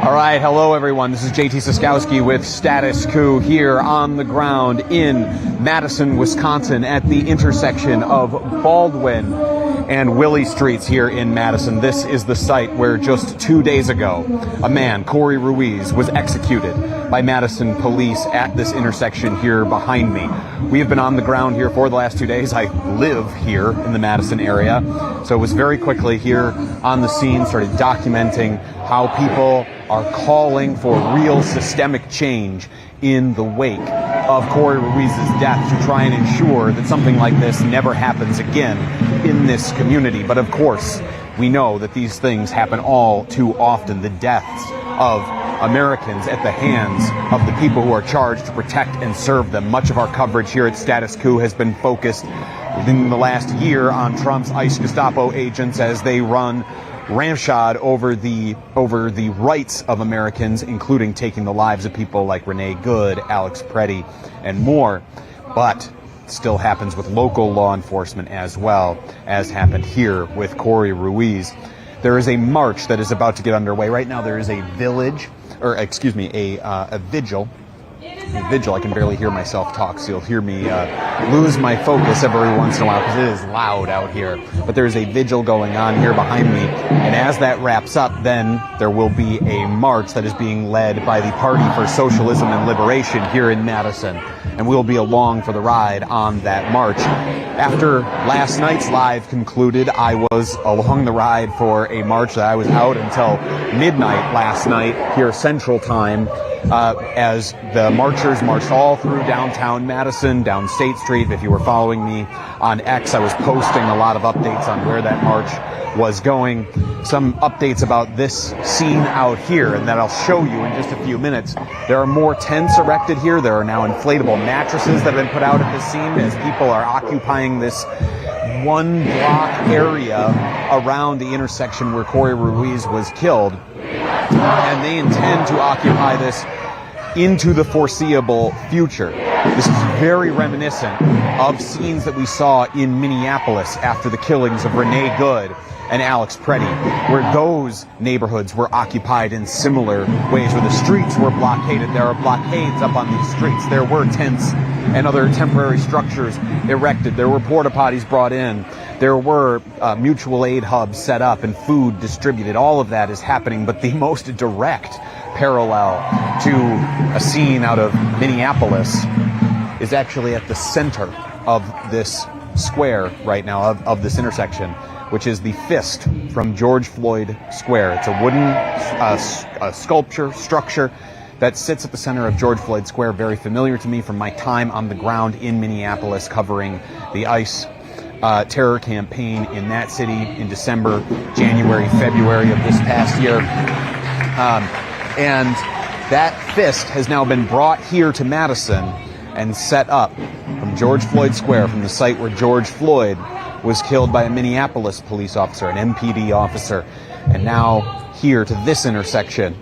All right, hello everyone. This is JT Cestkowski with Status Coup here on the ground in Madison, Wisconsin at the intersection of Baldwin and Willie Streets here in Madison. This is the site where just 2 days ago, a man, Corey Ruiz, was executed by Madison police at this intersection here behind me. We have been on the ground here for the last 2 days. I live here in the Madison area, so it was very quickly here on the scene, started documenting how people are calling for real systemic change in the wake of Corey Ruiz's death to try and ensure that something like this never happens again in this community. But of course, we know that these things happen all too often. The deaths of Americans at the hands of the people who are charged to protect and serve them. Much of our coverage here at Status Coup has been focused in the last year on Trump's ICE Gestapo agents as they run ramshod over the rights of Americans, including taking the lives of people like Renee Good, Alex Preddy, and more. But it still happens with local law enforcement as well, as happened here with Corey Ruiz. There is a march that is about to get underway. Right now there is a vigil. I can barely hear myself talk, so you'll hear me lose my focus every once in a while because it is loud out here. But there's a vigil going on here behind me, and as that wraps up, then there will be a march that is being led by the Party for Socialism and Liberation here in Madison, and we'll be along for the ride on that march. After last night's live concluded, I was along the ride for a march that I was out until midnight last night here Central Time, as the marchers marched all through downtown Madison, down State Street. If you were following me on X, I was posting a lot of updates on where that march was going. Some updates about this scene out here, and that I'll show you in just a few minutes. There are more tents erected here. There are now inflatable mattresses that have been put out at this scene as people are occupying this one block area around the intersection where Corey Ruiz was killed. And they intend to occupy this into the foreseeable future. This is very reminiscent of scenes that we saw in Minneapolis after the killings of Renee Good and Alex Preddy, where those neighborhoods were occupied in similar ways, where the streets were blockaded. There are blockades up on these streets. There were tents and other temporary structures erected. There were porta potties brought in. There were mutual aid hubs set up and food distributed. All of that is happening, but the most direct parallel to a scene out of Minneapolis is actually at the center of this square right now, of this intersection, which is the fist from George Floyd Square. It's a wooden sculpture structure that sits at the center of George Floyd Square, very familiar to me from my time on the ground in Minneapolis covering the ICE terror campaign in that city in December, January, February of this past year. And that fist has now been brought here to Madison and set up from George Floyd Square, from the site where George Floyd was killed by a Minneapolis police officer, an MPD officer, and now here to this intersection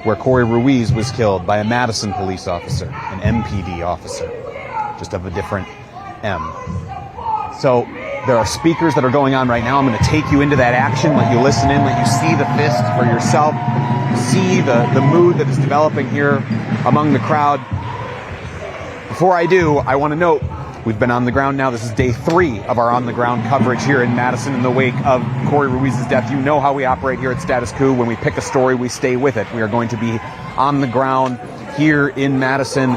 where Corey Ruiz was killed by a Madison police officer, an MPD officer, just of a different M. So there are speakers that are going on right now. I'm going to take you into that action, let you listen in, let you see the fist for yourself, see the mood that is developing here among the crowd. Before I do, I want to note, we've been on the ground now. This is day 3 of our on-the-ground coverage here in Madison in the wake of Corey Ruiz's death. You know how we operate here at Status Coup. When we pick a story, we stay with it. We are going to be on the ground here in Madison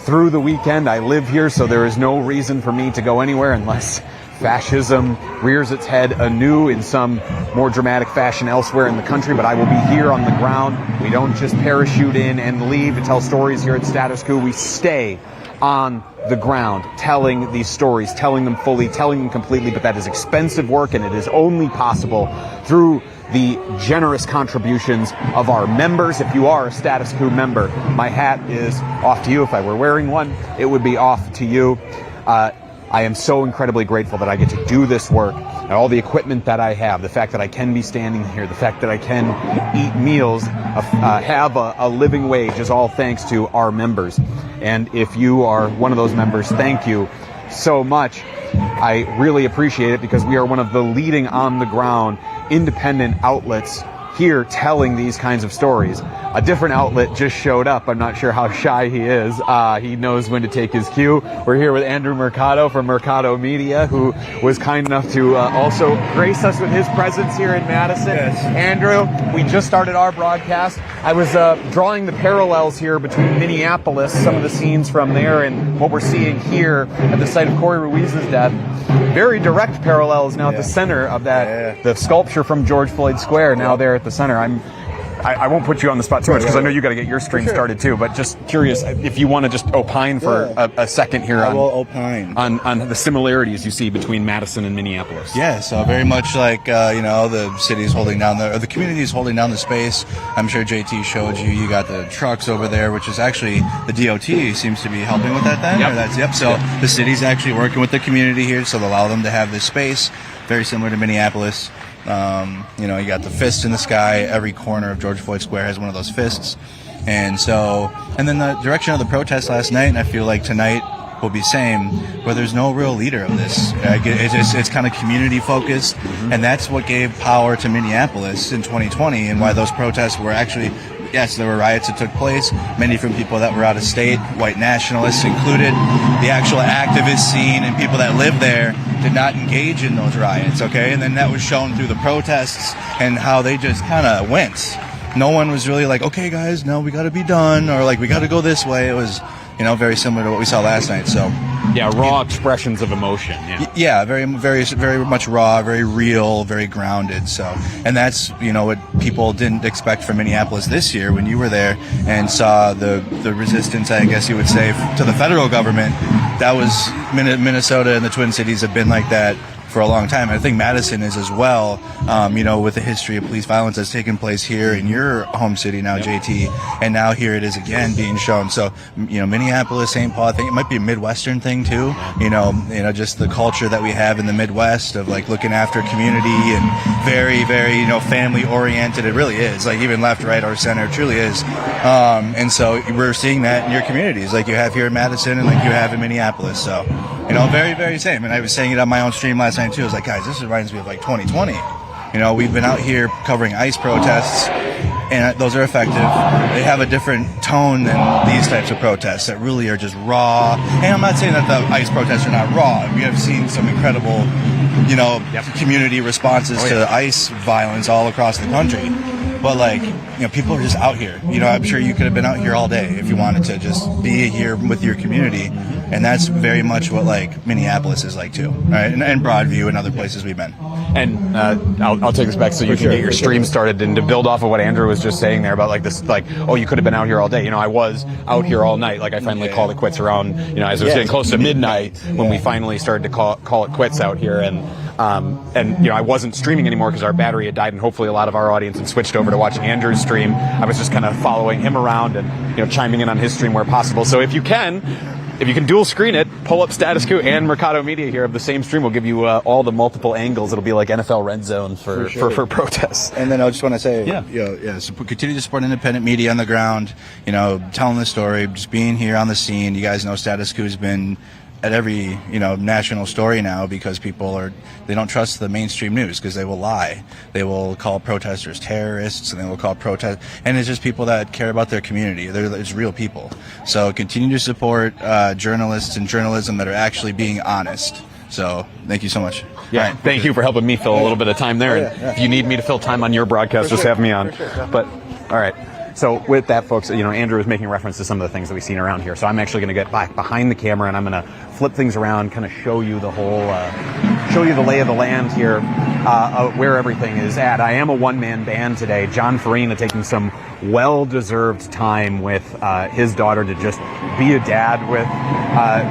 through the weekend. I live here, so there is no reason for me to go anywhere unless fascism rears its head anew in some more dramatic fashion elsewhere in the country. But I will be here on the ground. We don't just parachute in and leave to tell stories here at Status Coup. We stay on the ground, telling these stories, telling them fully, telling them completely, but that is expensive work, and it is only possible through the generous contributions of our members. If you are a Status Coup member, my hat is off to you. If I were wearing one, it would be off to you. I am so incredibly grateful that I get to do this work, and all the equipment that I have, the fact that I can be standing here, the fact that I can eat meals, have a living wage is all thanks to our members. And if you are one of those members, thank you so much. I really appreciate it because we are one of the leading on-the-ground independent outlets here telling these kinds of stories. A different outlet just showed up. I'm not sure how shy he is. He knows when to take his cue. We're here with Andrew Mercado from Mercado Media, who was kind enough to also grace us with his presence here in Madison. Yes. Andrew, we just started our broadcast. I was drawing the parallels here between Minneapolis, some of the scenes from there, and what we're seeing here at the site of Corey Ruiz's death. Very direct parallels now at the center of that, the sculpture from George Floyd Square, now there at the center. I won't put you on the spot too much because I know you got to get your stream started too, but just curious if you want to just opine for a second here on the similarities you see between Madison and Minneapolis. Yeah, so very much like, the city's holding down the community's holding down the space. I'm sure JT showed you got the trucks over there, which is actually the DOT seems to be helping with that then? Yep. So the city's actually working with the community here, so they'll allow them to have this space, very similar to Minneapolis. You got the fist in the sky. Every corner of George Floyd Square has one of those fists. And then the direction of the protest last night, and I feel like tonight will be same, where there's no real leader of this. It's kind of community focused, and that's what gave power to Minneapolis in 2020 and why those protests were actually, yes, there were riots that took place, many from people that were out of state, white nationalists included. The actual activist scene and people that live there did not engage in those riots, okay? And then that was shown through the protests and how they just kind of went. No one was really like, okay, guys, no, we got to be done, or like, we got to go this way. It was, very similar to what we saw last night, so. Yeah, raw expressions of emotion. Yeah, very, very, very much raw, very real, very grounded. So, and that's what people didn't expect from Minneapolis this year when you were there and saw the resistance, I guess you would say, to the federal government. That was Minnesota and the Twin Cities have been like that for a long time. I think Madison is as well, with the history of police violence that's taken place here in your home city now, JT, and now here it is again being shown. So, Minneapolis, St. Paul, I think it might be a Midwestern thing too, just the culture that we have in the Midwest of like looking after community and very, very, family oriented. It really is, like even left, right, or center, it truly is. And so we're seeing that in your communities, like you have here in Madison and like you have in Minneapolis. So, very, very same. And I was saying it on my own stream last night too. I was like, guys, this reminds me of like 2020. We've been out here covering ICE protests, and those are effective. They have a different tone than these types of protests that really are just raw. And I'm not saying that the ICE protests are not raw. We have seen some incredible, community responses to ICE violence all across the country. But people are just out here. I'm sure you could have been out here all day if you wanted to just be here with your community. And that's very much what Minneapolis is like too, right? And Broadview and other places we've been. And I'll take this back so you can get your stream started, and to build off of what Andrew was just saying there about you could have been out here all day. I was out here all night. I finally called it quits around, as it was getting close to midnight when we finally started to call it quits out here. And I wasn't streaming anymore because our battery had died, and hopefully a lot of our audience had switched over to watch Andrew's stream. I was just kind of following him around and chiming in on his stream where possible. So if you can dual screen it, pull up Status Coup and Mercado Media here of the same stream. We'll give you all the multiple angles. It'll be like NFL Red Zone for protests. And then I just want to say, so continue to support independent media on the ground. Telling the story, just being here on the scene. You guys know Status Coup has been at every national story now because they don't trust the mainstream news because they will lie. They will call protesters terrorists, and they will call and it's just people that care about their community. It's real people. So continue to support journalists and journalism that are actually being honest. So thank you so much. Yeah, right. Thank you for helping me fill a little bit of time there. And if you need me to fill time on your broadcast, just have me on. But all right. So with that, folks, Andrew was making reference to some of the things that we've seen around here. So I'm actually going to get back behind the camera, and I'm going to flip things around, kind of show you the whole, show you the lay of the land here, where everything is at. I am a one-man band today. John Farina taking some well-deserved time with his daughter to just be a dad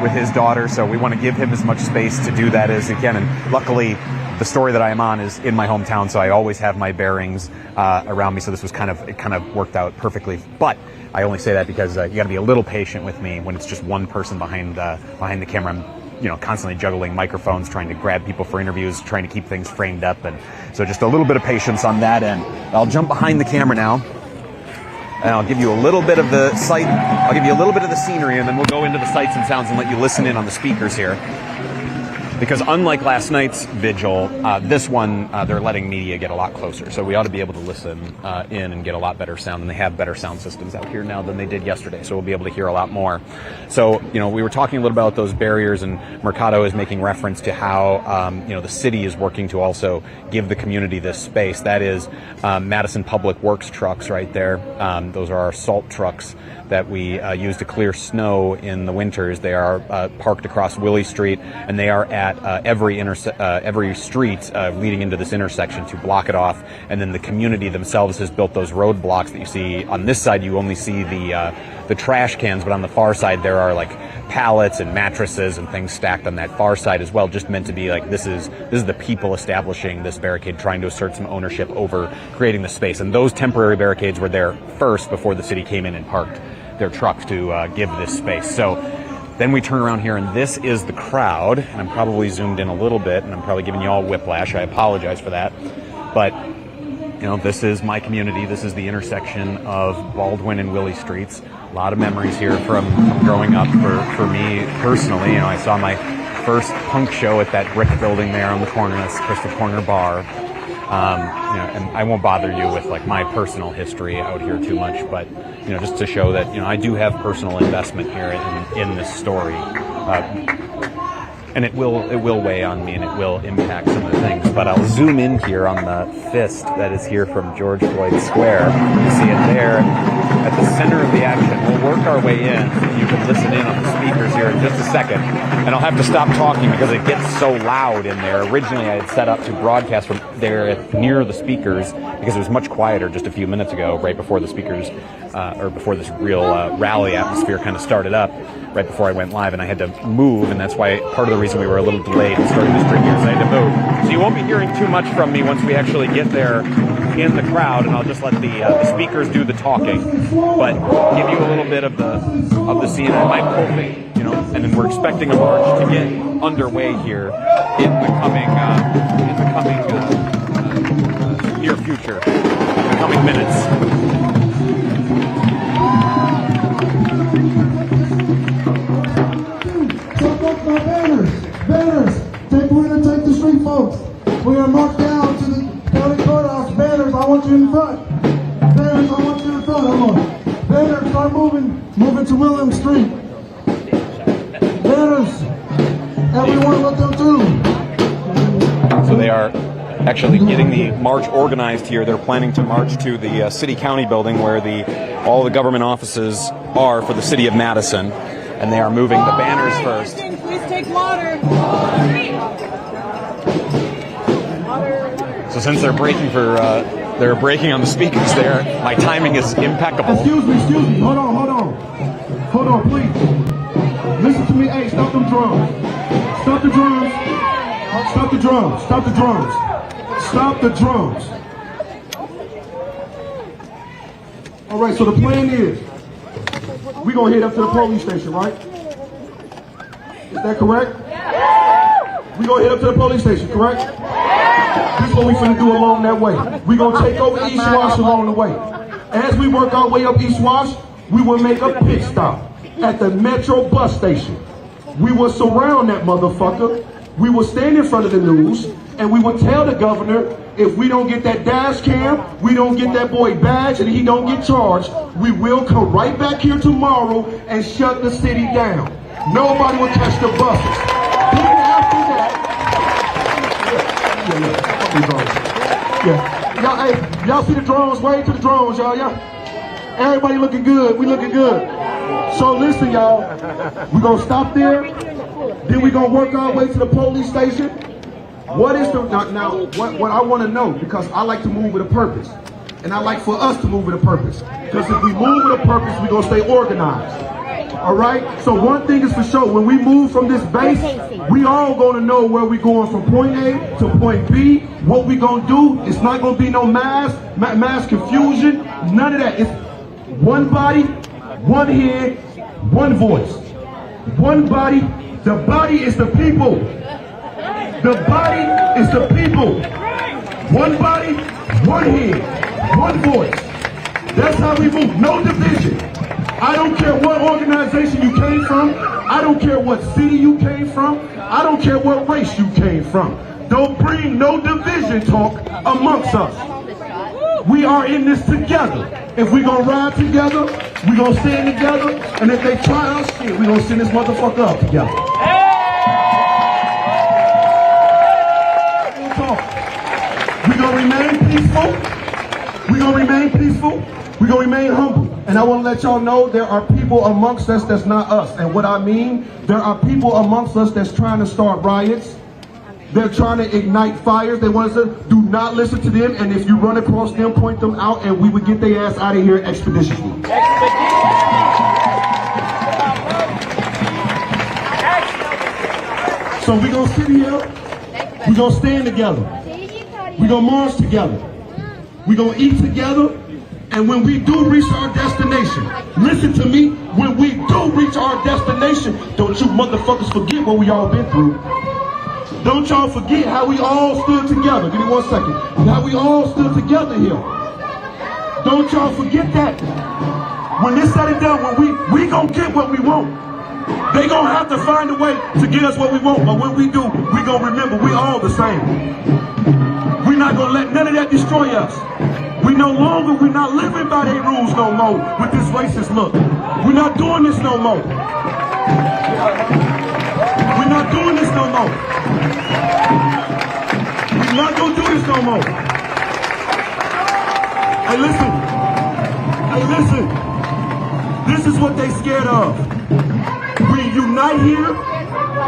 with his daughter. So we want to give him as much space to do that as he can. And luckily, the story that I am on is in my hometown, so I always have my bearings around me. So this was kind of worked out perfectly. But I only say that because you got to be a little patient with me when it's just one person behind the camera. I'm constantly juggling microphones, trying to grab people for interviews, trying to keep things framed up, and so just a little bit of patience on that end. I'll jump behind the camera now, and I'll give you a little bit of the sight. I'll give you a little bit of the scenery, and then we'll go into the sights and sounds and let you listen in on the speakers here. because unlike last night's vigil, this one, they're letting media get a lot closer. So we ought to be able to listen in and get a lot better sound. And they have better sound systems out here now than they did yesterday. So we'll be able to hear a lot more. So, we were talking a little about those barriers, and Mercado is making reference to how, the city is working to also give the community this space. That is Madison Public Works trucks right there. Those are our salt trucks that we use to clear snow in the winters. They are parked across Willie Street, and they are at every street leading into this intersection to block it off. And then the community themselves has built those roadblocks that you see. On this side, you only see the trash cans, but on the far side, there are like pallets and mattresses and things stacked on that far side as well, just meant to be like, this is the people establishing this barricade, trying to assert some ownership over creating the space. And those temporary barricades were there first before the city came in and parked their trucks to give this space. So then we turn around here, and this is the crowd, and I'm probably zoomed in a little bit, and I'm probably giving you all whiplash. I apologize for that. But, this is my community. This is the intersection of Baldwin and Willie Streets. A lot of memories here from growing up for me personally. I saw my first punk show at that brick building there on the corner. That's Crystal Corner Bar. And I won't bother you with like my personal history out here too much, but just to show that I do have personal investment here in this story, and it will weigh on me, and it will impact some of the things. But I'll zoom in here on the fist that is here from George Floyd Square. You see it there at the center of the action. We'll work our way in. You can listen in on the speakers here in just a second. And I'll have to stop talking because it gets so loud in there. Originally, I had set up to broadcast from there near the speakers because it was much quieter just a few minutes ago, right before the speakers, or before this real rally atmosphere kind of started up, right before I went live. And I had to move, and that's why part of the reason we were a little delayed in starting the stream here is I had to move. So you won't be hearing too much from me once we actually get there in the crowd, and I'll just let the speakers do the talking, but give you a little bit of the scene. I'm hoping, and then we're expecting a march to get underway here in the coming near future, in the coming minutes. Banners! We're going to take the street, folks. We're going to march down to the county courthouse. Banners, I want you in front. Banners, I want you in front. Hold on. Banners, start moving to William Street. Banners, everyone let them through. So they are actually getting the march organized here. They're planning to march to the city-county building where all the government offices are for the city of Madison, and they are moving the banners first. Please take water. So since they're breaking on the speakers there, my timing is impeccable. Excuse me. Hold on, please. Listen to me. Hey, stop them drums. Stop the drums. Stop the drums. Stop the drums. Stop the drums. All right, so the plan is we're going to head up to the police station, right? Is that correct? We're going to head up to the police station, correct? This is what we're going to do along that way. We're going to take over East Wash along the way. As we work our way up East Wash, we will make a pit stop at the Metro bus station. We will surround that motherfucker. We will stand in front of the news, and we will tell the governor, if we don't get that dash cam, we don't get that boy badge, and he don't get charged, we will come right back here tomorrow and shut the city down. Nobody will touch the buses. Then after that, y'all see the drones? Wave to the drones, y'all. Everybody looking good. We looking good. So listen, y'all. We're gonna stop there. Then we're gonna work our way to the police station. What is the what I want to know, because I like to move with a purpose, and I like for us to move with a purpose. Because if we move with a purpose, we're gonna stay organized. All right. So one thing is for sure: when we move from this base, we all gonna know where we're going from point A to point B. What we gonna do? It's not gonna be no mass confusion. None of that. It's one body, one head, one voice. One body. The body is the people. The body is the people. One body, one head, one voice. That's how we move. No division. I don't care what organization you came from. I don't care what city you came from. I don't care what race you came from. Don't bring no division talk amongst us. We are in this together. If we gonna ride together, we gonna stand together, and if they try us, shit, we gonna send this motherfucker up together. We gonna remain peaceful. We gonna remain peaceful. We gonna remain humble. And I want to let y'all know there are people amongst us that's not us. And what I mean, there are people amongst us that's trying to start riots. They're trying to ignite fires. They want us to do not listen to them. And if you run across them, point them out, and we would get their ass out of here expeditiously. So we're going to sit here. We're going to stand together. We're going to march together. We're going to eat together. And when we do reach our destination, listen to me, when we do reach our destination, don't you motherfuckers forget what we all been through. Don't y'all forget how we all stood together. Give me 1 second. How we all stood together here. Don't y'all forget that. When this said and done, when we gonna get what we want. They gonna have to find a way to get us what we want. But when we do, we gonna remember we all the same. We're not gonna let none of that destroy us. We're not living by their rules no more with this racist look. We're not doing this no more. We're not doing this no more. We're not gonna do this no more. Hey, listen. This is what they scared of. We unite here.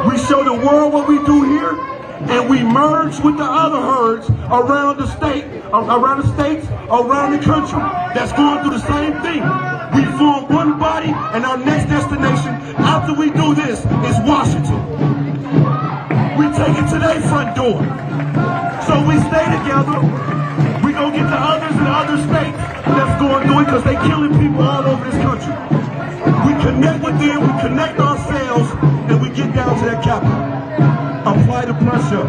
We show the world what we do here. And we merge with the other herds around the state, around the states, around the country that's going through the same thing. We form one body, and our next destination after we do this is Washington. We take it to their front door. So we stay together. We go get the others in other states that's going through it because they killing people all over this country. We connect with them, we connect ourselves, and we get down to that capital. Apply the pressure.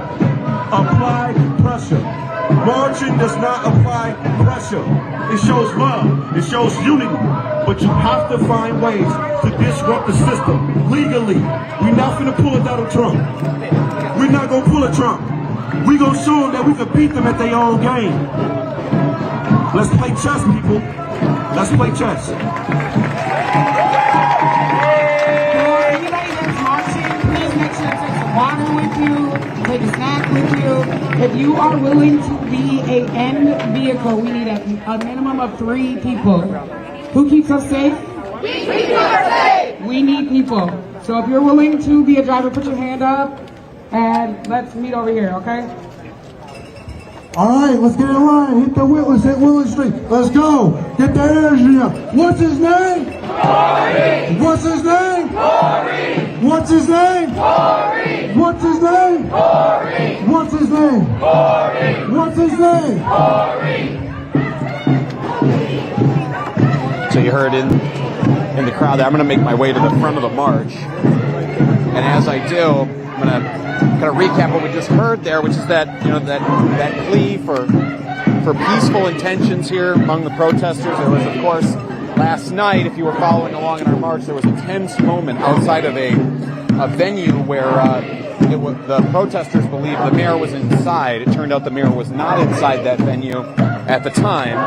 Apply pressure. Marching does not apply pressure. It shows love. It shows unity. But you have to find ways to disrupt the system legally. We're not going to pull a Donald Trump. We're not going to pull a Trump. We're going to show them that we can beat them at their own game. Let's play chess, people. Let's play chess. Water with you, take a snack with you. If you are willing to be a end vehicle, we need a minimum of 3 people. Who keeps us safe? We keep us safe. We need people. So if you're willing to be a driver, put your hand up and let's meet over here, okay? All right, let's get in line. Hit the wheel. Let's hit Willow Street. Let's go. Get the energy up. What's his name? Corey. What's his name? Corey. What's his name? Corey. What's his name? Corey. What's his name? Corey. What's his name? Corey. So you heard in the crowd there, I'm going to make my way to the front of the march. And as I do, I'm going to kind of recap what we just heard there, which is that, you know, that plea for peaceful intentions here among the protesters. There was, of course, last night, if you were following along in our march, there was a tense moment outside of a venue where the protesters believed the mayor was inside. It turned out the mayor was not inside that venue at the time.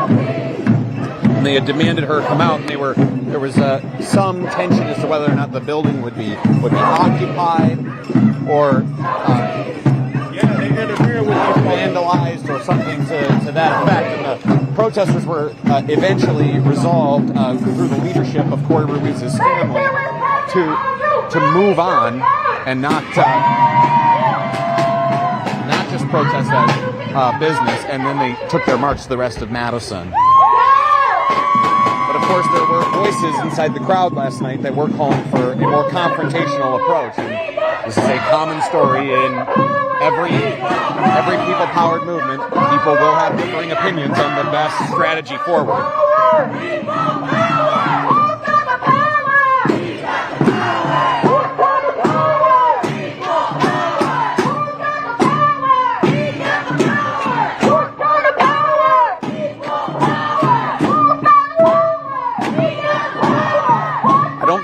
And they had demanded her come out, and there was some tension as to whether or not the building would be occupied or vandalized or something to that effect. And the protesters were eventually resolved through the leadership of Corey Ruiz's family to move on and not just protest that business. And then they took their march to the rest of Madison. But of course, there were voices inside the crowd last night that were calling for a more confrontational approach. And this is a common story in every people-powered movement. People will have differing opinions on the best strategy forward.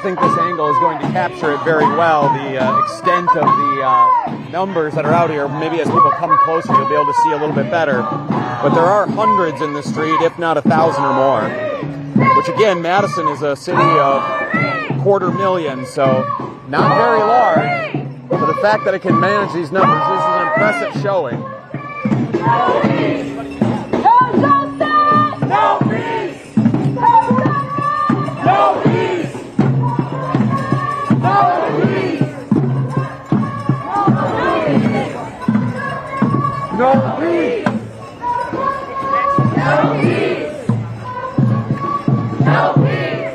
think this angle is going to capture it very well, the extent of the numbers that are out here. Maybe as people come closer, you'll be able to see a little bit better. But there are hundreds in the street, if not 1,000 or more. Which again, Madison is a city of 250,000, so not very large. But the fact that it can manage these numbers, this is an impressive showing. No peace! No justice! No peace! No peace! No peace! No peace! No peace! No peace!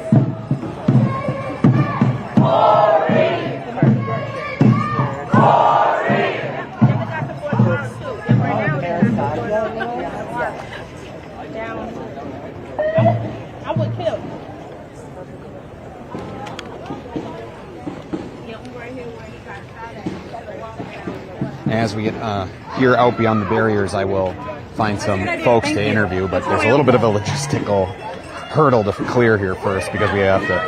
I would kill. As we get here out beyond the barriers, I will find some folks to interview, but there's a little bit of a logistical hurdle to clear here first, because we have to,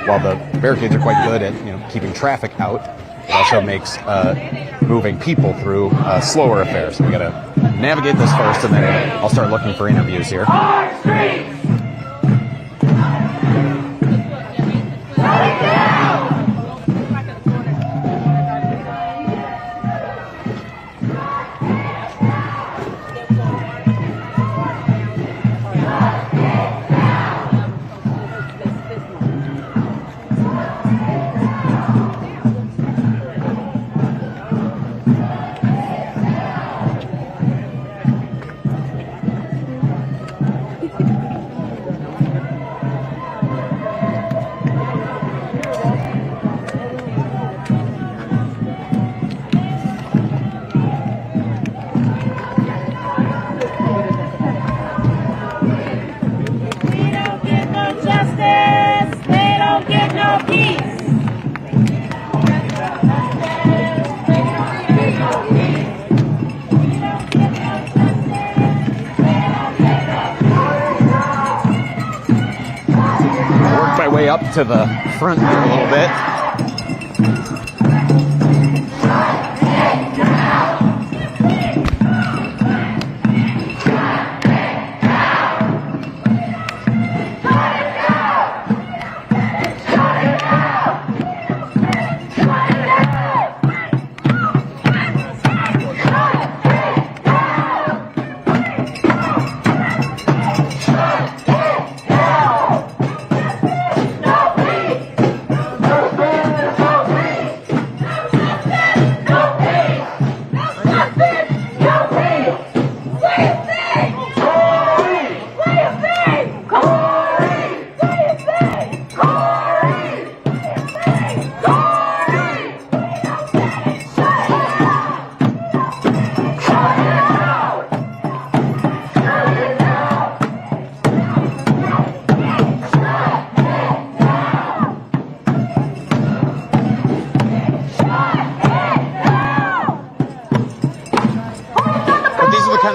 while the barricades are quite good at keeping traffic out, it also makes moving people through a slower affair. So we got to navigate this first, and then I'll start looking for interviews here. Up to the front here a little bit.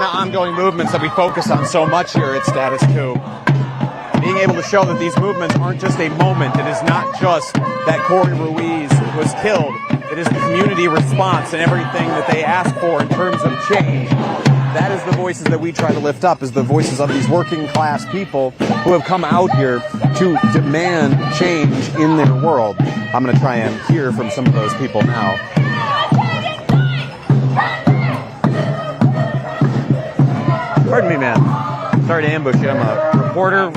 Ongoing movements that we focus on so much here at Status Coup. Being able to show that these movements aren't just a moment. It is not just that Corey Ruiz was killed. It is the community response and everything that they ask for in terms of change. That is the voices that we try to lift up, is the voices of these working class people who have come out here to demand change in their world. I'm going to try and hear from some of those people now. Pardon me, man. Sorry to ambush you. I'm a reporter.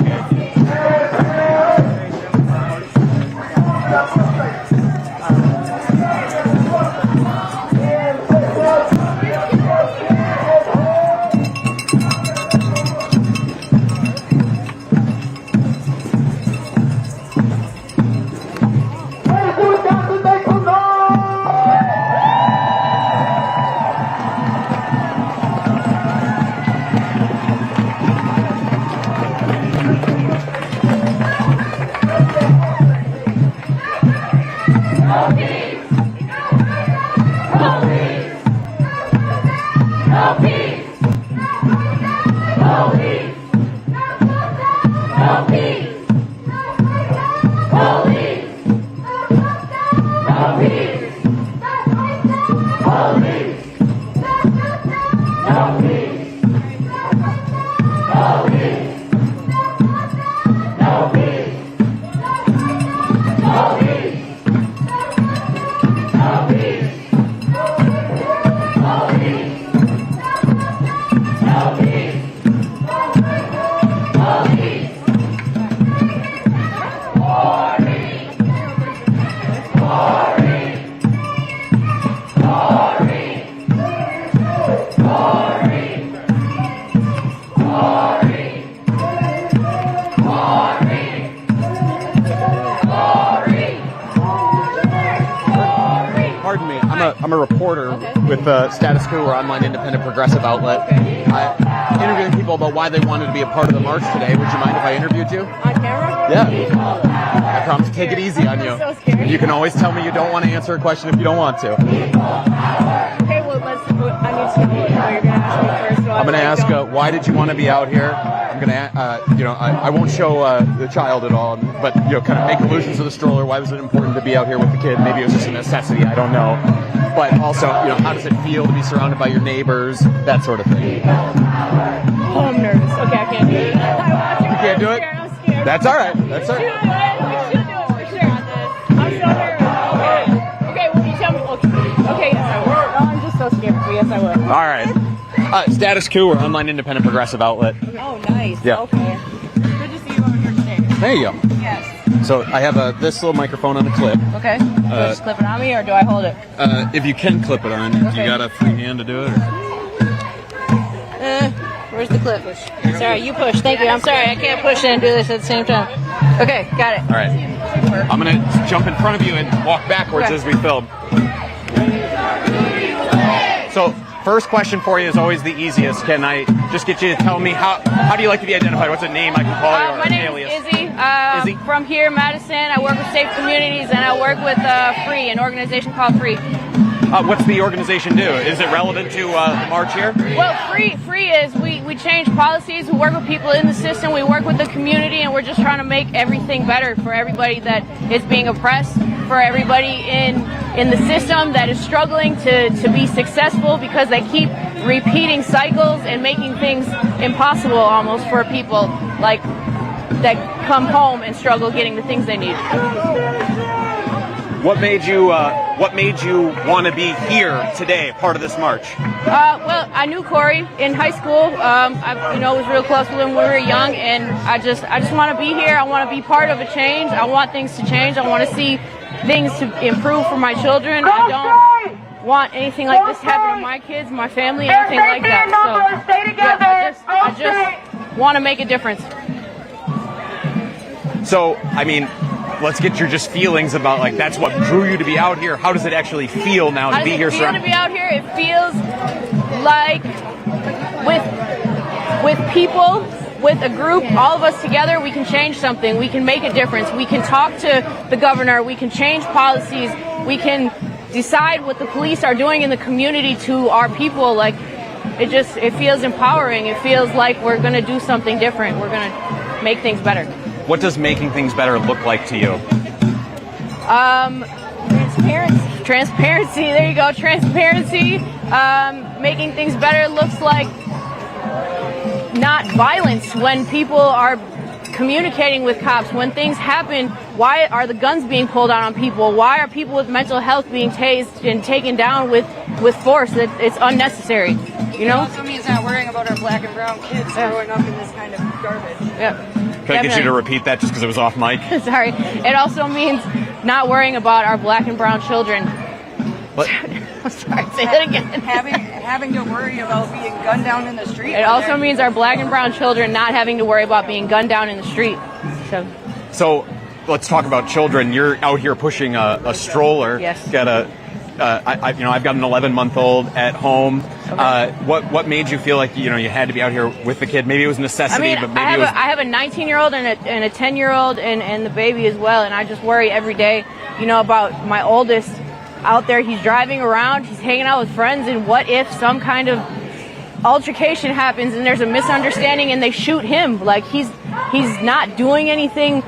I'm a reporter with Status Coup, or online independent progressive outlet. I'm interviewing people about why they wanted to be a part of the march today. Would you mind if I interviewed you? On camera? Yeah. I promise to take it easy on you. I'm so scared. You can always tell me you don't want to answer a question if you don't want to. Okay, well, I need to know what you're going to ask me first. So I'm going to ask, why did you want to be out here? I'm going to, I won't show the child at all, but, kind of make allusions to the stroller. Why was it important to be out here with the kid? Maybe it was just a necessity. I don't know. But also, how does it feel to be surrounded by your neighbors? That sort of thing. Oh, I'm nervous. Okay, I can't do it. You can't do it? I'm scared. That's all right. That's all right. We should do it for sure. I'm so nervous. Okay, will you tell me? Okay, yes, I will. Oh, I'm just so scared. But yes, I will. All right. Status Coup, or online independent progressive outlet. Oh, nice. Yeah. Okay. Good to see you over here today. There you go. Yes. So I have this little microphone on a clip. Okay. Do I just clip it on me, or do I hold it? If you can clip it on, Okay. you got a free hand to do it? Where's the clip? Sorry, you push. Thank you. I'm sorry. I can't push and do this at the same time. Okay, got it. All right. I'm going to jump in front of you and walk backwards Okay. as we film. So, first question for you is always the easiest. Can I just get you to tell me how do you like to be identified? What's a name I can call you, or My an name alias? is Izzy. Izzy? From here, Madison. I work with Safe Communities, and I work with Free, an organization called Free. What's the organization do? Is it relevant to the march here? Well, Free is we change policies. We work with people in the system. We work with the community, and we're just trying to make everything better for everybody that is being oppressed, for everybody in the system that is struggling to be successful because they keep repeating cycles and making things impossible almost for people like that come home and struggle getting the things they need. What made you want to be here today, part of this march? Well, I knew Corey in high school. I was real close with him when we were young, and I just want to be here. I want to be part of a change. I want things to change. I want to see things to improve for my children. I don't want anything like this to happen to my kids, my family, anything like that. So I just want to make a difference. So, I mean, let's get your just feelings about, like, that's what drew you to be out here. How does it actually feel now to be here? How does it feel to be out here? It feels like with people, with a group, all of us together, we can change something. We can make a difference. We can talk to the governor. We can change policies. We can decide what the police are doing in the community to our people. Like, it feels empowering. It feels like we're going to do something different. We're going to make things better. What does making things better look like to you? Transparency. There you go. Transparency. Making things better looks like not violence when people are communicating with cops. When things happen, why are the guns being pulled out on people? Why are people with mental health being tased and taken down with force? It's unnecessary. It also means not worrying about our black and brown kids growing up in this kind of garbage. Yeah. Can I get you to repeat that just because it was off mic? Sorry. It also means not worrying about our black and brown children. What? I'm sorry. Say that again. Having to worry about being gunned down in the street. It also means our black and brown children not having to worry about being gunned down in the street. So let's talk about children. You're out here pushing a stroller. Yes. I've got an 11-month-old at home. Okay. What made you feel like you had to be out here with the kid? Maybe it was necessity, but maybe it was. I have a 19-year-old and a 10-year-old and the baby as well, and I just worry every day, about my oldest out there. He's driving around, he's hanging out with friends, and what if some kind of altercation happens and there's a misunderstanding and they shoot him? Like, he's not doing anything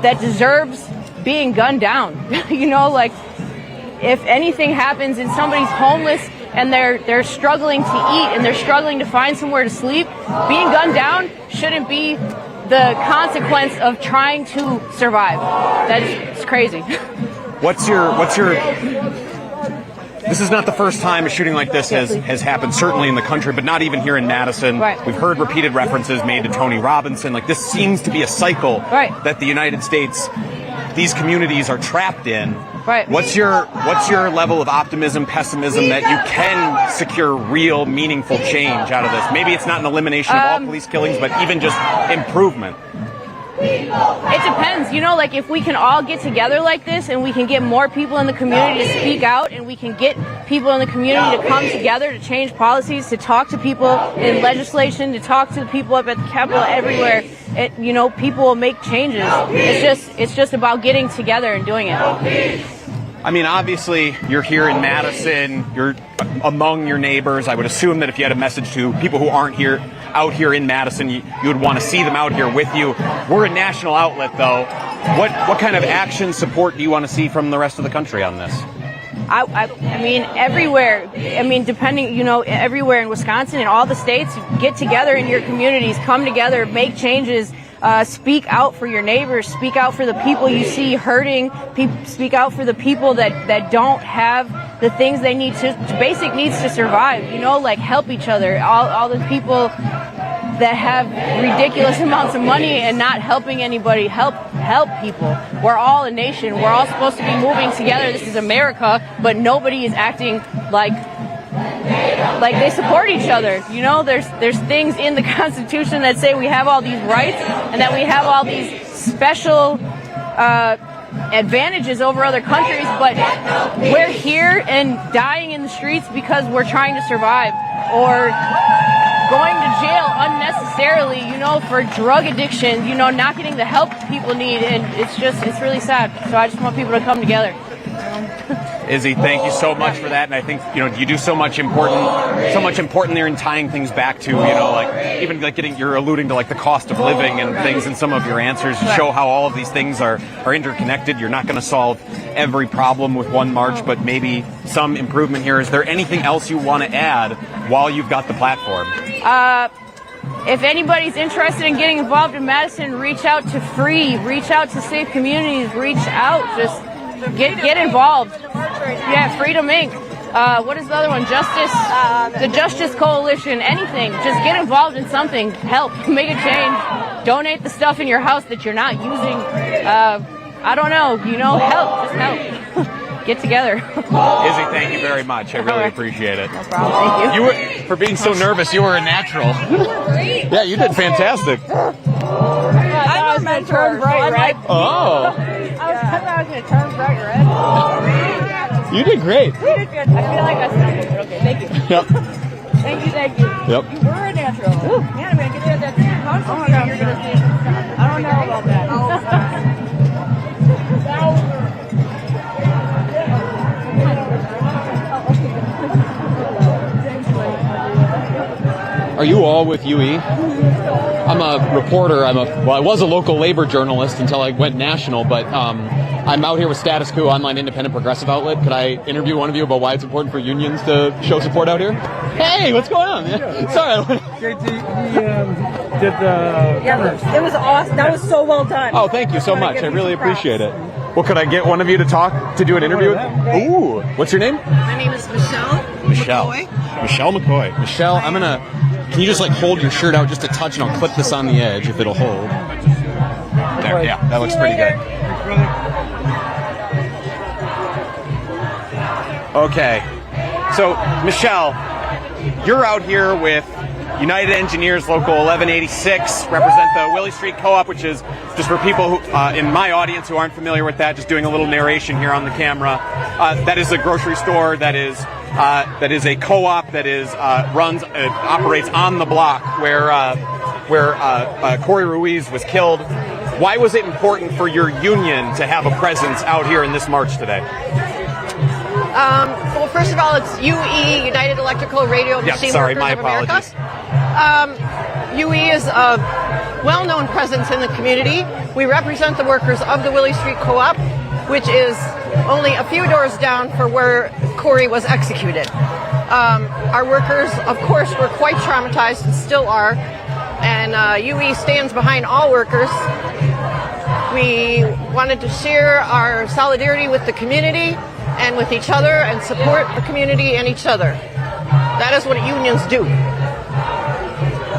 that deserves being gunned down. Like, if anything happens and somebody's homeless and they're struggling to eat and they're struggling to find somewhere to sleep, being gunned down shouldn't be the consequence of trying to survive. It's crazy. What's your This is not the first time a shooting like this has happened, certainly in the country, but not even here in Madison. Right. We've heard repeated references made to Tony Robinson. Like, this seems to be a cycle that the United States, these communities are trapped in. Right. What's your level of optimism, pessimism that you can secure real, meaningful change out of this? Maybe it's not an elimination of all police killings, but even just improvement. It depends, you know, like if we can all get together like this and we can get more people in the community to speak out and we can get people in the community to come together to change policies, to talk to people in legislation, to talk to the people up at the Capitol, everywhere, you know, people will make changes. It's just about getting together and doing it. I mean, obviously, you're here in Madison, you're among your neighbors. I would assume that if you had a message to people who aren't out here in Madison, you would want to see them out here with you. We're a national outlet, though. What kind of action, support do you want to see from the rest of the country on this? I mean, everywhere. I mean, depending, you know, everywhere in Wisconsin and all the states, get together in your communities, come together, make changes. Speak out for your neighbors, speak out for the people you see hurting, speak out for the people that don't have the things they need basic needs to survive, you know, like help each other. All the people that have ridiculous amounts of money and not helping anybody, help people. We're all a nation. We're all supposed to be moving together. This is America, but nobody is acting like they support each other. You know, there's things in the Constitution that say we have all these rights and that we have all these special advantages over other countries, but we're here and dying in the streets because we're trying to survive, or going to jail unnecessarily, you know, for drug addiction, you know, not getting the help people need, and it's really sad. So I just want people to come together. Izzy, thank you so much for that, and I think, you know, you do so much important there in tying things back to, you know, like even like you're alluding to like the cost of living and things in some of your answers. You show how all of these things are interconnected. You're not going to solve every problem with one march, but maybe some improvement here. Is there anything else you want to add while you've got the platform? If anybody's interested in getting involved in Madison, reach out to Free, reach out to Safe Communities, reach out, just get involved. Yeah, Freedom Inc. What is the other one? Justice, the Justice Coalition, anything. Just get involved in something. Help, make a change. Donate the stuff in your house that you're not using. I don't know, you know, help, just help. Get together. Izzy, thank you very much. I really appreciate it. No problem, thank you. For being so nervous, you were a natural. Yeah, you did fantastic. I'm a mentor. Turn bright red. Oh. I was going to turn bright red. You did great. You did good. I feel like I stumbled, but okay, thank you. Yep. Thank you. Yep. You were a natural. Ooh. Man, I'm going to get at that concert. You're going to see. I don't know about that. Are you all with UE? I'm a reporter. I was a local labor journalist until I went national, but I'm out here with Status Coup, online independent progressive outlet. Could I interview one of you about why it's important for unions to show support out here? Hey, what's going on? Yeah. Sorry. JT, he did the covers. It was awesome. That was so well done. Oh, thank you so much. I really appreciate it. Well, could I get one of you to do an interview? Ooh, what's your name? My name is Michelle McCoy. Michelle McCoy. Michelle, can you just like hold your shirt out just a touch and I'll clip this on the edge if it'll hold. There, yeah, that looks pretty good. Okay, so Michelle, you're out here with United Engineers Local 1186, represent the Willie Street Co-op, which is, just for people who, in my audience who aren't familiar with that, just doing a little narration here on the camera. That is a grocery store that is a co-op that is operates on the block where Corey Ruiz was killed. Why was it important for your union to have a presence out here in this march today? Well, first of all, it's UE, United Electrical Radio Machine Workers my of apologies. America. UE is a well-known presence in the community. We represent the workers of the Willie Street Co-op, which is only a few doors down for where Corey was executed. Our workers, of course, were quite traumatized and still are, and UE stands behind all workers. We wanted to share our solidarity with the community and with each other and support the community and each other. That is what unions do.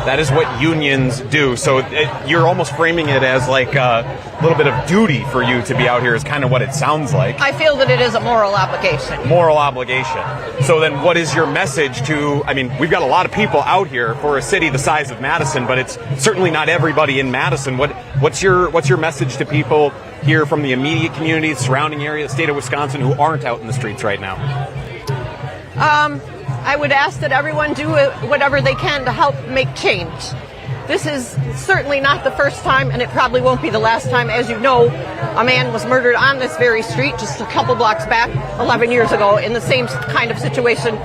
That is what unions do. So you're almost framing it as like a little bit of duty for you to be out here is kind of what it sounds like. I feel that it is a moral obligation. Moral obligation. So then what is your message to, I mean, we've got a lot of people out here for a city the size of Madison, but it's certainly not everybody in Madison. What's your message to people here from the immediate community, the surrounding area, the state of Wisconsin, who aren't out in the streets right now? I would ask that everyone do whatever they can to help make change. This is certainly not the first time, and it probably won't be the last time. As you know, a man was murdered on this very street just a couple blocks back 11 years ago in the same kind of situation,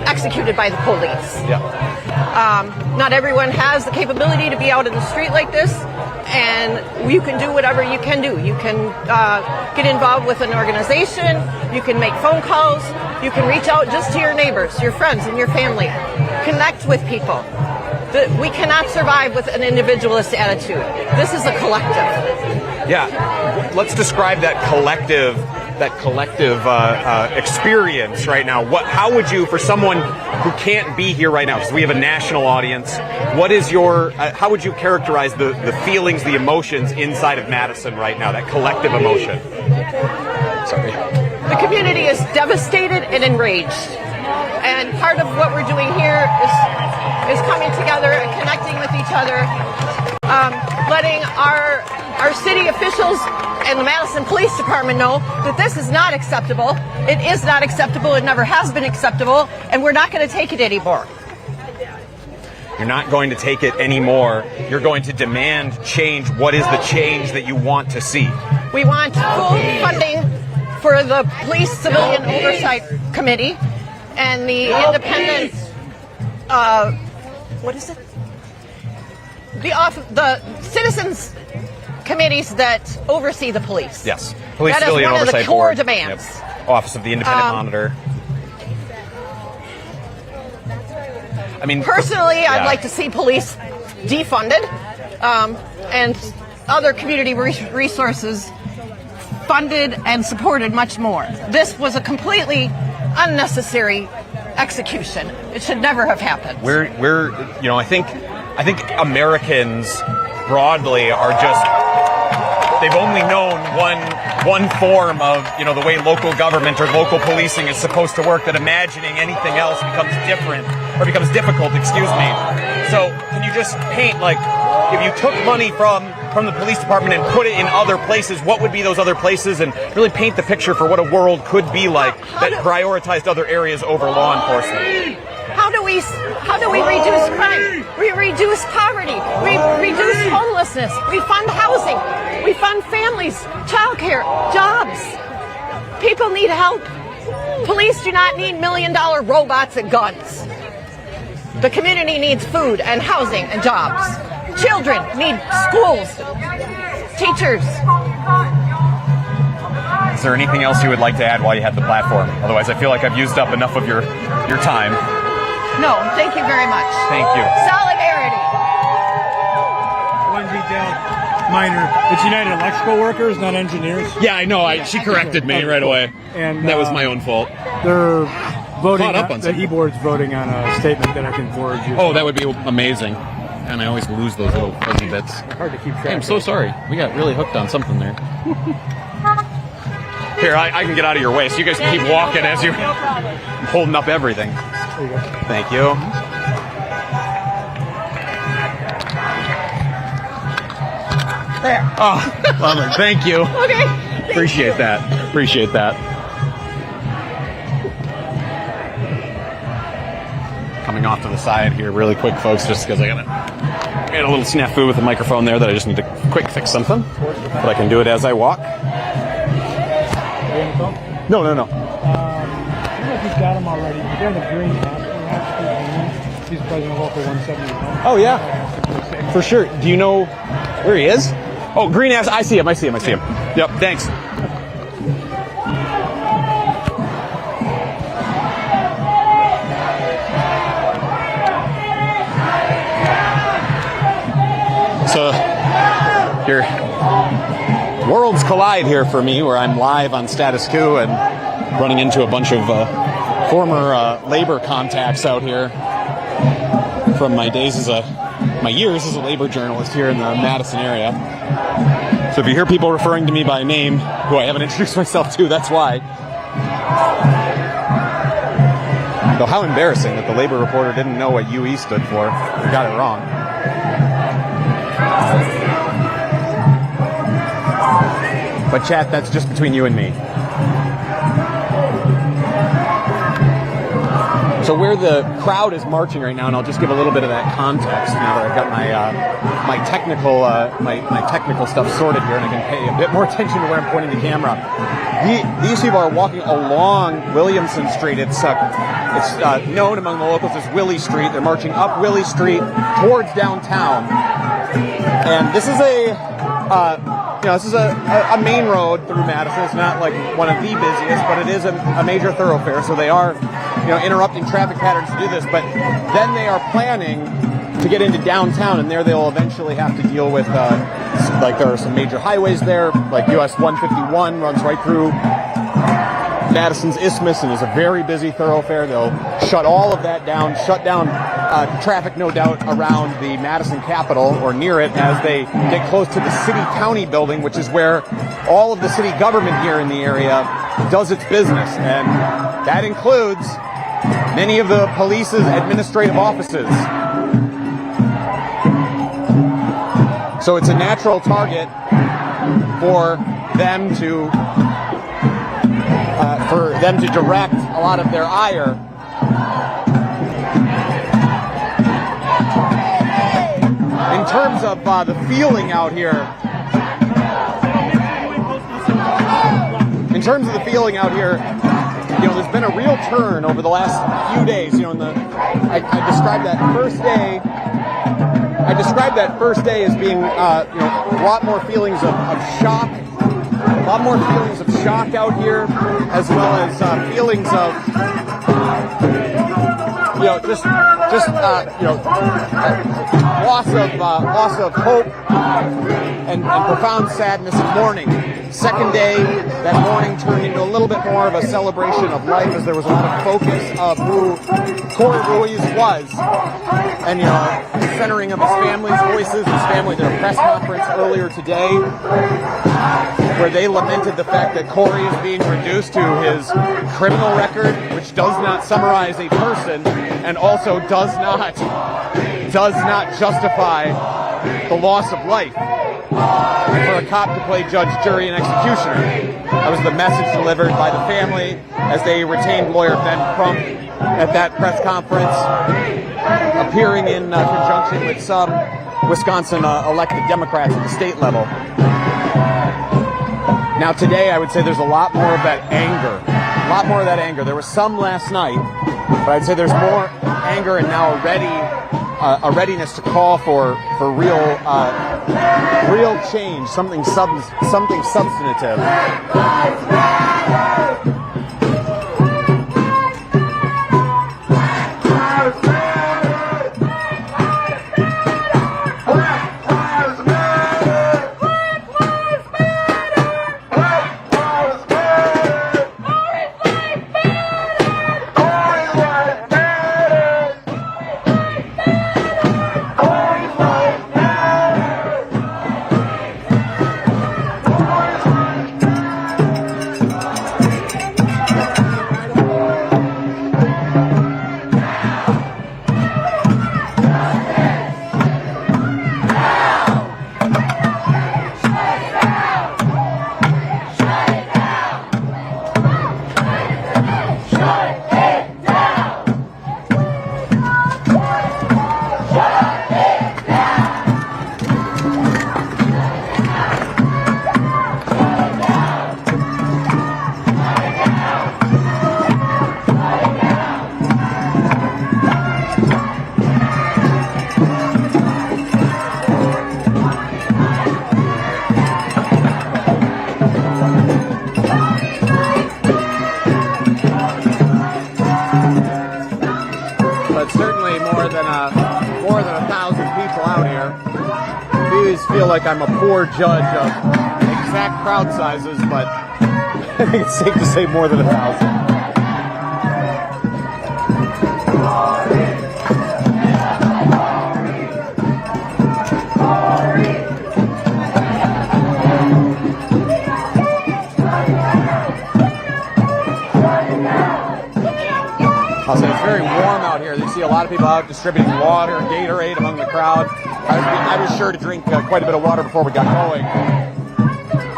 executed by the police. Yeah. Not everyone has the capability to be out in the street like this, and you can do whatever you can do. You can get involved with an organization, you can make phone calls, you can reach out just to your neighbors, your friends, and your family. Connect with people. We cannot survive with an individualist attitude. This is a collective. Yeah. Let's describe that collective experience right now. How would you, for someone who can't be here right now, because we have a national audience, what is your, how would you characterize the feelings, the emotions inside of Madison right now, that collective emotion? Sorry. The community is devastated and enraged. And part of what we're doing here is coming together and connecting with each other, letting our city officials and the Madison Police Department know that this is not acceptable. It is not acceptable. It never has been acceptable, and we're not going to take it anymore. You're not going to take it anymore. You're going to demand change. What is the change that you want to see? We want full funding for the Police Civilian Oversight Committee and the independent, what is it? The citizens committees that oversee the police. Yes. Police That is Civilian one of the Oversight core Board. demands. Yep. Office of the Independent Monitor. I mean, Personally, I'd like to see police defunded and other community resources funded and supported much more. This was a completely unnecessary execution. It should never have happened. I think Americans broadly are just, they've only known one form of, the way local government or local policing is supposed to work, that imagining anything else becomes difficult, So can you just paint, like, if you took money from the police department and put it in other places, what would be those other places, and really paint the picture for what a world could be like that prioritized other areas over law enforcement? How do we reduce crime? We reduce poverty. We reduce homelessness. We fund housing. We fund families, childcare, jobs. People need help. Police do not need $1 million robots and guns. The community needs food and housing and jobs. Children need schools, teachers. Is there anything else you would like to add while you have the platform? Otherwise, I feel like I've used up enough of your time. No, thank you very much. Thank you. Solidarity. One detail, minor. It's United Electrical Workers, not engineers. Yeah, I know. She corrected me right away. And that was my own fault. They're voting. Caught up on the something. e-board's voting on a statement that I can forward you. Oh, that would be amazing. And I always lose those little fuzzy bits. Hard to keep track. I'm so sorry. We got really hooked on something there. Here, I can get out of your way, so you guys can keep walking as you're holding up everything. There you go. Thank you. There. Oh, love it. Thank you. Okay. Appreciate that. Coming off to the side here really quick, folks, just because I got a little snafu with the microphone there that I just need to quick fix something. But I can do it as I walk. No. I don't know if you've got him already. You've got the green hat. He's president of Local 171. Oh, yeah. For sure. Do you know where he is? Oh, green ass. I see him. Yep, thanks. So, your worlds collide here for me, where I'm live on Status Coup and running into a bunch of former labor contacts out here. from my days as my years as a labor journalist here in the Madison area. So if you hear people referring to me by name, who I haven't introduced myself to, that's why. Though how embarrassing that the labor reporter didn't know what UE stood for. I got it wrong. But chat, that's just between you and me. So where the crowd is marching right now, and I'll just give a little bit of that context now that I've got my technical stuff sorted here, and I can pay a bit more attention to where I'm pointing the camera. These people are walking along Williamson Street. It's known among the locals as Willie Street. They're marching up Willie Street towards downtown, and this is a main road through Madison. It's not like one of the busiest, but it is a major thoroughfare. So they are, interrupting traffic patterns to do this. But then they are planning to get into downtown, and there they'll eventually have to deal with, there are some major highways there, like US 151 runs right through Madison's Isthmus and is a very busy thoroughfare. They'll shut all of that down, shut down traffic, no doubt, around the Madison Capitol or near it as they get close to the city-county building, which is where all of the city government here in the area does its business. And that includes many of the police's administrative offices. So it's a natural target for them to direct a lot of their ire. In terms of the feeling out here, there's been a real turn over the last few days. I described that first day. I described that first day as being, a lot more feelings of shock. A lot more feelings of shock out here, as well as feelings of, loss of hope and profound sadness and mourning. Second day, that mourning turned into a little bit more of a celebration of life, as there was a lot of focus of who Corey Ruiz was, and centering of his family's voices. His family did a press conference earlier today where they lamented the fact that Corey is being reduced to his criminal record, which does not summarize a person and also does not justify the loss of life. And for a cop to play judge, jury, and executioner. That was the message delivered by the family as they retained lawyer Ben Crump at that press conference, appearing in conjunction with some Wisconsin elected Democrats at the state level. Now today, I would say there's a lot more of that anger. There was some last night, but I'd say there's more anger and now a readiness to call for real change, something substantive. Feel like I'm a poor judge of exact crowd sizes, but I think it's safe to say more than 1,000. I'll say it's very warm out here. You see a lot of people out distributing water, Gatorade among the crowd. I was sure to drink quite a bit of water before we got going,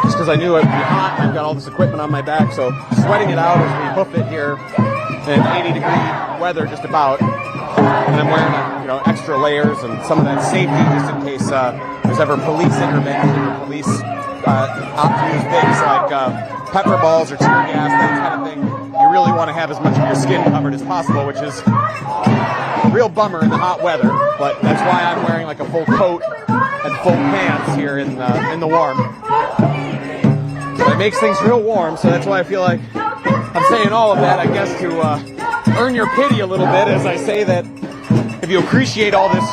just because I knew it would be hot. I've got all this equipment on my back, so sweating it out as we hoof it here in 80-degree weather, just about. And I'm wearing extra layers and some of that safety just in case there's ever police intervention or police opt to use things like pepper balls or tear gas, that kind of thing. You really want to have as much of your skin covered as possible, which is a real bummer in the hot weather. But that's why I'm wearing like a full coat and full pants here in the warm. So it makes things real warm, so that's why I feel like I'm saying all of that, I guess, to earn your pity a little bit, as I say that if you appreciate all this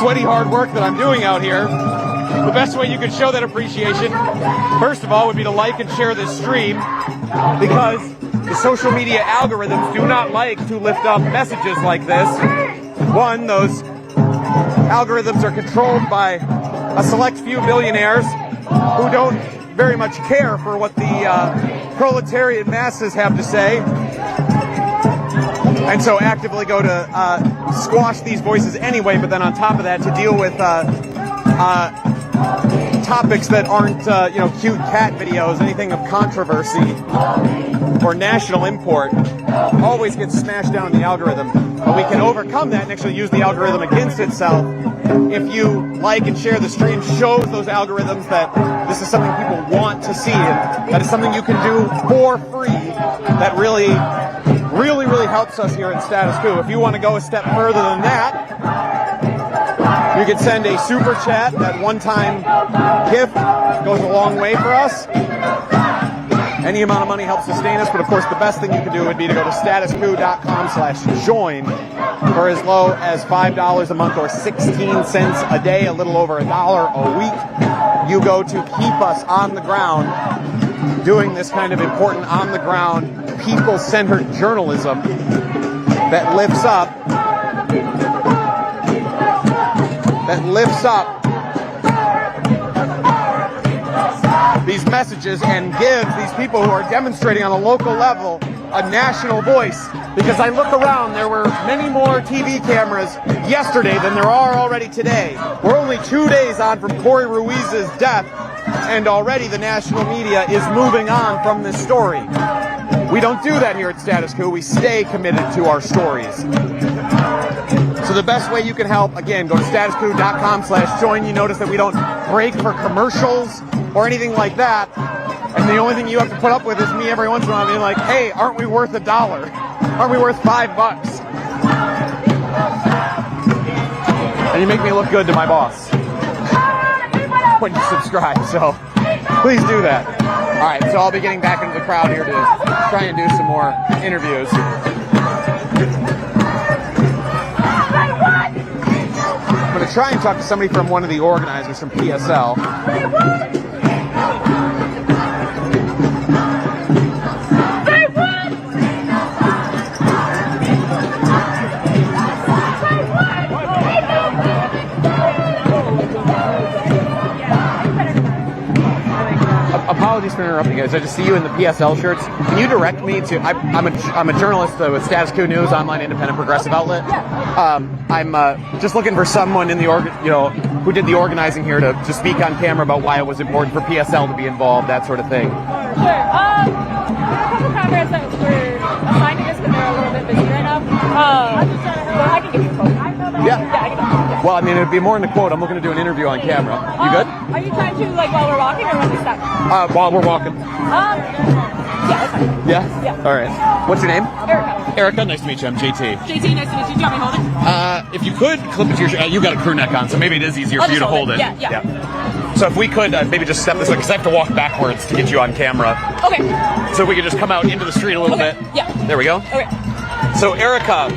sweaty hard work that I'm doing out here, the best way you could show that appreciation, first of all, would be to like and share this stream, because the social media algorithms do not like to lift up messages like this. One, those algorithms are controlled by a select few billionaires who don't very much care for what the proletariat masses have to say, and so actively go to squash these voices anyway, but then on top of that to deal with topics that aren't cute cat videos, anything of controversy or national import, always gets smashed down in the algorithm. But we can overcome that and actually use the algorithm against itself. If you like and share the stream, shows those algorithms that this is something people want to see, and that is something you can do for free that really helps us here at Status Coup. If you want to go a step further than that, you can send a super chat. That one-time gift goes a long way for us. Any amount of money helps sustain us, but of course the best thing you can do would be to go to statuscoup.com/join for as low as $5 a month or 16 cents a day, a little over $1 a week. You go to keep us on the ground doing this kind of important on-the-ground, people-centered journalism that lifts up these messages and gives these people who are demonstrating on a local level a national voice. Because I look around, there were many more TV cameras yesterday than there are already today. We're only 2 days on from Corey Ruiz's death, and already the national media is moving on from this story. We don't do that here at Status Coup. We stay committed to our stories. So the best way you can help, again, go to statuscoup.com/join. You notice that we don't break for commercials or anything like that. And the only thing you have to put up with is me every once in a while being like, hey, aren't we worth $1? Aren't we worth $5? And you make me look good to my boss when you subscribe, so please do that. All right, so I'll be getting back into the crowd here to try and do some more interviews. I'm going to try and talk to somebody from one of the organizers from PSL. Apologies for interrupting, guys. I just see you in the PSL shirts. Can you direct me to? I'm a journalist with Status Coup News, online independent progressive outlet. I'm just looking for someone in the who did the organizing here to speak on camera about why it was important for PSL to be involved, that sort of thing. Sure. There are a couple comrades that were assigned to this, but they're a little bit busy right now. But I can give you a quote. Yeah. I can. Well, I mean, it'd be more than a quote. I'm looking to do an interview on camera. You good? Are you trying to, while we're walking or when we stop? While we're walking. Yeah, that's fine. Yeah? Yeah. All right. What's your name? Erica. Erica, nice to meet you. I'm JT. JT, nice to meet you. Do you want me to hold it? If you could clip it to your you got a crew neck on, so maybe it is easier for you to hold it. Yeah. So if we could maybe just step this way, because I have to walk backwards to get you on camera. Okay. So if we could just come out into the street a little bit. Yeah. There we go. Okay. So Erica,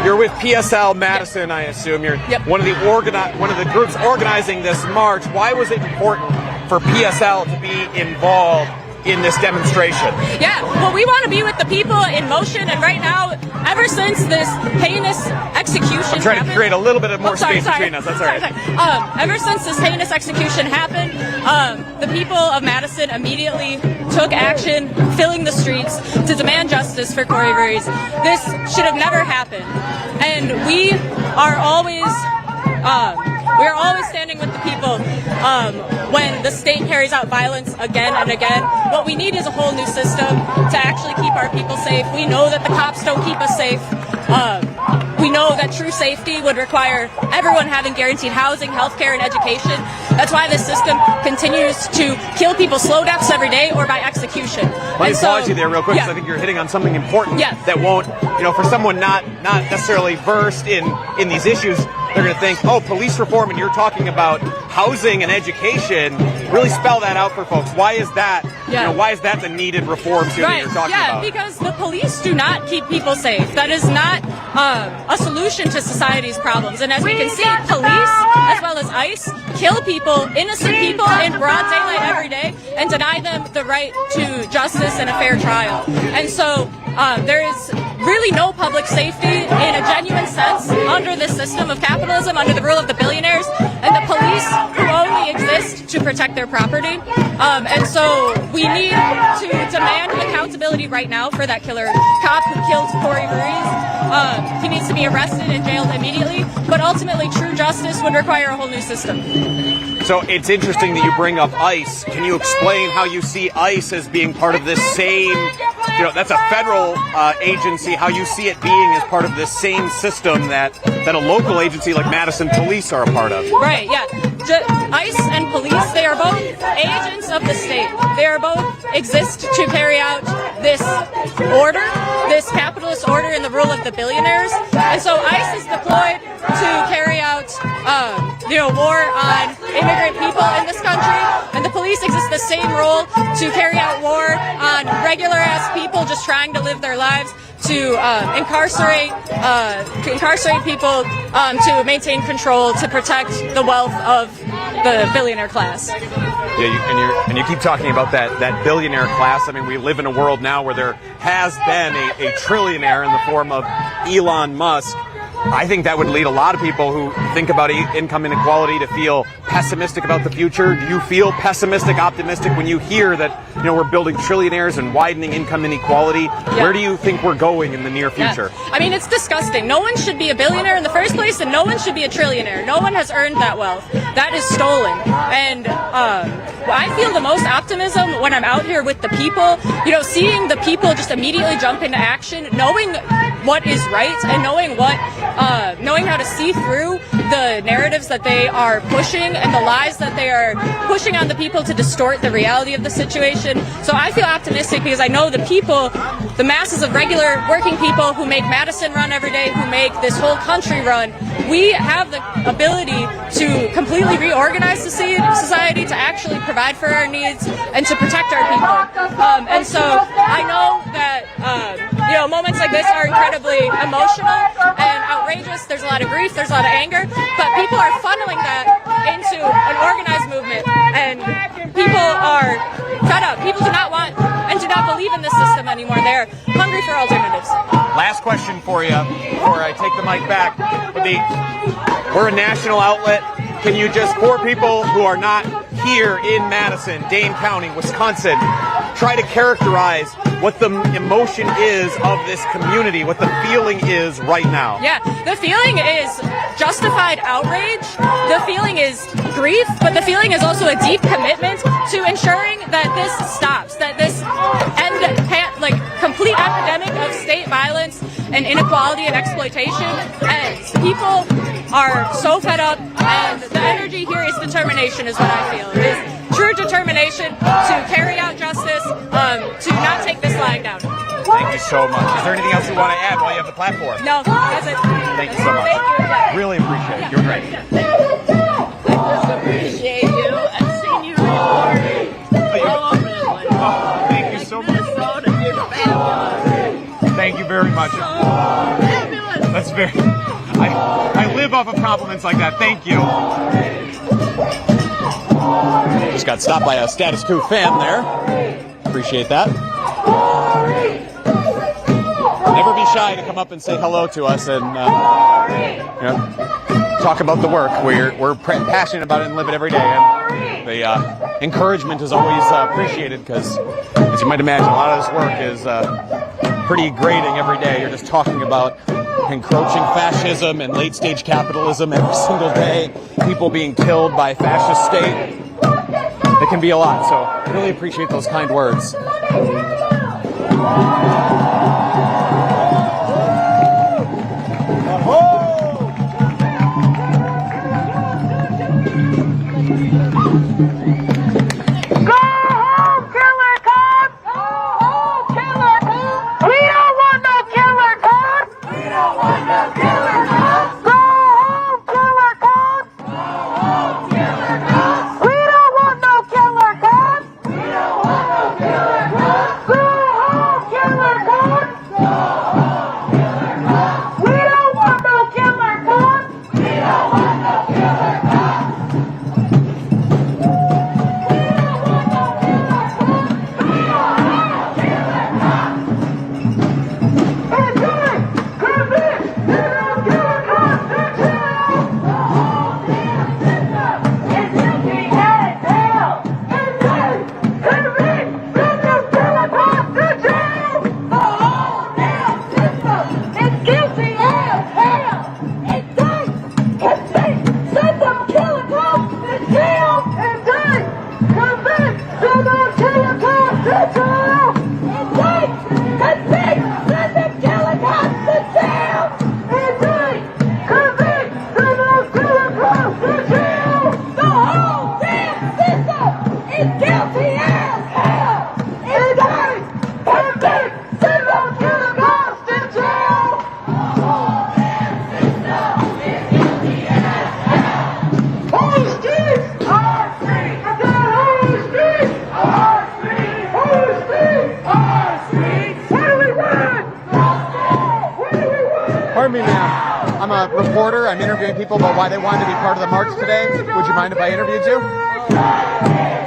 you're with PSL Madison, I assume. You're one of the groups organizing this march. Why was it important for PSL to be involved in this demonstration? Yeah, well, we want to be with the people in motion, and right now, ever since this heinous execution Trying happened, to create a little bit of more space between us. That's all right. Ever since this heinous execution happened, the people of Madison immediately took action, filling the streets to demand justice for Corey Ruiz. This should have never happened, and we are always standing with the people when the state carries out violence again and again. What we need is a whole new system to actually keep our people safe. We know that the cops don't keep us safe. We know that true safety would require everyone having guaranteed housing, healthcare, and education. That's why this system continues to kill people slow deaths every day or by execution. Let me pause you there real quick, because I think you're hitting on something important that won't, for someone not necessarily versed in these issues, they're going to think, oh, police reform, and you're talking about housing and education. Really spell that out for folks. Why is that? Why is that the needed reforms here that you're talking about? Because the police do not keep people safe. That is not a solution to society's problems. And as we can see, police, as well as ICE, kill people, innocent people, in broad daylight every day, and deny them the right to justice and a fair trial. And so there is really no public safety in a genuine sense under this system of capitalism, under the rule of the billionaires and the police, who only exist to protect their property. And so we need to demand accountability right now for that killer cop who killed Corey Ruiz. He needs to be arrested and jailed immediately, but ultimately true justice would require a whole new system. So it's interesting that you bring up ICE. Can you explain how you see ICE as being part of this same, that's a federal agency, how you see it being as part of this same system that a local agency like Madison Police are a part of? Right, yeah. ICE and police, they are both agents of the state. They are both exist to carry out this order, this capitalist order in the rule of the billionaires. And so ICE is deployed to carry out war on immigrant people in this country, and the police exist the same role to carry out war on regular ass people just trying to live their lives, to incarcerate people, to maintain control, to protect the wealth of the billionaire class. Yeah, and you keep talking about that billionaire class. I mean, we live in a world now where there has been a trillionaire in the form of Elon Musk. I think that would lead a lot of people who think about income inequality to feel pessimistic about the future. Do you feel pessimistic, optimistic when you hear that, we're building trillionaires and widening income inequality? Yeah. Where do you think we're going in the near future? Yeah. I mean, it's disgusting. No one should be a billionaire in the first place, and no one should be a trillionaire. No one has earned that wealth. That is stolen. And I feel the most optimism when I'm out here with the people, seeing the people just immediately jump into action, knowing what is right and knowing how to see through the narratives that they are pushing and the lies that they are pushing on the people to distort the reality of the situation. So I feel optimistic because I know the people, the masses of regular working people who make Madison run every day, who make this whole country run, we have the ability to completely reorganize society, to actually provide for our needs and to protect our people. And so I know that moments like this are incredibly emotional and outrageous. There's a lot of grief, there's a lot of anger, but people are funneling that into an organized movement, and people are fed up. People do not want and do not believe in this system anymore. They're hungry for alternatives. Last question for you before I take the mic back. We're a national outlet. Can you just, for people who are not here in Madison, Dane County, Wisconsin, try to characterize what the emotion is of this community, what the feeling is right now? Yeah, the feeling is justified outrage. The feeling is grief, but the feeling is also a deep commitment to ensuring that this stops, that this complete epidemic of state violence and inequality and exploitation ends. People are so fed up, and the energy here is determination, is what I feel. It is true determination to carry out justice, to not take this lying down. Thank you so much. Is there anything else you want to add while you have the platform? No, that's it. Thank you so much. Thank you. Really appreciate it. You're great. I just appreciate you. I've seen you recording all over the place. Oh, thank you so much. Thank you very much. That's very... I live off of compliments like that. Thank you. Just got stopped by a Status Coup fan there. appreciate that. Never be shy to come up and say hello to us and talk about the work. We're passionate about it and live it every day. And the encouragement is always appreciated because, as you might imagine, a lot of this work is pretty grating every day. You're just talking about encroaching fascism and late-stage capitalism every single day. People being killed by a fascist state. It can be a lot, so I really appreciate those kind words. I'm a reporter. I'm interviewing people about why they wanted to be part of the march today. Would you mind if I interviewed you?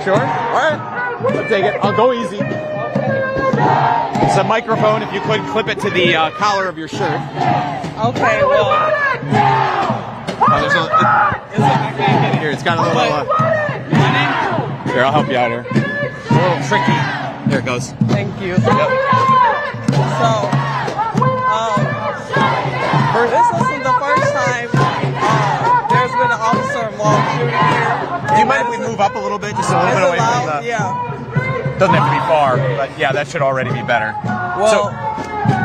Sure? All right. I'll take it. I'll go easy. It's a microphone. If you could clip it to the collar of your shirt. Okay, well. Here, it's got a little... here, I'll help you out here. It's a little tricky. There it goes. Thank you. Yep. So, this isn't the first time there's been an officer-involved shooting here. Do you mind if we move up a little bit, just a little bit away from the... Yeah. Doesn't have to be far, but yeah, that should already be better. Well,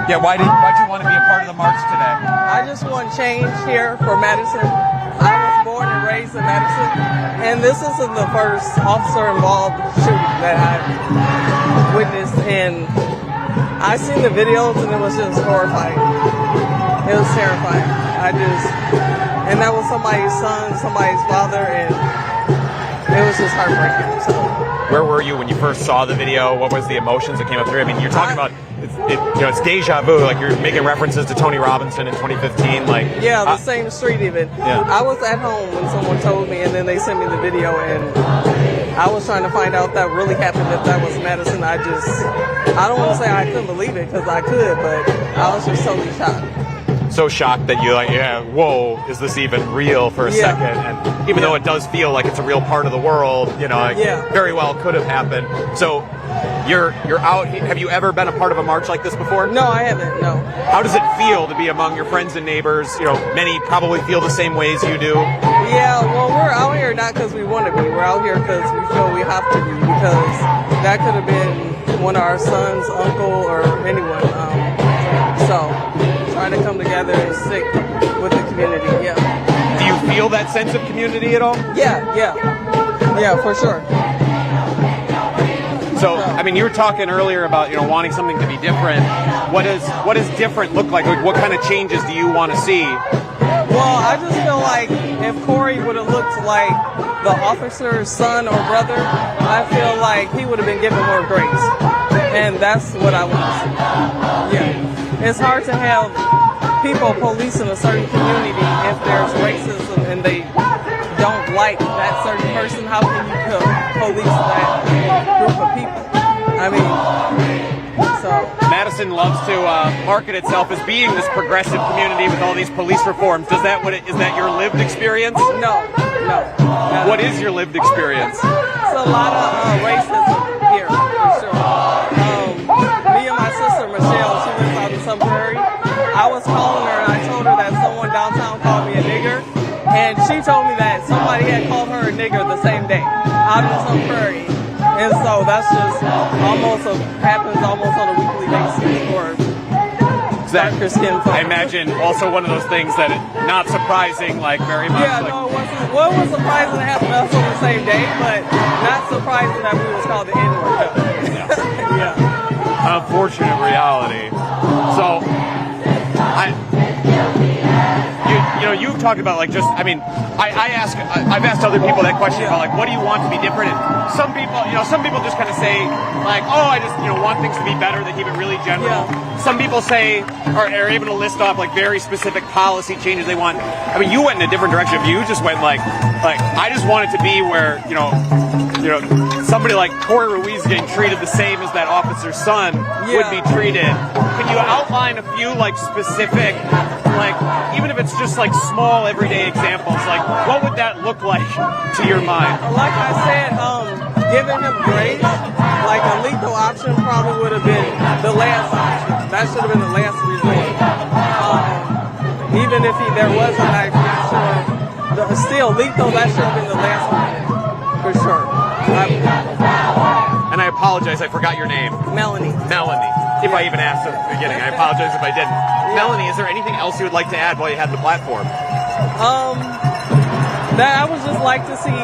yeah, why'd you want to be a part of the march today? I just want change here for Madison. I was born and raised in Madison, and this isn't the first officer-involved shooting that I've witnessed, and I seen the videos, and it was just horrifying. It was terrifying. And that was somebody's son, somebody's father, and it was just heartbreaking. So. Where were you when you first saw the video? What was the emotions that came up through? I mean, you're talking about, it's deja vu. Like, you're making references to Tony Robinson in 2015. Like, yeah, the same street even. Yeah. I was at home when someone told me, and then they sent me the video, and I was trying to find out if that really happened, if that was Madison. I don't want to say I couldn't believe it, because I could, but I was just totally shocked. So shocked that you're like, yeah, whoa, is this even real for a second? And even though it does feel like it's a real part of the world, it very well could have happened. So you're out. Have you ever been a part of a march like this before? No, I haven't, no. How does it feel to be among your friends and neighbors? Many probably feel the same way as you do. Yeah, well, we're out here not because we want to be. We're out here because we feel we have to be, because that could have been one of our sons, uncle, or anyone. So trying to come together and stick with the community, yeah. Do you feel that sense of community at all? Yeah, for sure. So, I mean, you were talking earlier about, wanting something to be different. What does different look like? What kind of changes do you want to see? Well, I just feel like if Corey would have looked like the officer's son or brother, I feel like he would have been given more grace. And that's what I want to see. Yeah. It's hard to have people policing a certain community if there's racism and they don't like that certain person. How can you police that group of people? I I mean, so. Madison loves to market itself as being this progressive community with all these police reforms. Is that your lived experience? No. What is your lived experience? It's a lot of racism here, for sure. Me and my sister, Michelle, she lives out in Sun Prairie. I was calling her and I told her that someone downtown called me a nigger. And she told me that somebody had called her a nigger the same day out in Sun Prairie. And so that's just happens almost on a weekly basis for darker skin folks. I imagine also one of those things that not surprising, like very much. Yeah, no, it wasn't. Well, it was surprising to happen to us on the same day, but not surprising that we was called the N-word. Yeah. Unfortunate reality. So, you've talked about like just, I've asked other people that question about like, what do you want to be different? And some people just kind of say like, oh, I just, want things to be better. They keep it really general. Yeah. Some people say, are able to list off like very specific policy changes they want. I mean, you went in a different direction. You just went like, I just want it to be where, somebody like Corey Ruiz getting treated the same as that officer's son would be treated. Can you outline a few like specific, like even if it's just like small everyday examples, like what would that look like to your mind? Like I said, giving him grace, like a lethal option probably would have been the last option. That should have been the last resort. Even if there was an actual, still lethal, that should have been the last option for sure. And I apologize, I forgot your name. Melanie. If I even asked at the beginning, I apologize if I didn't. Yeah. Melanie, is there anything else you would like to add while you had the platform? That I would just like to see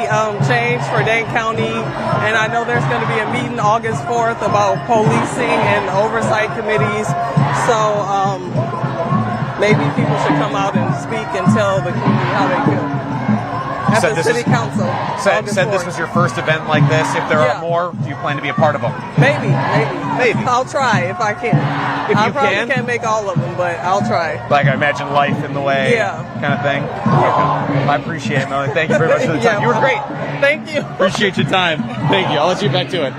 change for Dane County, and I know there's going to be a meeting August 4th about policing and oversight committees. So maybe people should come out and speak and tell the community how they feel. At the city council. Said this was your first event like this. If there are more, do you plan to be a part of them? Maybe. I'll try if I can. I probably can't make all of them, but I'll try. Like I imagine life in the way kind of thing? Yeah. Okay. I appreciate it, Melanie. Thank you very much for the time. You were great. Thank you. Appreciate your time. Thank you. I'll let you get back to it.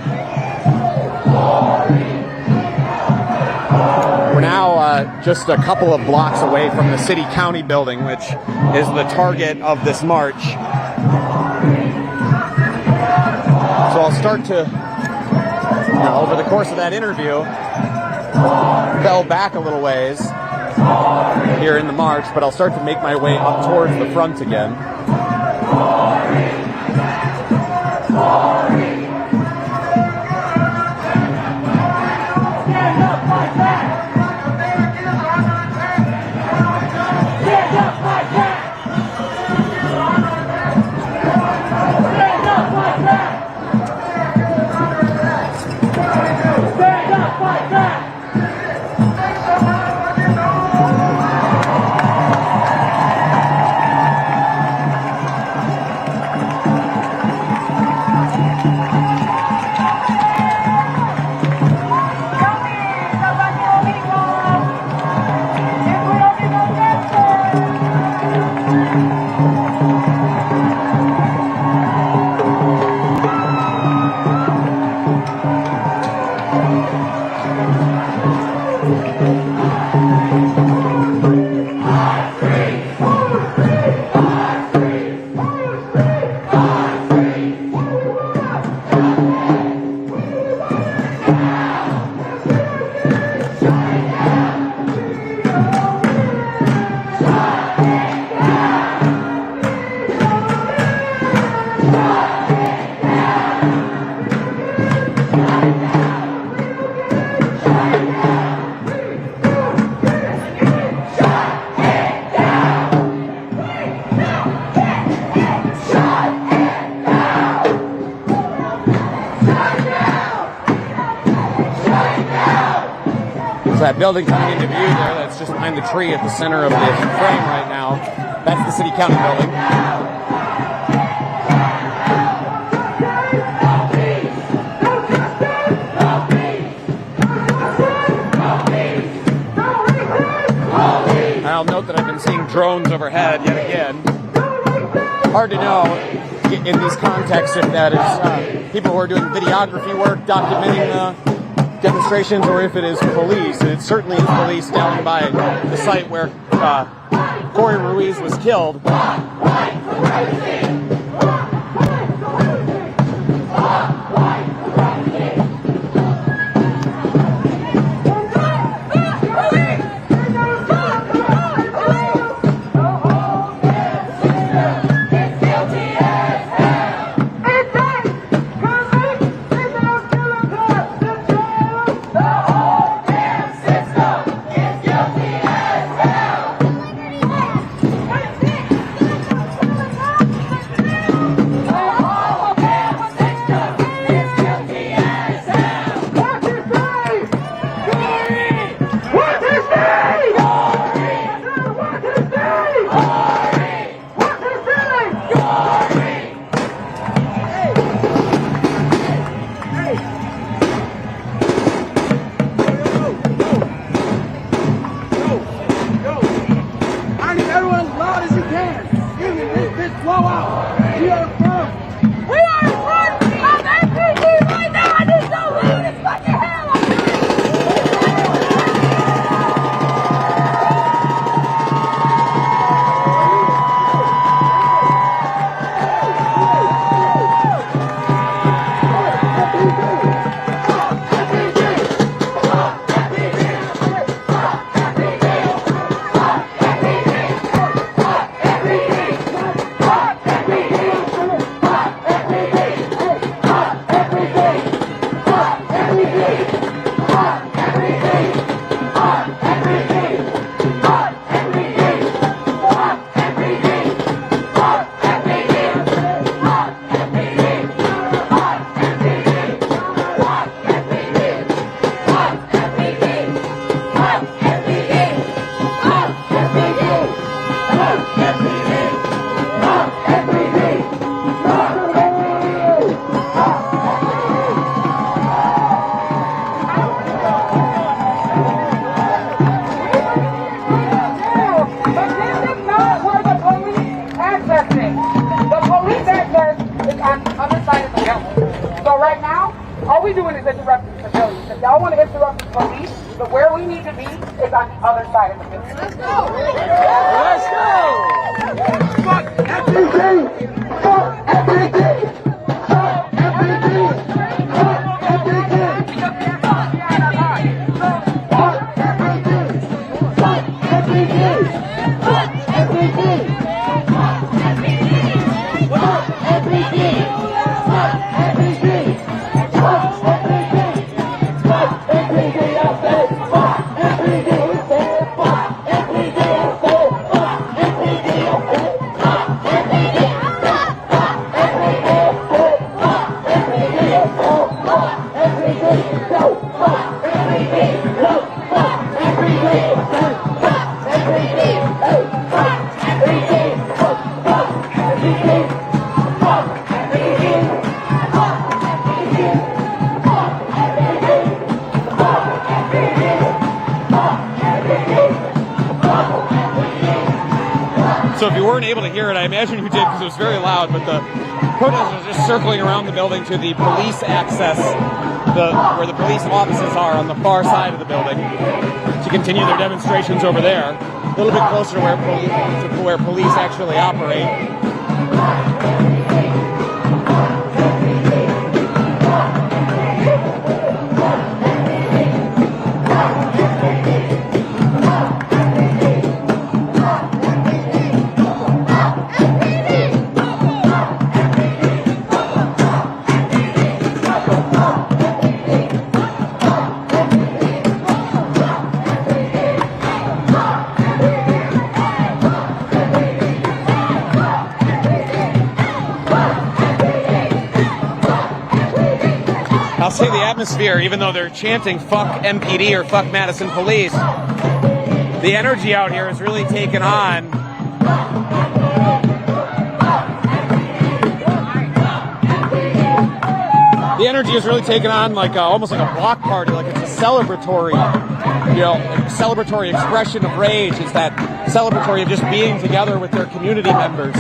We're now just a couple of blocks away from the City County building, which is the target of this march. So I'll start to, over the course of that interview, fell back a little ways here in the march, but I'll start to make my way up towards the front again. That building coming into view there, that's just behind the tree at the center of the frame right now. That's the City County building. I'll note that I've been seeing drones overhead yet again. Hard to know in these contexts if that is people who are doing videography work, documenting demonstrations, or if it is police. And it certainly is police down by the site where Corey Ruiz was killed. So if you weren't able to hear it, I imagine you did because it was very loud, but the protesters are just circling around the building to the police access, where the police offices are on the far side of the building, to continue their demonstrations over there, a little bit closer to where police actually operate. I'll say the atmosphere, even though they're chanting fuck MPD or fuck Madison Police, the energy out here has really taken on. The energy has really taken on like almost like a block party, like it's a celebratory, celebratory expression of rage. It's that celebratory of just being together with their community members.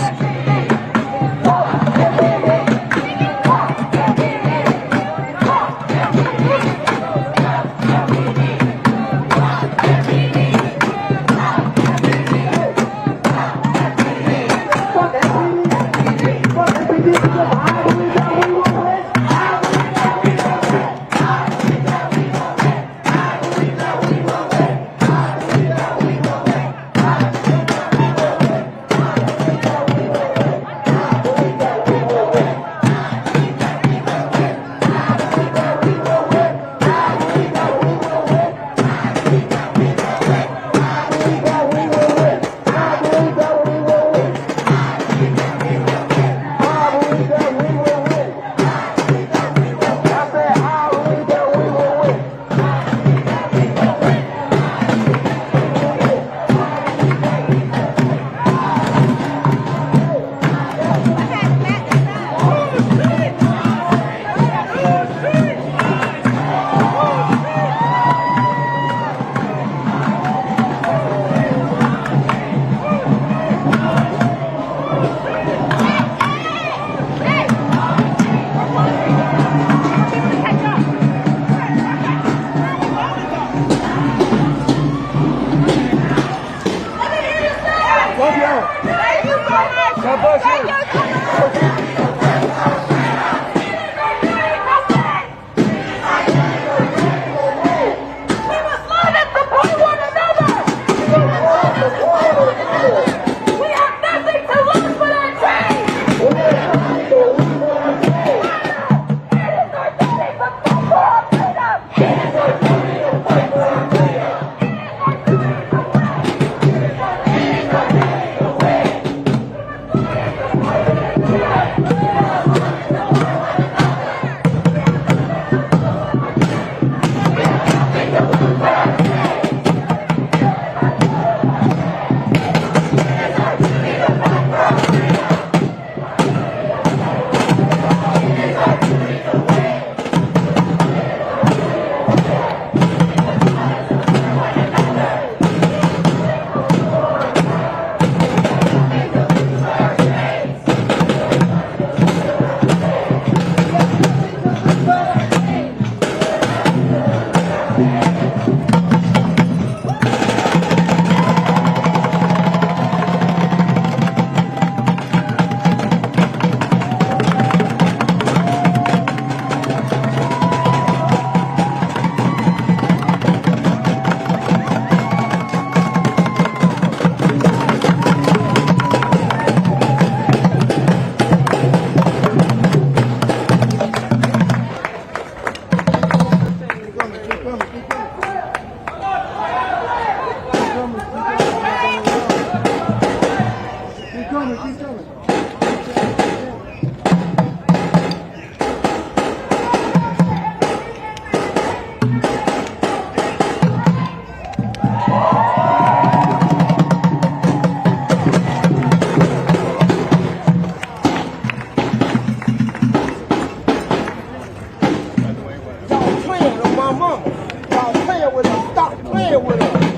my mama. Y'all playing with us. Stop playing with us.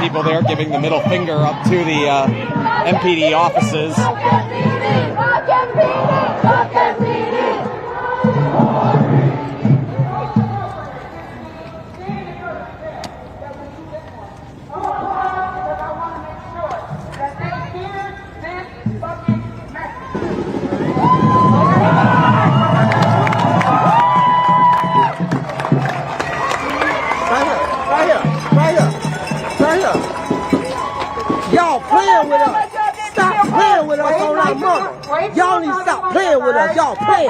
People there giving the middle finger up to the MPD offices. Y'all playing with us. Stop playing with us on our mama. Y'all need to stop playing with us. Y'all playing.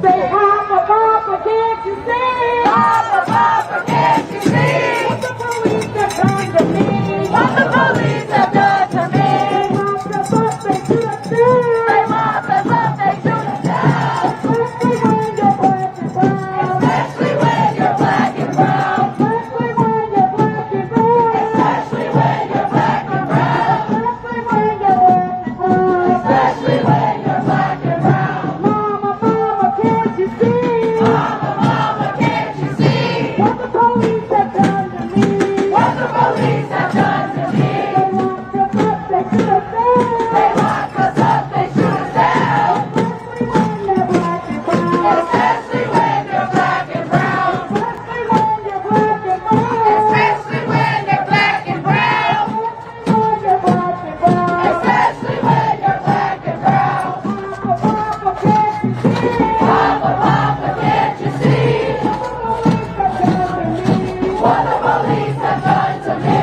Say, Papa, Papa, can't you see? Papa, Papa, can't you see? What the police have done to me? What the police have done to me? They want the bus, they should have done. Especially when you're black and brown. Especially when you're black and brown. Especially when you're black and brown. Especially when you're black and brown. Especially when you're black and brown. Especially when you're black and brown. Mama, Mama, can't you see? Mama, Mama, can't you see? What the police have done to me? What the police have done to me? They locked us up, they should have down. Especially when you're black and brown. Especially when you're black and brown. Especially when you're black and brown. Especially when you're black and brown. Papa, can't you see? Papa, Papa, can't you see? What the police have done to me?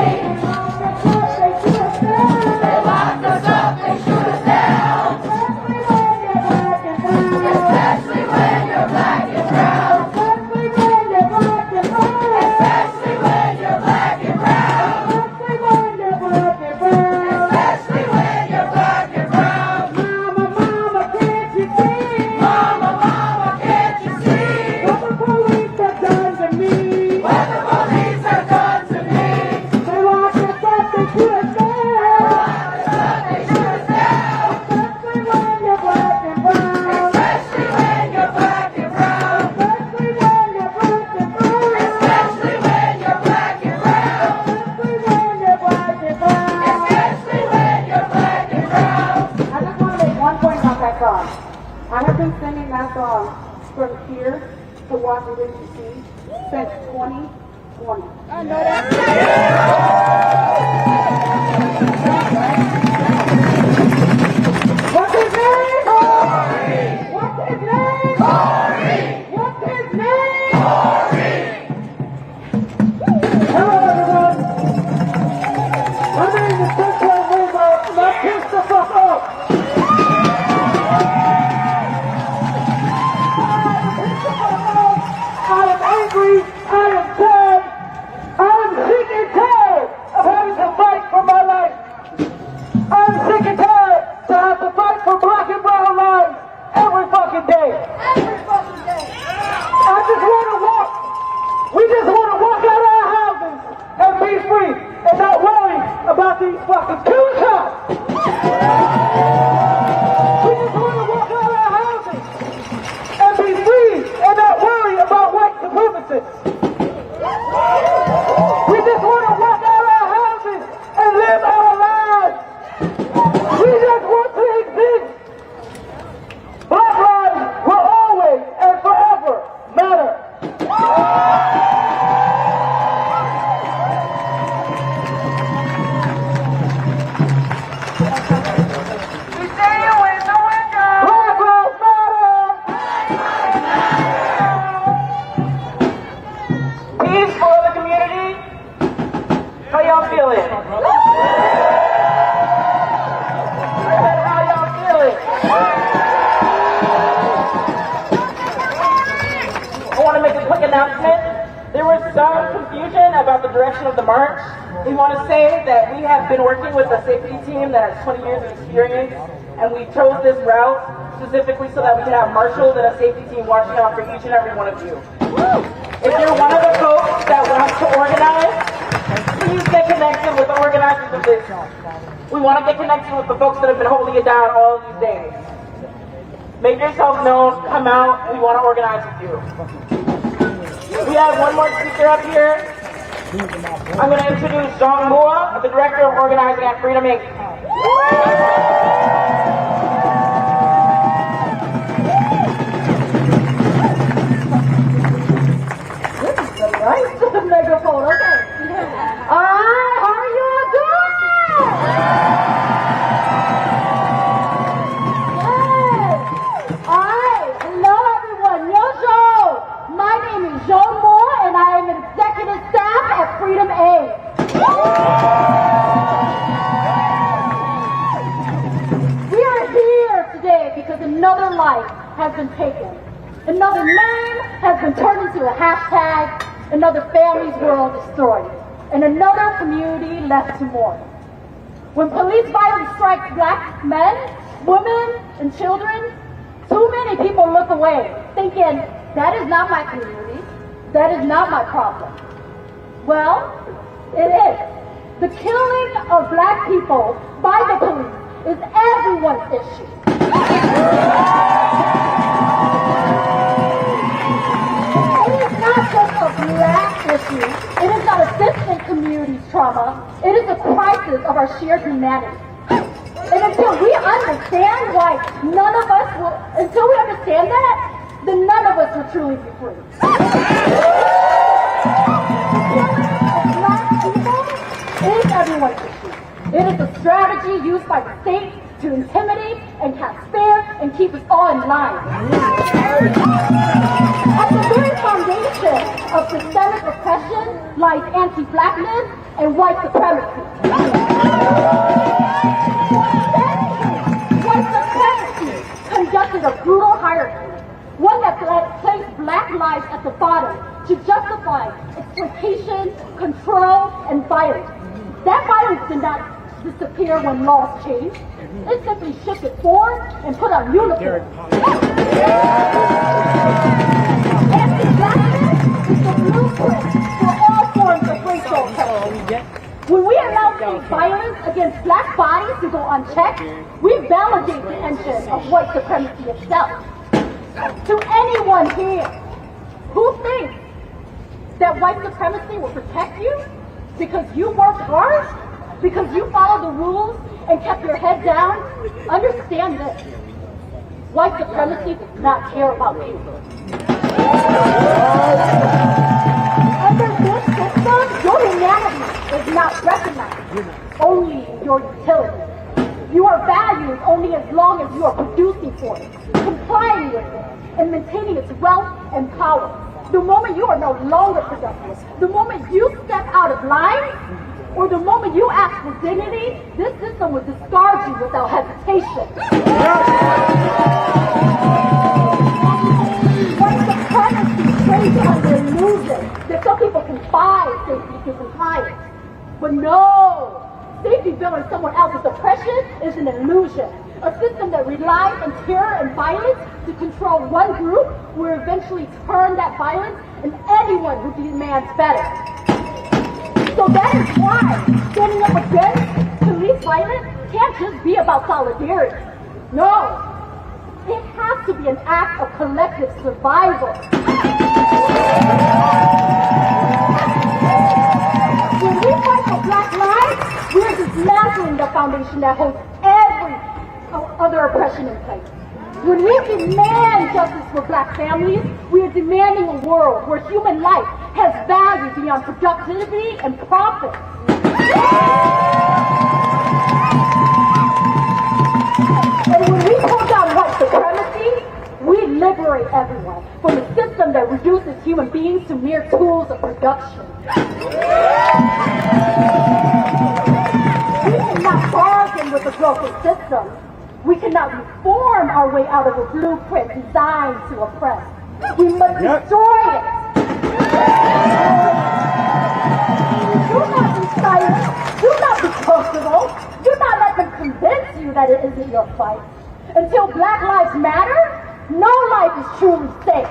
They locked us up, they shoot us down. Especially when you're black and brown. Especially when you're black and brown. Especially when you're black and brown. Especially when you're black and brown. Especially when you're black and brown. Mama, Mama, can't you see? Mama, Mama, can't you see? What the police have done to me? What the police have done to me? They locked us up, they shoot us down. They shoot us down. Especially when you're black and brown. Especially when you're black and brown. Especially when you're black and brown. Especially when you're black and brown. Especially when you're black and brown. Especially when you're black and brown. I just want to make one point about that song. I have been singing that song from here to Washington, D.C. since 2020. I know that. What's his name? Corey! What's his name? Corey! What's his name? Corey! Hello, everyone. My name is JT Cestkowski, and I'm pissed the fuck off. I am angry, I am sad, I am sick and tired of having to fight for my life. I'm sick and tired to have to fight for black and brown lives every fucking day. Every fucking day. I just want to walk. We just want to walk out of our houses and be free and not worry about these fucking two shots. We just want to walk out of our houses and be free and not worry about white supremacists. We just want to walk out of our houses and live our lives. We just want to exist. Black lives will always and forever matter. We see you in the window. Black lives matter. Peace for the community. How y'all feeling? How y'all feeling? I want to make a quick announcement. There was some confusion about the direction of the march. We want to say that we have been working with a safety team that has 20 years of experience, and we chose this route specifically so that we can have marshals and a safety team watching out for each and every one of you. If you're one of the folks that wants to organize, please get connected with the organizers of this. We want to get connected with the folks that have been holding it down all these days. Make yourself known, come out, we want to organize with you. We have one more speaker up here. I'm going to introduce Jean Moore, the Director of Organizing at Freedom Inc. Nice megaphone, okay. Alright, how are you doing? Yes. Alright, hello everyone, yo show. My name is Jean Moore and I am an executive staff at Freedom Inc. We are here today because another life has been taken. Another name has been turned into a hashtag. Another family's world destroyed, and another community left to mourn. When police violence strikes black men, women, and children, too many people look away, thinking, that is not my community, that is not my problem. Well, it is. The killing of black people by the police is everyone's issue. Not just a black issue. It is not a distant community's trauma. It is a crisis of our shared humanity. And until we understand why until we understand that, then none of us will truly be free. Black people is everyone's issue. It is a strategy used by the state to intimidate and cast fear and keep us all in line. At the very foundation of systemic oppression lies anti-blackness and white supremacy. White supremacy conducted a brutal hierarchy, one that placed black lives at the bottom to justify exploitation, control, and violence. That violence did not disappear when laws changed. It simply shifted forward and put on uniforms. Anti-blackness is the blueprint for all forms of racial oppression. When we allow state violence against black bodies to go unchecked, we validate the engine of white supremacy itself. To anyone here who thinks that white supremacy will protect you because you worked hard, because you followed the rules and kept your head down, understand this. White supremacy does not care about you. Under this system, your humanity is not recognized, only your utility. You are valued only as long as you are producing for it, complying with it, and maintaining its wealth and power. The moment you are no longer productive, the moment you step out of line, or the moment you ask for dignity, this system will discard you without hesitation. White supremacy trades under illusion that some people can buy safety through compliance. But no! Safety built on someone else's oppression is an illusion. A system that relies on terror and violence to control one group will eventually turn that violence on anyone who demands better. So that is why standing up against police violence can't just be about solidarity. No, it has to be an act of collective survival. When we fight for Black lives, we're dismantling the foundation that holds every other oppression in place. When we demand justice for Black families, we are demanding a world where human life has value beyond productivity and profit. And when we pull down white supremacy, we liberate everyone from a system that reduces human beings to mere tools of production. We cannot bargain with a broken system. We cannot reform our way out of a blueprint designed to oppress. We must destroy it. Do not be silent. Do not be comfortable. Do not let them convince you that it isn't your fight. Until Black lives matter, no life is truly safe.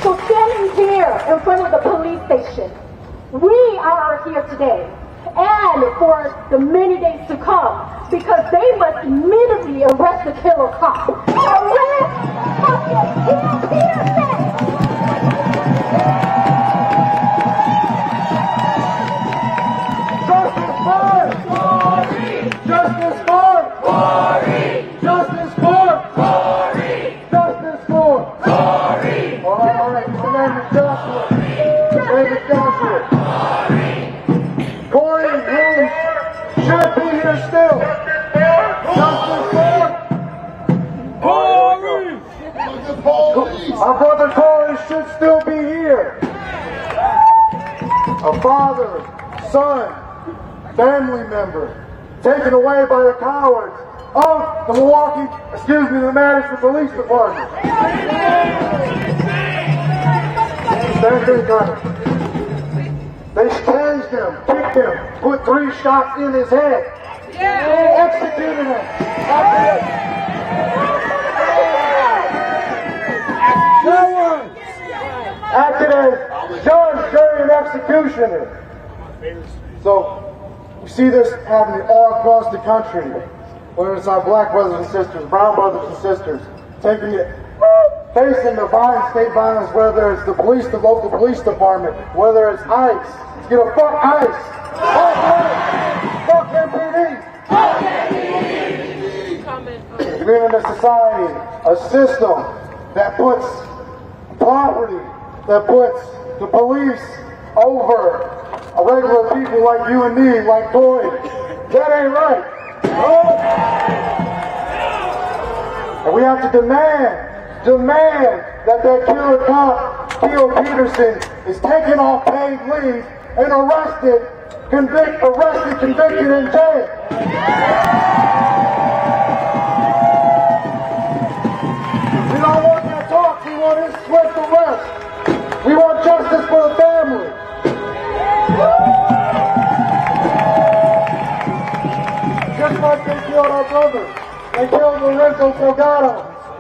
So standing here in front of the police station, we are here today and for the many days to come because they must immediately arrest the killer cop. Arrest fucking Kill Peterson! Justice for Corey! Justice for Corey! Justice for Corey! Justice for Corey! All right. His name is Joshua. His name is Joshua. Corey Ruiz should be here still. Justice for Corey! Our brother Corey should still be here. A father, son, family member, taken away by the cowards of the the Madison Police Department. Stand here, guys. They tased him, kicked him, put 3 shots in his head. They executed him. No one acted as judge, jury, and executioner. So, we see this happening all across the country, whether it's our Black brothers and sisters, brown brothers and sisters, facing the violence, state violence, whether it's the police, the local police department, whether it's ICE. You know, fuck ICE. Fuck MPD. We're in a society, a system that puts property, that puts the police over regular people like you and me, like Corey. That ain't right. And we have to demand that killer cop, Theo Peterson, is taken off paid leave and arrested, convicted, and jailed. We don't want that talk. We want his swift arrest. We want justice for the family. Just like they killed our brothers. They killed Lorenzo Salgado,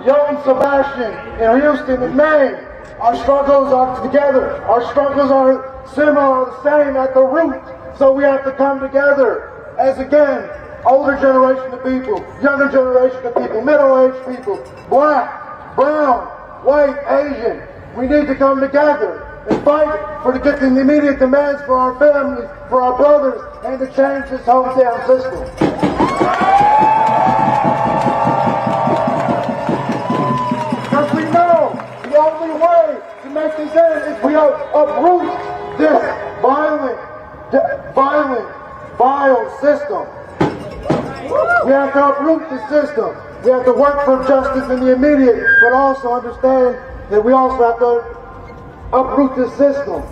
Young Sebastian in Houston in May. Our struggles are together. Our struggles are similar, the same at the root. So we have to come together as, again, older generation of people, younger generation of people, middle-aged people, black, brown, white, Asian. We need to come together and fight to get the immediate demands for our families, for our brothers, and to change this hometown system. Because we know the only way to make this end is we uproot this vile system. We have to uproot the system. We have to work for justice in the immediate, but also understand that we also have to uproot this system.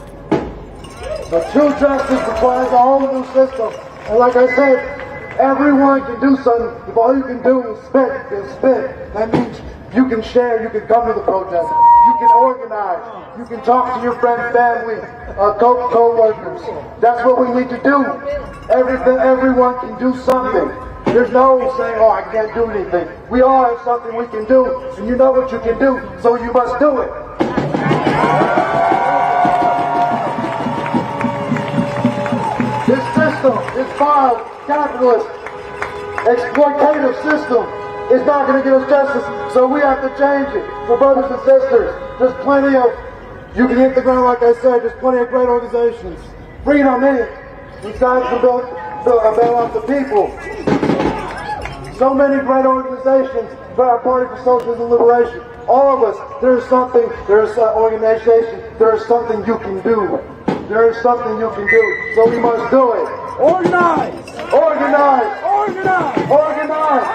So true justice requires a whole new system. And like I said, everyone can do something. If all you can do is spit, that means you can share, you can come to the protest, you can organize, you can talk to your friends, family, co-workers. That's what we need to do. Everyone can do something. There's no saying, oh, I can't do anything. We all have something we can do, and you know what you can do, so you must do it. This system, this vile, capitalist, exploitative system is not going to give us justice, so we have to change it. So brothers and sisters, there's plenty of, you can hit the ground like I said, there's plenty of great organizations. Freedom Inc. Besides to bail out the people. So many great organizations, our Party for Socialism and Liberation. All of us, there's an organization, there's something you can do. There is something you can do, so we must do it. Organize! Organize! Organize! Organize!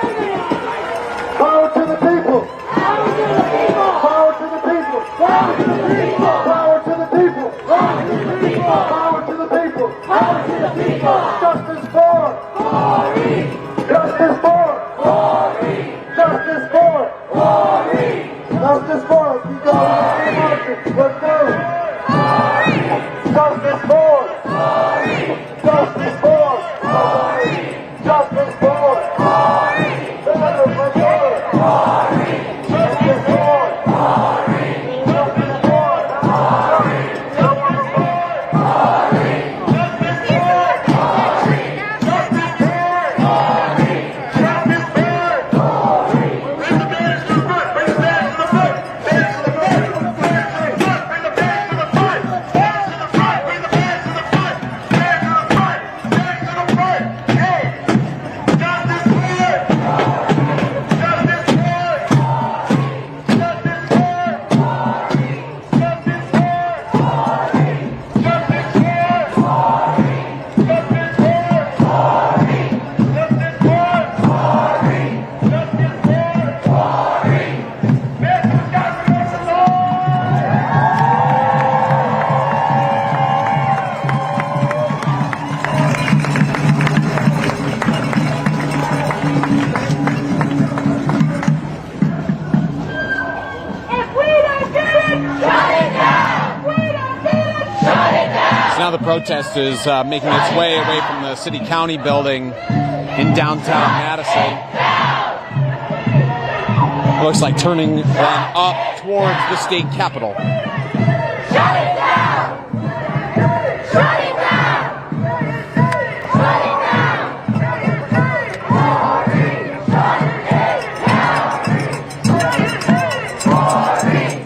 Power to the people! Power to the people! Power to the people! Power to the people! Power to the people! Power to the people! Power to the people! Power to the people! Justice for! Corey! Justice for! Corey! Justice for! Corey! Justice for! Let's go! Let's go! Justice for! Corey! Justice for! Corey! Justice for! Corey! Justice for! Corey! Justice for! Corey! Justice for! Corey! Justice for! Corey! Justice for! Corey! Justice for! Corey! Justice for! Corey! Bring the bands to the front! Bring the bands to the front! Bands to the front! Bands to the front! Bring the bands to the front! Bands to the front! Bring the bands to the front! Bands to the front! Bands to the front! Hey! Justice for! Justice for! Justice for! Justice for! Justice for! Justice for! Justice for! So now the protest is making its way away from the city-county building in downtown Madison. It looks like turning up towards the state capitol. Shut it down! Shut it down! Shut it down! Corey, shut it down! Corey, Corey, Corey,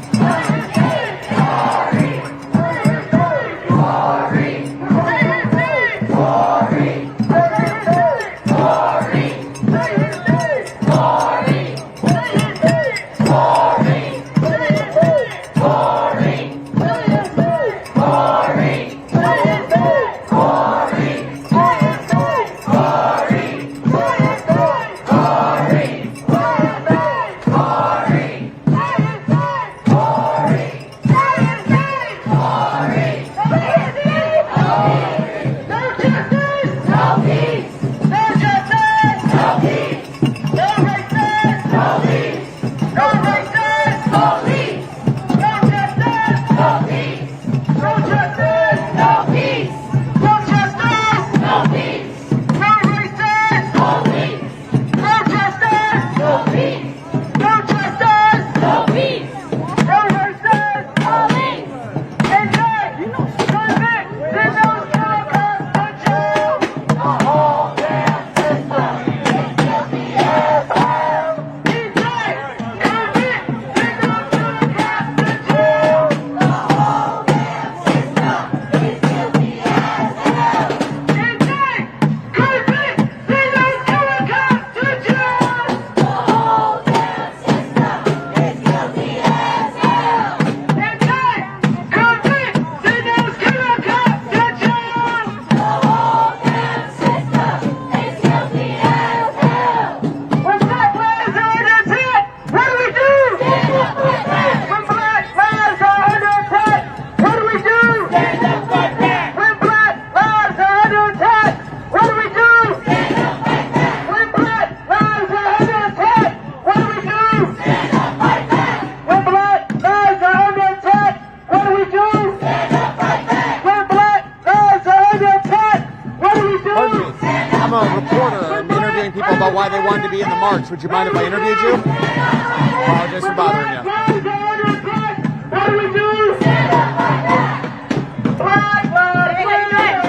I'm a reporter. I'm interviewing people about why they wanted to be in the march. Would you mind if I interviewed you? Apologize for bothering you.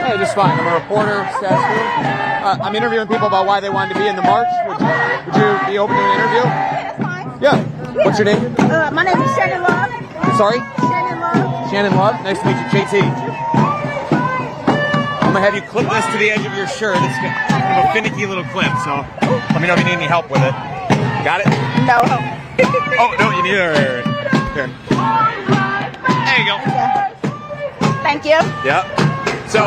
Hey, just fine. I'm a reporter. I'm interviewing people about why they wanted to be in the march. Would you be open to an interview? That's fine. Yeah. What's your name? My name is Shannon Love. Sorry? Shannon Love. Shannon Love. Nice to meet you, JT. I'm gonna have you clip this to the edge of your shirt. It's kind of a finicky little clip, so let me know if you need any help with it. Got it? No. Oh, no, you need it. Here. There you go. Thank you. Yep. So,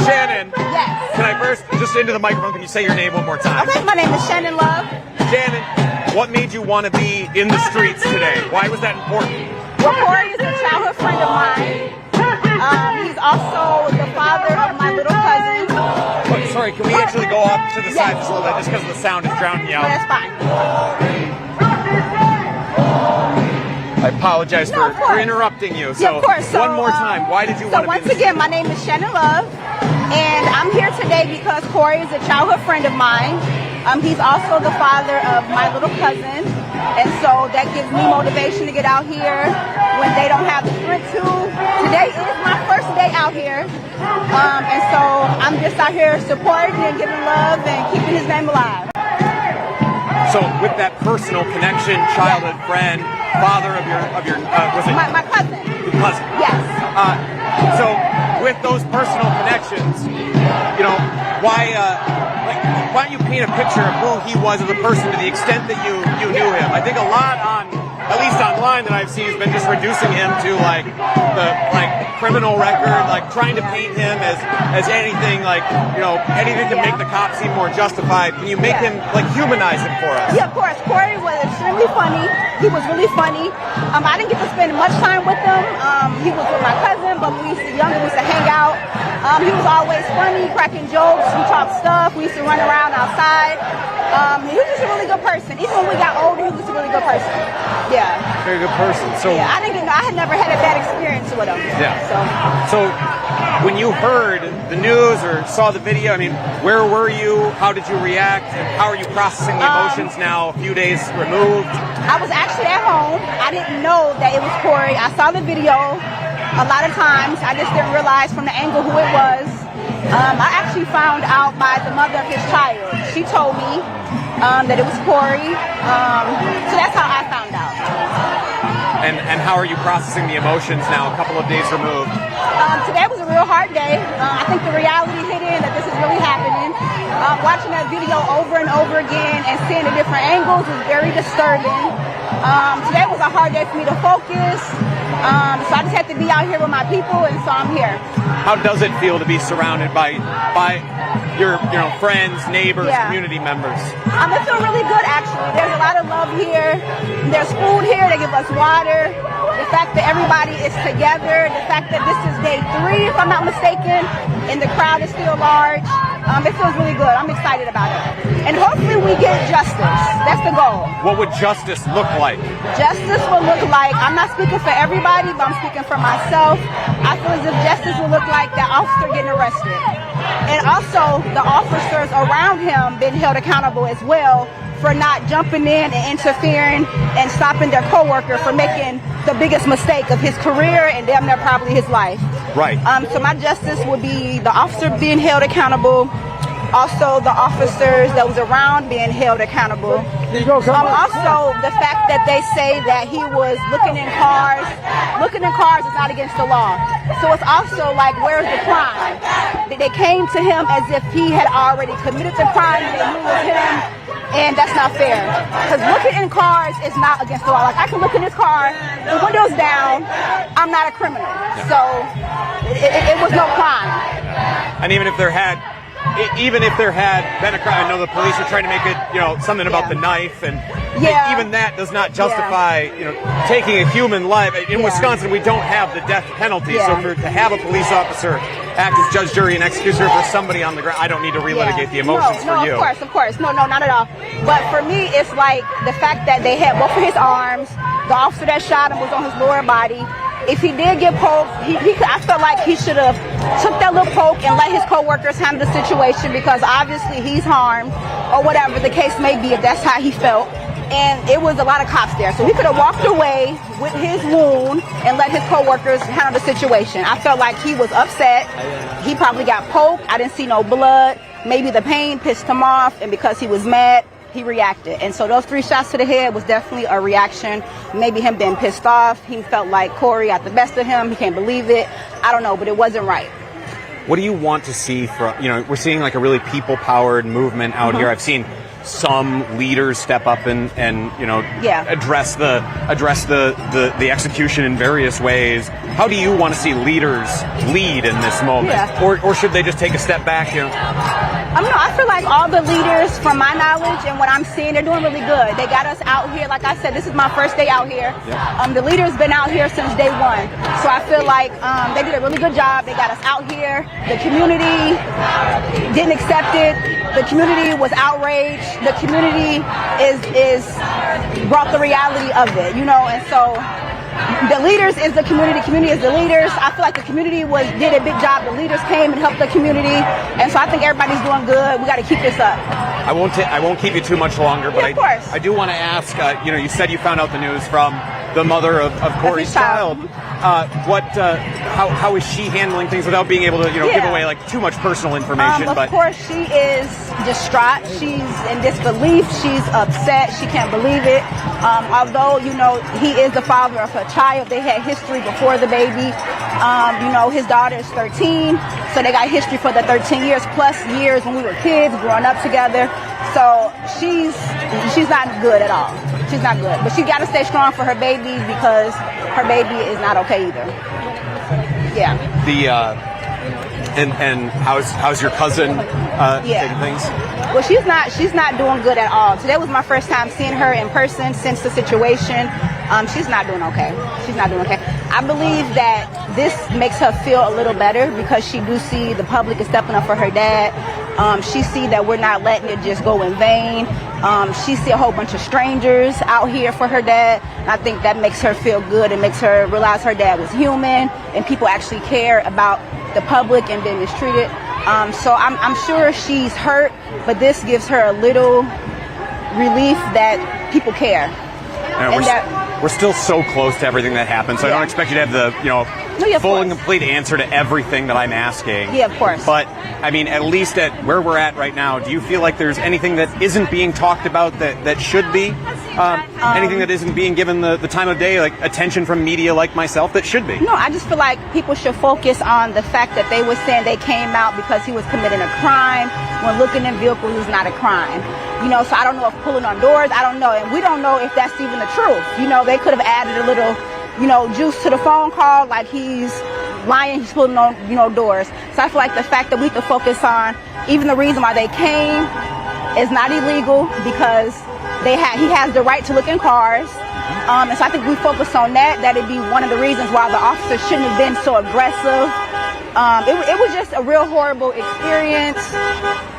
Shannon. Yes. Can I first, just into the microphone, can you say your name one more time? Okay, my name is Shannon Love. Shannon, what made you want to be in the streets today? Why was that important? Well, Corey is a childhood friend of mine. He's also the father of my little cousin. Oh, sorry, can we actually go off to the side just a little bit, just because the sound is drowning you out? That's fine. I apologize for interrupting you. So, of course. So, one more time, why did you want to be in the once again, my name is Shannon Love, and I'm here today because Corey is a childhood friend of mine. He's also the father of my little cousin, and so that gives me motivation to get out here when they don't have the strength to. Today is my first day out here, and so I'm just out here supporting and giving love and keeping his name alive. So with that personal connection, childhood friend, father of your was it my cousin? Your cousin. Yes. So with those personal connections, you know, why don't you paint a picture of who he was as a person to the extent that you knew him? I think a lot at least online that I've seen has been just reducing him to like the criminal record, like trying to paint him as anything anything to make the cops seem more justified. Can you make him humanize him for us? Yeah, of course. Corey was extremely funny. He was really funny. I didn't get to spend much time with him. He was with my cousin, but we used to hang out. He was always funny, cracking jokes. We talked stuff. We used to run around outside. He was just a really good person. Even when we got older, he was a really good person. Yeah. Very good person. So yeah, I had never had a bad experience with him. Yeah. So when you heard the news or saw the video, I mean, where were you? How did you react? And how are you processing the emotions now, a few days removed? I was actually at home. I didn't know that it was Corey. I saw the video a lot of times. I just didn't realize from the angle who it was. I actually found out by the mother of his child. She told me that it was Corey. So that's how I found out. And how are you processing the emotions now, a couple of days removed? Today was a real hard day. I think the reality hit in that this is really happening. Watching that video over and over again and seeing the different angles was very disturbing. Today was a hard day for me to focus. So I just had to be out here with my people, and so I'm here. How does it feel to be surrounded by your friends, neighbors, community members? It feels really good, actually. There's a lot of love here. There's food here. They give us water. The fact that everybody is together. The fact that this is day 3, if I'm not mistaken, and the crowd is still large. It feels really good. I'm excited about it. And hopefully we get justice. That's the goal. What would justice look like? Justice will look like, I'm not speaking for everybody, but I'm speaking for myself. I feel as if justice will look like that officer getting arrested. And also the officers around him being held accountable as well for not jumping in and interfering and stopping their coworker from making the biggest mistake of his career and damn near probably his life. Right. So my justice would be the officer being held accountable, also the officers that was around being held accountable. Also the fact that they say that he was looking in cars. Looking in cars is not against the law. So it's also like, where's the crime? They came to him as if he had already committed the crime and they knew it was him. And that's not fair. Because looking in cars is not against the law. Like, I can look in this car, the window's down, I'm not a criminal. So it was no crime. And even if there had been a crime, I know the police were trying to make it, something about the knife, and even that does not justify, taking a human life. In Wisconsin, we don't have the death penalty, so to have a police officer act as judge, jury, and executioner for somebody on the ground, I don't need to relitigate the emotions for you. Of course. No, not at all. But for me, it's like the fact that they had both of his arms, the officer that shot him was on his lower body. if he did get poked, I felt like he should have took that little poke and let his coworkers handle the situation, because obviously he's harmed, or whatever the case may be, if that's how he felt. And it was a lot of cops there, so he could have walked away with his wound and let his coworkers handle the situation. I felt like he was upset. He probably got poked. I didn't see no blood. Maybe the pain pissed him off, and because he was mad, he reacted. And so those 3 shots to the head was definitely a reaction. Maybe him being pissed off. He felt like Corey got the best of him. He can't believe it. I don't know, but it wasn't right. What do you want to see from, we're seeing like a really people-powered movement out here. I've seen some leaders step up and address the execution in various ways. How do you want to see leaders lead in this moment? Yeah. Or should they just take a step back, I don't know. I feel like all the leaders, from my knowledge and what I'm seeing, they're doing really good. They got us out here. Like I said, this is my first day out here. Yeah. The leaders been out here since day one. So I feel like they did a really good job. They got us out here. The community didn't accept it. The community was outraged. The community is brought the reality of it, and so the leaders is the community is the leaders. I feel like the community did a big job. The leaders came and helped the community, and so I think everybody's doing good. We got to keep this up. I won't keep you too much longer, but yeah, I do want to ask. You said you found out the news from the mother of Corey's child. How is she handling things without being able to give away like too much personal information? Of course, she is distraught. She's in disbelief. She's upset. She can't believe it. Although he is the father of her child, they had history before the baby. His daughter is 13, so they got history for the 13 years plus years when we were kids growing up together. So she's not good at all. She's not good, but she got to stay strong for her baby, because her baby is not okay either. Yeah. And how's your cousin taking things? Well, she's not doing good at all. Today was my first time seeing her in person since the situation. She's not doing okay. She's not doing okay. I believe that this makes her feel a little better, because she do see the public is stepping up for her dad. She see that we're not letting it just go in vain. She see a whole bunch of strangers out here for her dad. And I think that makes her feel good. It makes her realize her dad was human and people actually care about the public and being mistreated. So I'm sure she's hurt, but this gives her a little relief that people care. We're still so close to everything that happened, so I don't expect you to have the full and complete answer to everything that I'm asking. Yeah, of course. But, I mean, at least at where we're at right now, do you feel like there's anything that isn't being talked about that should be? Anything that isn't being given the time of day, like attention from media like myself, that should be? No, I just feel like people should focus on the fact that they were saying they came out because he was committing a crime, when looking in vehicles is not a crime. So I don't know if pulling on doors, I don't know. And we don't know if that's even the truth. They could have added a little, juice to the phone call, like he's lying, he's pulling on, doors. So I feel like the fact that we can focus on even the reason why they came is not illegal, because he has the right to look in cars. And so I think we focus on that'd be one of the reasons why the officers shouldn't have been so aggressive. It was just a real horrible experience.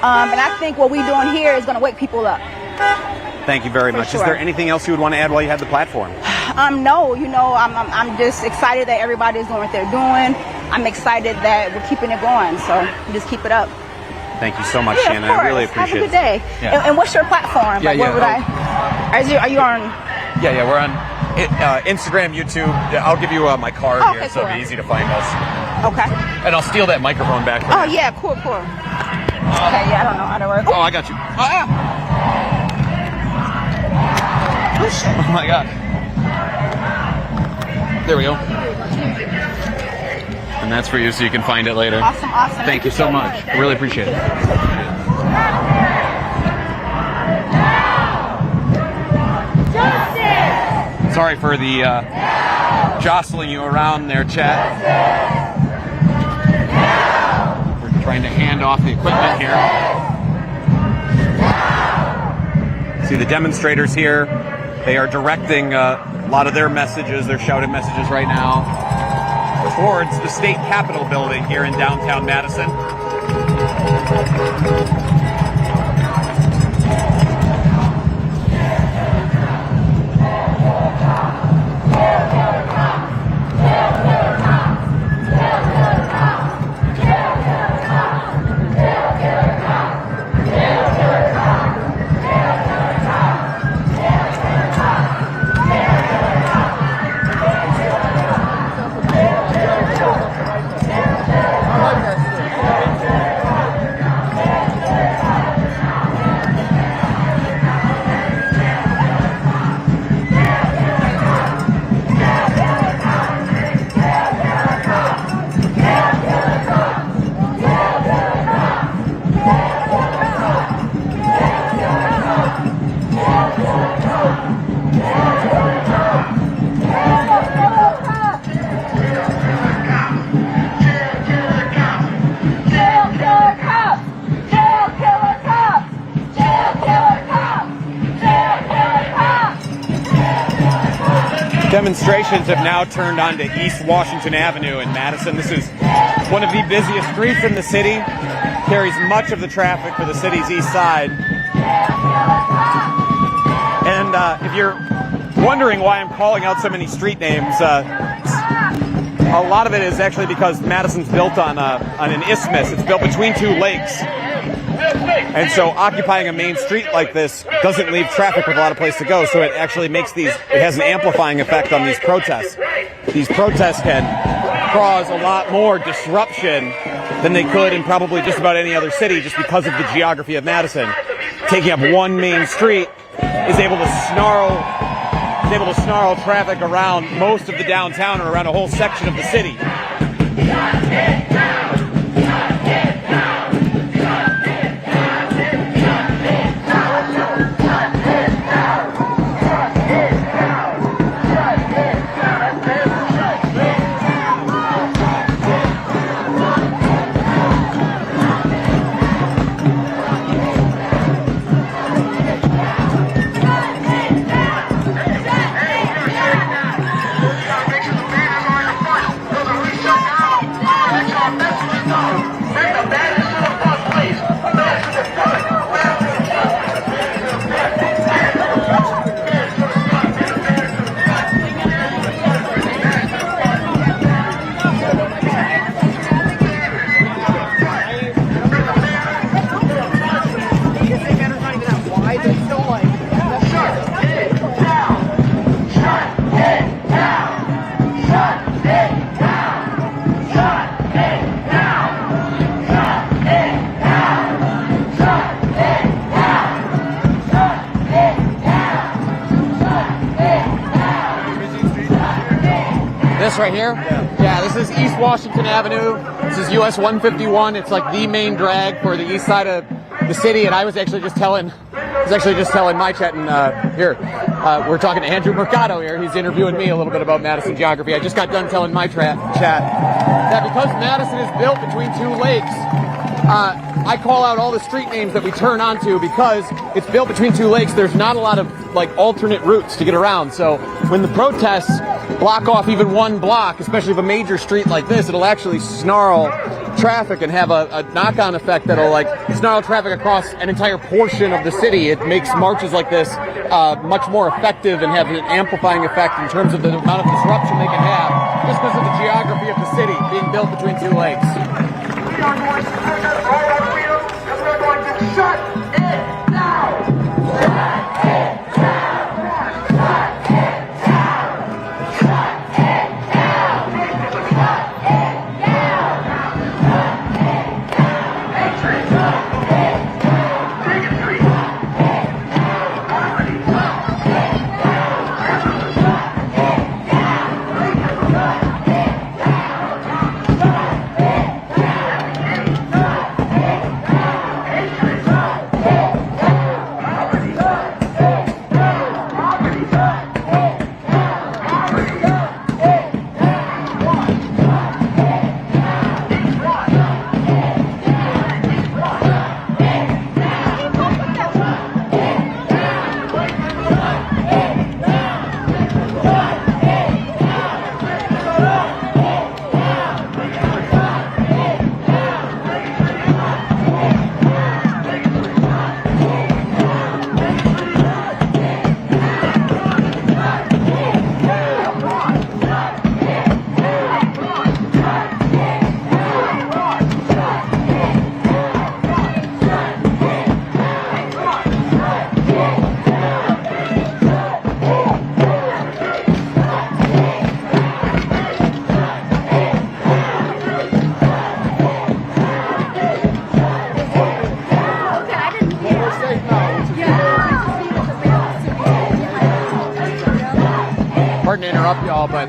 And I think what we're doing here is going to wake people up. Thank you very much. Sure. Is there anything else you would want to add while you had the platform? No, I'm just excited that everybody's doing what they're doing. I'm excited that we're keeping it going. So just keep it up. Thank you so much, yeah, Shannon. I really appreciate it. Have a good day. Yeah. And what's your platform? Yeah, where would are you on? Yeah, we're on Instagram, YouTube. I'll give you my card here, so it'll be easy to find us. Okay. And I'll steal that microphone back from you. Yeah, cool. Okay, I don't know how to work. Oh, I got you. Oh, shit. Oh, my God. There we go. And that's for you, so you can find it later. Awesome. Thank you so much. I really appreciate it. Justice! Sorry for the jostling you around there, chat. We're trying to hand off the equipment here. See the demonstrators here. They are directing a lot of their messages, their shouted messages right now, towards the state capitol building here in downtown Madison. Yeah. Demonstrations have now turned onto East Washington Avenue in Madison. This is one of the busiest streets in the city, carries much of the traffic for the city's east side. And if you're wondering why I'm calling out so many street names, a lot of it is actually because Madison's built on an isthmus. It's built between two lakes. And so occupying a main street like this doesn't leave traffic with a lot of place to go. So it actually makes it has an amplifying effect on these protests. These protests can cause a lot more disruption than they could in probably just about any other city just because of the geography of Madison. Taking up one main street is able to snarl traffic around most of the downtown or around a whole section of the city. Right here? Yeah, this is East Washington Avenue. This is US 151. It's like the main drag for the east side of the city. And I was actually just telling my chat, and we're talking to Andrew Mercado here. He's interviewing me a little bit about Madison geography. I just got done telling my chat that because Madison is built between two lakes, I call out all the street names that we turn onto because it's built between two lakes. There's not a lot of like alternate routes to get around. So when the protests block off even one block, especially of a major street like this, it'll actually snarl traffic and have a knock-on effect that'll like snarl traffic across an entire portion of the city. It makes marches like this much more effective and have an amplifying effect in terms of the amount of disruption they can have just because of the geography of the city being built between two lakes. We are going to turn this right on wheel, and we're going to shut it down. Shut it down. Shut it down. Shut it down. Shut it down. Shut it down. Hatred. Shut it down. Bigotry. Shut it down. Poverty. Shut it down. Racism. Shut it down. Racism. Shut it down. Pardon to interrupt y'all, but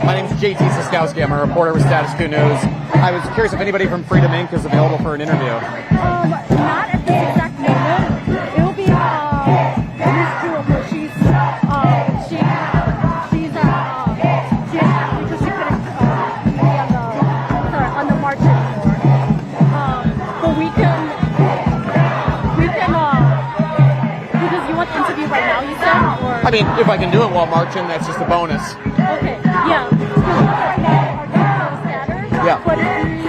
my name is JT Cestkowski. I'm a reporter with Status Coup News. I was curious if anybody from Freedom Inc. is available for an interview. Not at this exact moment. It will be Ms. Coup, but she just couldn't be on the march anymore. But we can because you want the interview right now, you said? Or? I mean, if I can do it while marching, that's just a bonus. Okay, yeah. Yeah. But if you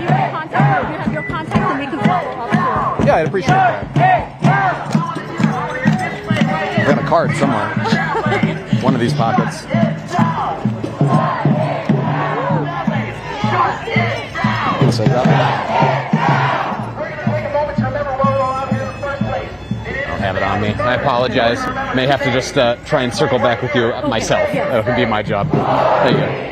have contact, or you have your contact, then we can follow up too. Yeah, I'd appreciate that. I got a card somewhere. One of these pockets. So I don't have it on me. I apologize. May have to just try and circle back with you myself. That would be my job. There you go.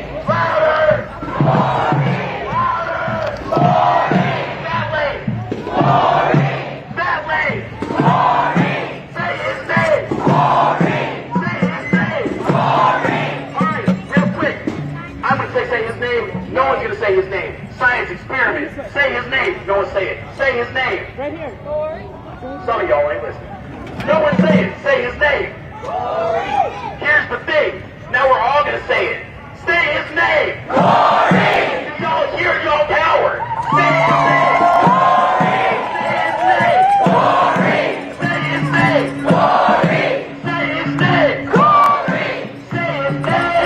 No one's gonna say his name. Science experiment. Say his name. No one say it. Say his name. Right here. Some of y'all ain't listening. No one say it. Say his name. Here's the thing. Now we're all gonna say it. Say his name. If y'all hear, y'all coward. Say his name. Say his name. Say his name. Say his name. Say his name.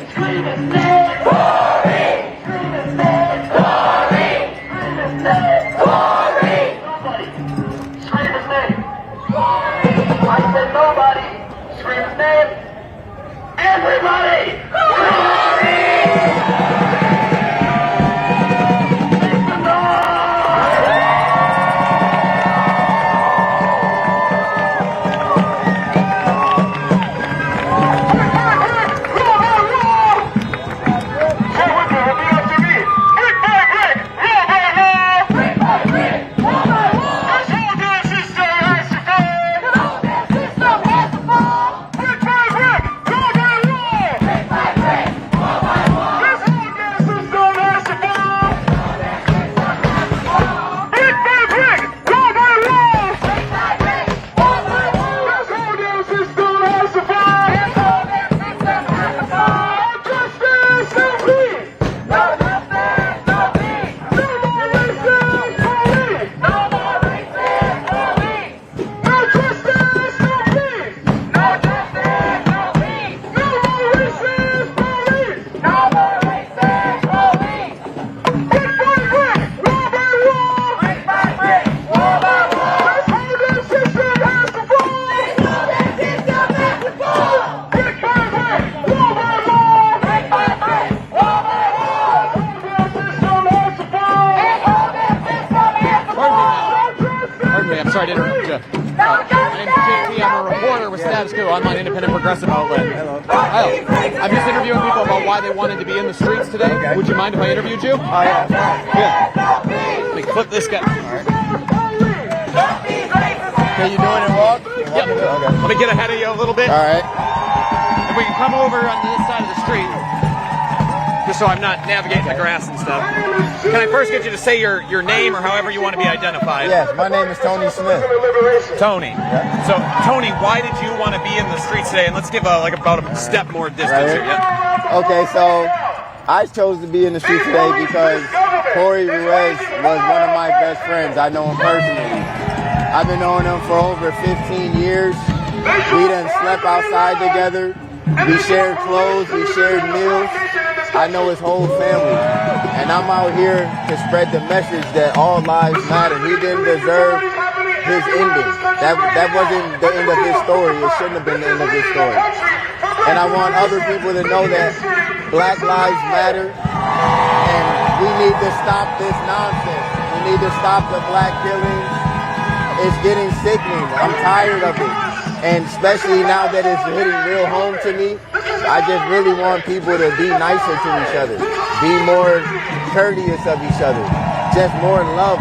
Scream his name. Nobody scream his name. Everybody! Sorry to interrupt you. My name's JT. I'm a reporter with Status Coup, online independent progressive outlet. Hello. I'm just interviewing people about why they wanted to be in the streets today. Okay. Would you mind if I interviewed you? Oh, yeah. Yeah. Let me clip this guy. All right. Okay, you doing it, walk? Yep. Okay. Let me get ahead of you a little bit. All right. If we can come over on this side of the street, just so I'm not navigating the grass and stuff. Can I first get you to say your name or however you want to be identified? Yes, my name is Tony Smith. Tony. Yeah. So, Tony, why did you want to be in the streets today? And let's give about a step more distance here. Yeah. Okay, so I chose to be in the streets today because Corey Ruiz was one of my best friends. I know him personally. I've been knowing him for over 15 years. We done slept outside together. We shared clothes. We shared meals. I know his whole family, and I'm out here to spread the message that all lives matter. He didn't deserve his ending. That wasn't the end of his story. It shouldn't have been the end of his story. And I want other people to know that Black lives matter, and we need to stop this nonsense. We need to stop the black killings. It's getting sickening. I'm tired of it. And especially now that it's hitting real home to me, I just really want people to be nicer to each other, be more courteous of each other, just more love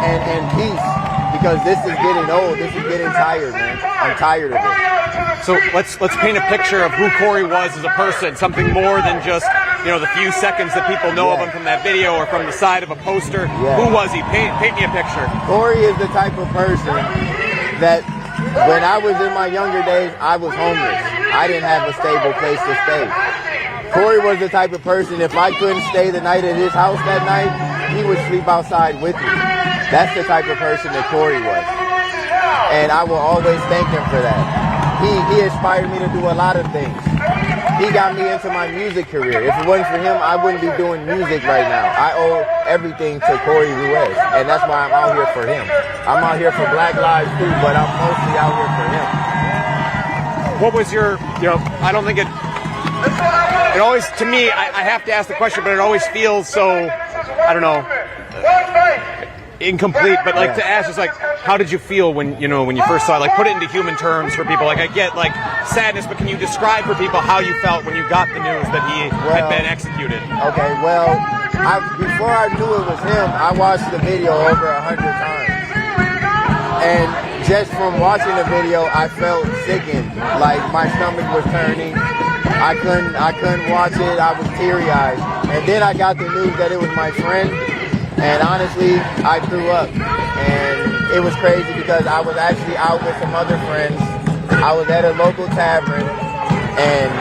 and peace, because this is getting old. This is getting tired, man. I'm tired of it. So let's paint a picture of who Corey was as a person, something more than just, the few seconds that people know of him from that video or from the side of a poster. Who was he? Paint me a picture. Corey is the type of person that when I was in my younger days, I was homeless. I didn't have a stable place to stay. Corey was the type of person, if I couldn't stay the night at his house that night, he would sleep outside with me. That's the type of person that Corey was. and I will always thank him for that. He inspired me to do a lot of things. He got me into my music career. If it wasn't for him, I wouldn't be doing music right now. I owe everything to Corey Ruiz, and that's why I'm out here for him. I'm out here for Black Lives too, but I'm mostly out here for him. What was your, I don't think it always, to me, I have to ask the question, but it always feels so, I don't know, incomplete, but like to ask is like, how did you feel when you first saw it? Like, put it into human terms for people. Like, I get like sadness, but can you describe for people how you felt when you got the news that he had been executed? Okay, well, before I knew it was him, I watched the video over 100 times. And just from watching the video, I felt sickened. Like my stomach was turning. I couldn't watch it. I was teary-eyed. And then I got the news that it was my friend. And honestly, I threw up. And it was crazy because I was actually out with some other friends. I was at a local tavern and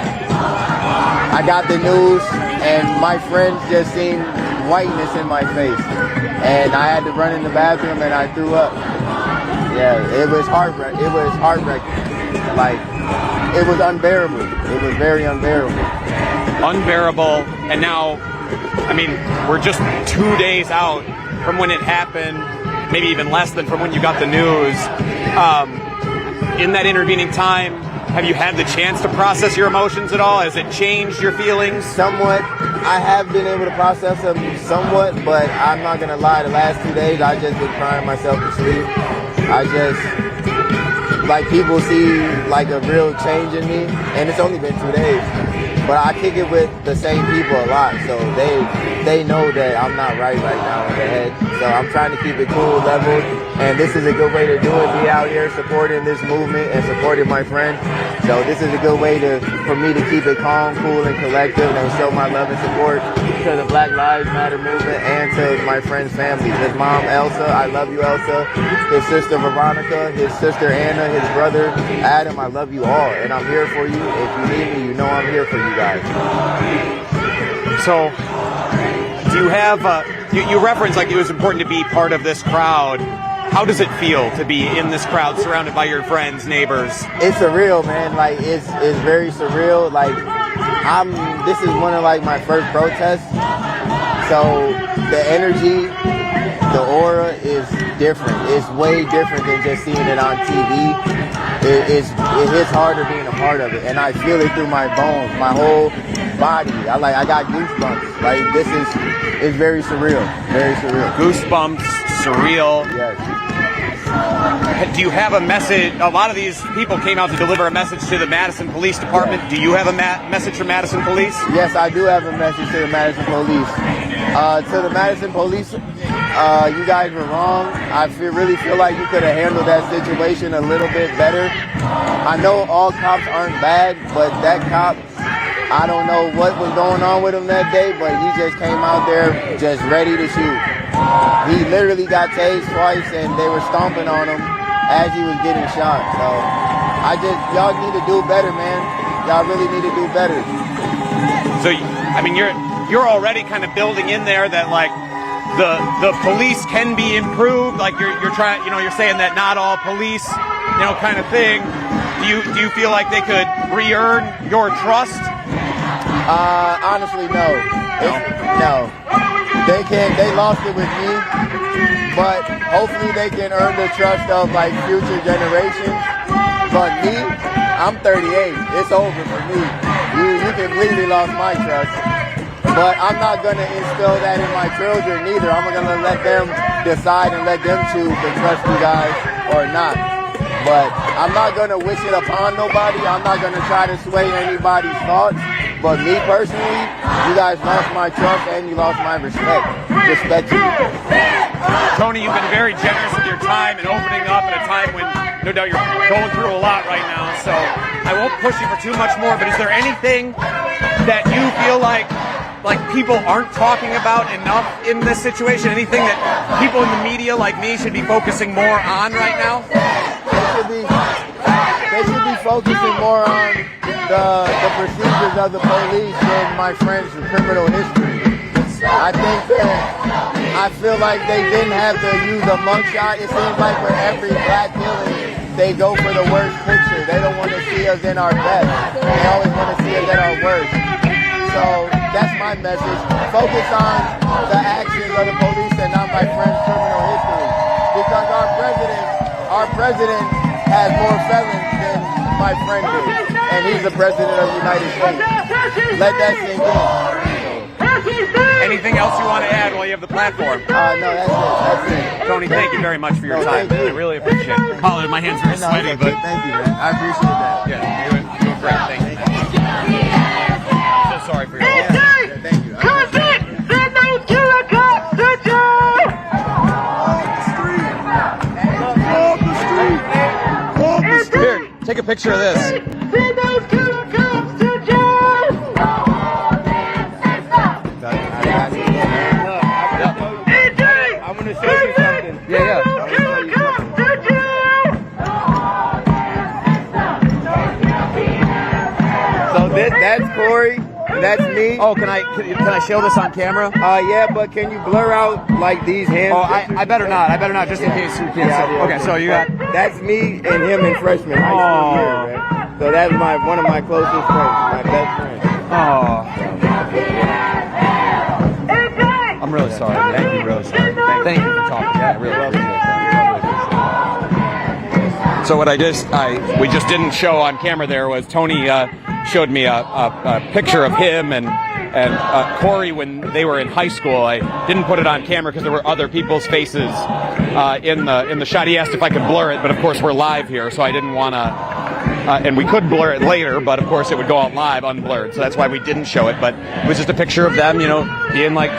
I got the news and my friends just seen whiteness in my face. And I had to run in the bathroom and I threw up. Yeah, it was heartbreaking. It was heartbreaking. Like, it was unbearable. It was very unbearable. Unbearable. And now, I mean, we're just 2 days out from when it happened, maybe even less than from when you got the news. In that intervening time, have you had the chance to process your emotions at all? Has it changed your feelings? Somewhat. I have been able to process them somewhat, but I'm not going to lie, the last 2 days, I just been crying myself to sleep. I just, like, people see, like, a real change in me, and it's only been 2 days. But I kick it with the same people a lot, so they know that I'm not right now in the head. So I'm trying to keep it cool, leveled, and this is a good way to do it, be out here supporting this movement and supporting my friend. So this is a good way for me to keep it calm, cool, and collective and show my love and support to the Black Lives Matter movement and to my friend's family. His mom, Elsa, I love you, Elsa. His sister, Veronica. His sister, Anna. His brother, Adam, I love you all. And I'm here for you. If you need me, you know I'm here for you guys. So, do you have, you referenced like it was important to be part of this crowd. How does it feel to be in this crowd surrounded by your friends, neighbors? It's surreal, man. Like, it's very surreal. Like, this is one of like my first protests. So the energy, the aura is different. It's way different than just seeing it on TV. It hits harder being a part of it, and I feel it through my bones, my whole body. I got goosebumps. Like, this is very surreal, very surreal. Goosebumps, surreal. Yes. Do you have a message? A lot of these people came out to deliver a message to the Madison Police Department. Do you have a message for Madison Police? Yes, I do have a message to the Madison Police. To the Madison Police, you guys were wrong. I really feel like you could have handled that situation a little bit better. I know all cops aren't bad, but that cop, I don't know what was going on with him that day, but he just came out there just ready to shoot. He literally got tased twice, and they were stomping on him as he was getting shot. So y'all need to do better, man. Y'all really need to do better. So, I mean, you're already kind of building in there that like the police can be improved. Like you're trying, you're saying that not all police, kind of thing. Do you feel like they could re-earn your trust? Honestly, no. No. They can't. They lost it with me, but hopefully they can earn the trust of like future generations. But me, I'm 38. It's over for me. You completely lost my trust. But I'm not gonna instill that in my children either. I'm gonna let them decide and let them choose to trust you guys or not. But I'm not gonna wish it upon nobody. I'm not gonna try to sway anybody's thoughts. But me personally, you guys lost my trust and you lost my respect. Respectfully. Tony, you've been very generous with your time and opening up at a time when no doubt you're going through a lot right now. So I won't push you for too much more, but is there anything that you feel like people aren't talking about enough in this situation? Anything that people in the media like me should be focusing more on right now? They should be focusing more on the procedures of the police than my friend's criminal history. I think that I feel like they didn't have to use a mugshot. It seems like for every black killing, they go for the worst picture. They don't want to see us in our best. They always want to see us at our worst. So that's my message. Focus on the actions of the police and not my friend's criminal history. Because our president has more felons than my friend did. And he's the president of the United States. Let that sink in. Anything else you want to add while you have the platform? No, that's it. Tony, thank you very much for your time. I really appreciate it. Colin, my hands are sweaty, but thank you, man. I appreciate that. Yeah, you're doing great. Thank you. So sorry for your loss. Thank you. Here, take a picture of this. I'm going to show you something. Yeah. So that's Corey. That's me. Oh, can I show this on camera? Yeah, but can you blur out like these hands? Oh, I better not. I better not, just in case you can't see. Okay, so you got. That's me and him in freshman high school year, man. So that's one of my closest friends, my best friend. I'm really sorry. Thank you. Really sorry. Thank you for talking. Yeah, I really appreciate that. So what we just didn't show on camera there was Tony showed me a picture of him and Corey when they were in high school. I didn't put it on camera because there were other people's faces in the shot. He asked if I could blur it, but of course we're live here, so I didn't want to. And we could blur it later, but of course it would go out live unblurred, so that's why we didn't show it. But it was just a picture of them, being like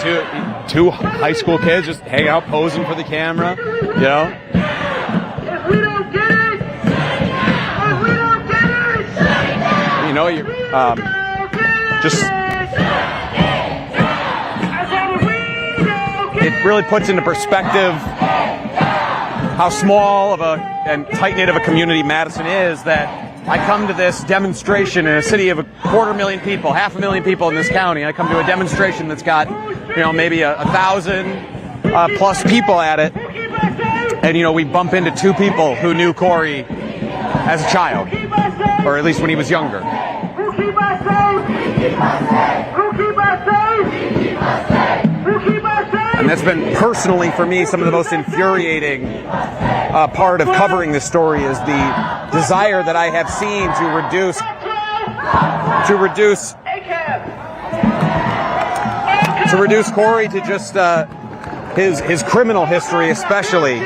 two high school kids just hanging out, posing for the camera, If we don't get it, it really puts into perspective how small of and tight-knit of a community Madison is, that I come to this demonstration in a city of 250,000 people, 500,000 people in this county. I come to a demonstration that's got, maybe 1,000 plus people at it. And, we bump into two people who knew Corey as a child, or at least when he was younger. And that's been personally for me some of the most infuriating part of covering this story is the desire that I have seen to reduce Corey to just his criminal history, especially,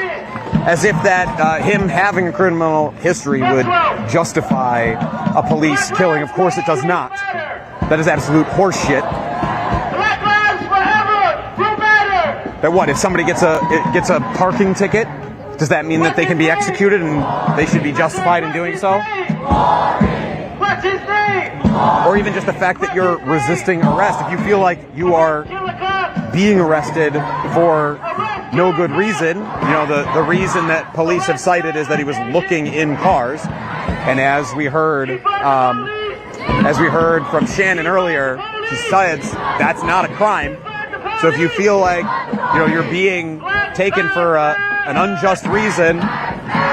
as if that him having a criminal history would justify a police killing. Of course it does not. That is absolute horseshit. But what, if somebody gets a parking ticket, does that mean that they can be executed and they should be justified in doing so? What's his name? Or even just the fact that you're resisting arrest. If you feel like you are being arrested for no good reason, the reason that police have cited is that he was looking in cars. And as we heard from Shannon earlier, she says that's not a crime. So if you feel like you're being taken for an unjust reason,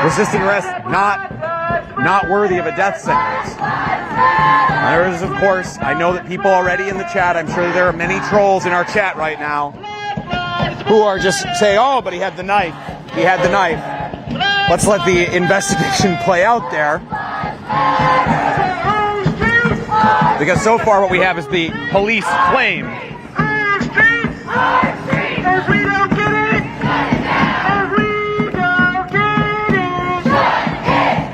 resisting arrest not worthy of a death sentence. There is, of course, I know that people already in the chat, I'm sure there are many trolls in our chat right now who are just saying, oh, but he had the knife. He had the knife. Let's let the investigation play out there. Because so far what we have is the police claim.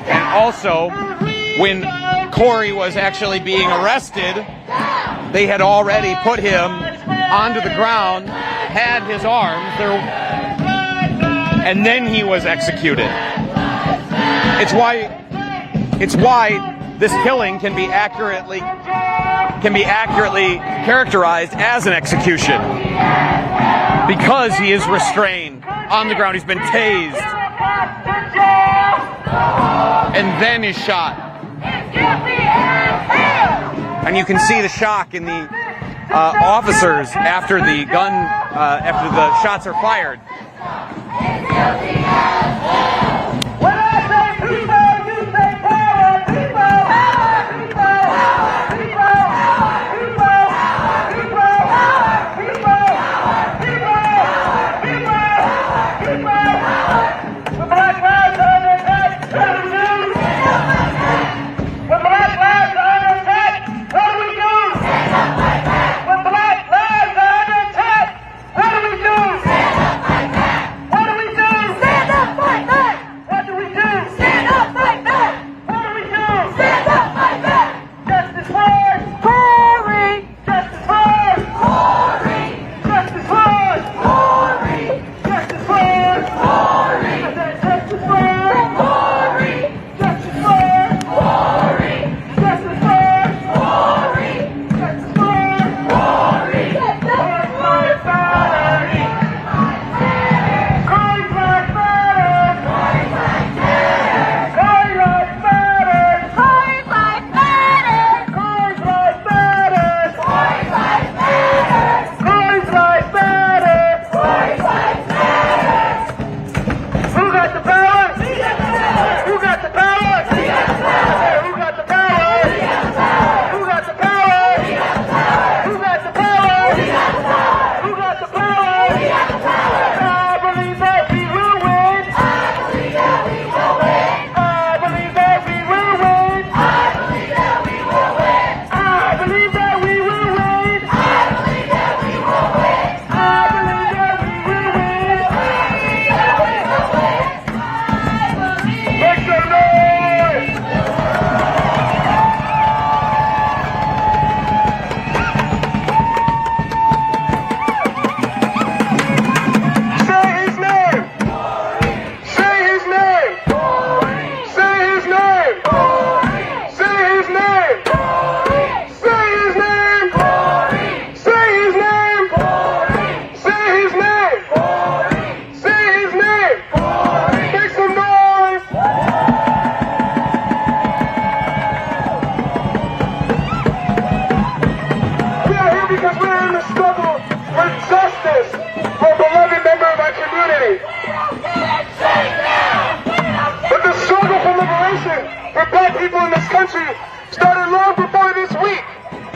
And also, when Corey was actually being arrested, they had already put him onto the ground, had his arms, and then he was executed. It's why this killing can be accurately characterized as an execution, because he is restrained on the ground. He's been tased and then is shot. And you can see the shock in officers after the shots are fired. When I say people, you say power. People, people, people, people, people, people, people, the Black lives are under attack. What do we do? When Black lives are under attack, what do we do? When Black lives are under attack, what do we do? What do we do? Stand up, fight back! What do we do? Stand up, fight back! What do we do? Stand up, fight back! Justice for Corey! Justice for Corey! Justice for Corey! Justice for Corey! Justice for Corey! Justice for Corey! Justice for Corey! Justice for Corey! Corey's life matters! Corey's life matters! Corey's life matters! Corey's life matters! Corey's life matters! Corey's life matters! Corey's life matters! Corey's life matters! Corey's life matters! Who got the power? We got the power! Who got the power? We got the power! Who got the power? We got the power! Who got the power? We got the power! Who got the power? We got the power! Who got the power? We got the power! I believe that we will win! I believe that we will win! I believe that we will win! I believe that we will win! I believe that we will win! I believe that we will win! I believe that we will win! I believe that we will win! Make some noise! Say his name! Say his name! Say his name! Say his name! Say his name! Say his name! Say his name! Say his name! Make some noise! We are here because we are in the struggle for justice for a beloved member of our community. But the struggle for liberation for Black people in this country started long before this week.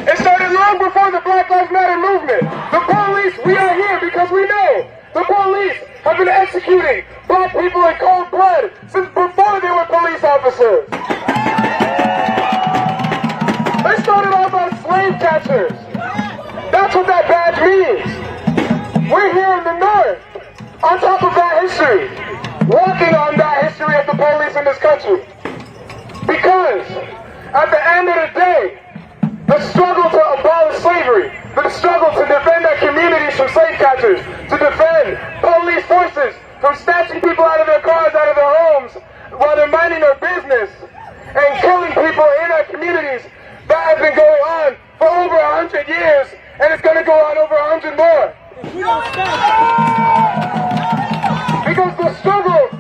It started long before the Black Lives Matter movement. The police, we are here because we know the police have been executing Black people in cold blood since before they were police officers. They started off as slave catchers. That's what that badge means. We're here in the North, on top of that history, walking on that history of the police in this country. Because at the end of the day, the struggle to abolish slavery, the struggle to defend our communities from slave catchers, to defend police forces from snatching people out of their cars, out of their homes, while they're minding their business, and killing people in our communities, that has been going on for over 100 years, and it's going to go on over 100 more. Because the struggle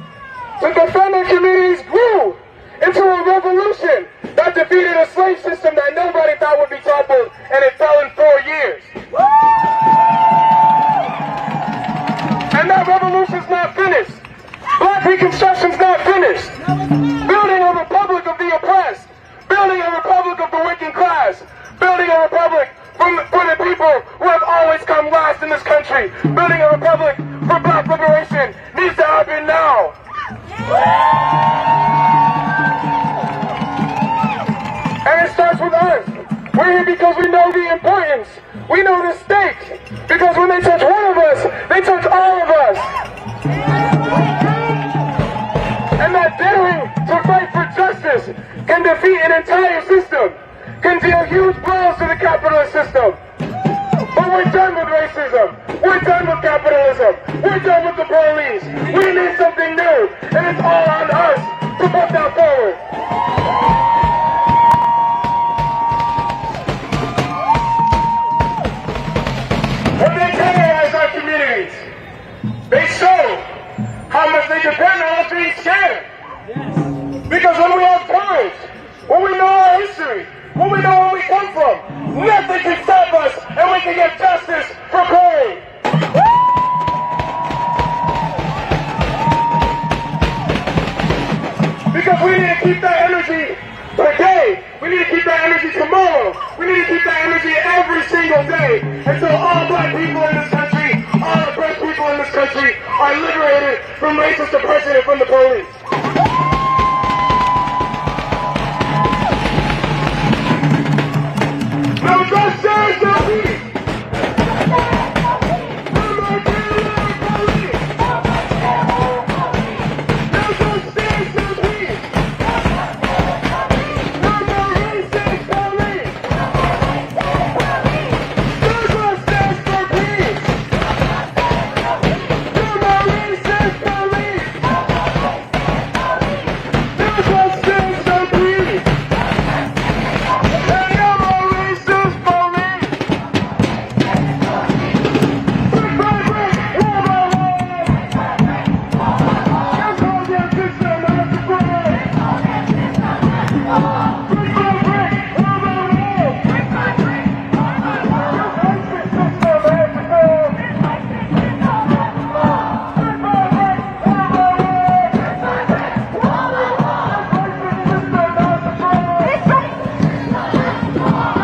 to defend our communities grew into a revolution that defeated a slave system that nobody thought would be toppled, and it fell in 4 years. And that revolution's not finished. Black Reconstruction's not finished. Building a republic of the oppressed. Building a republic of the working class. Building a republic for the people who have always come last in this country. Building a republic for Black liberation needs to happen now. And it starts with us. We're here because we know the importance. We know the stakes. Because when they touch one of us, they touch all of us. And that daring to fight for justice can defeat an entire system, can deal huge blows to the capitalist system. But we're done with racism. We're done with capitalism. We're done with the police. We need something new, and it's all on us to put that forward. When they terrorize our communities, they show how much they depend on us being scared. Because when we have courage, when we know our history, when we know where we come from, nothing can stop us and we can get justice for Corey. Because we need to keep that energy today. We need to keep that energy tomorrow. We need to keep that energy every single day until all black people in this country, all oppressed people in this country are liberated from racist oppression and from the police. No justice, no peace.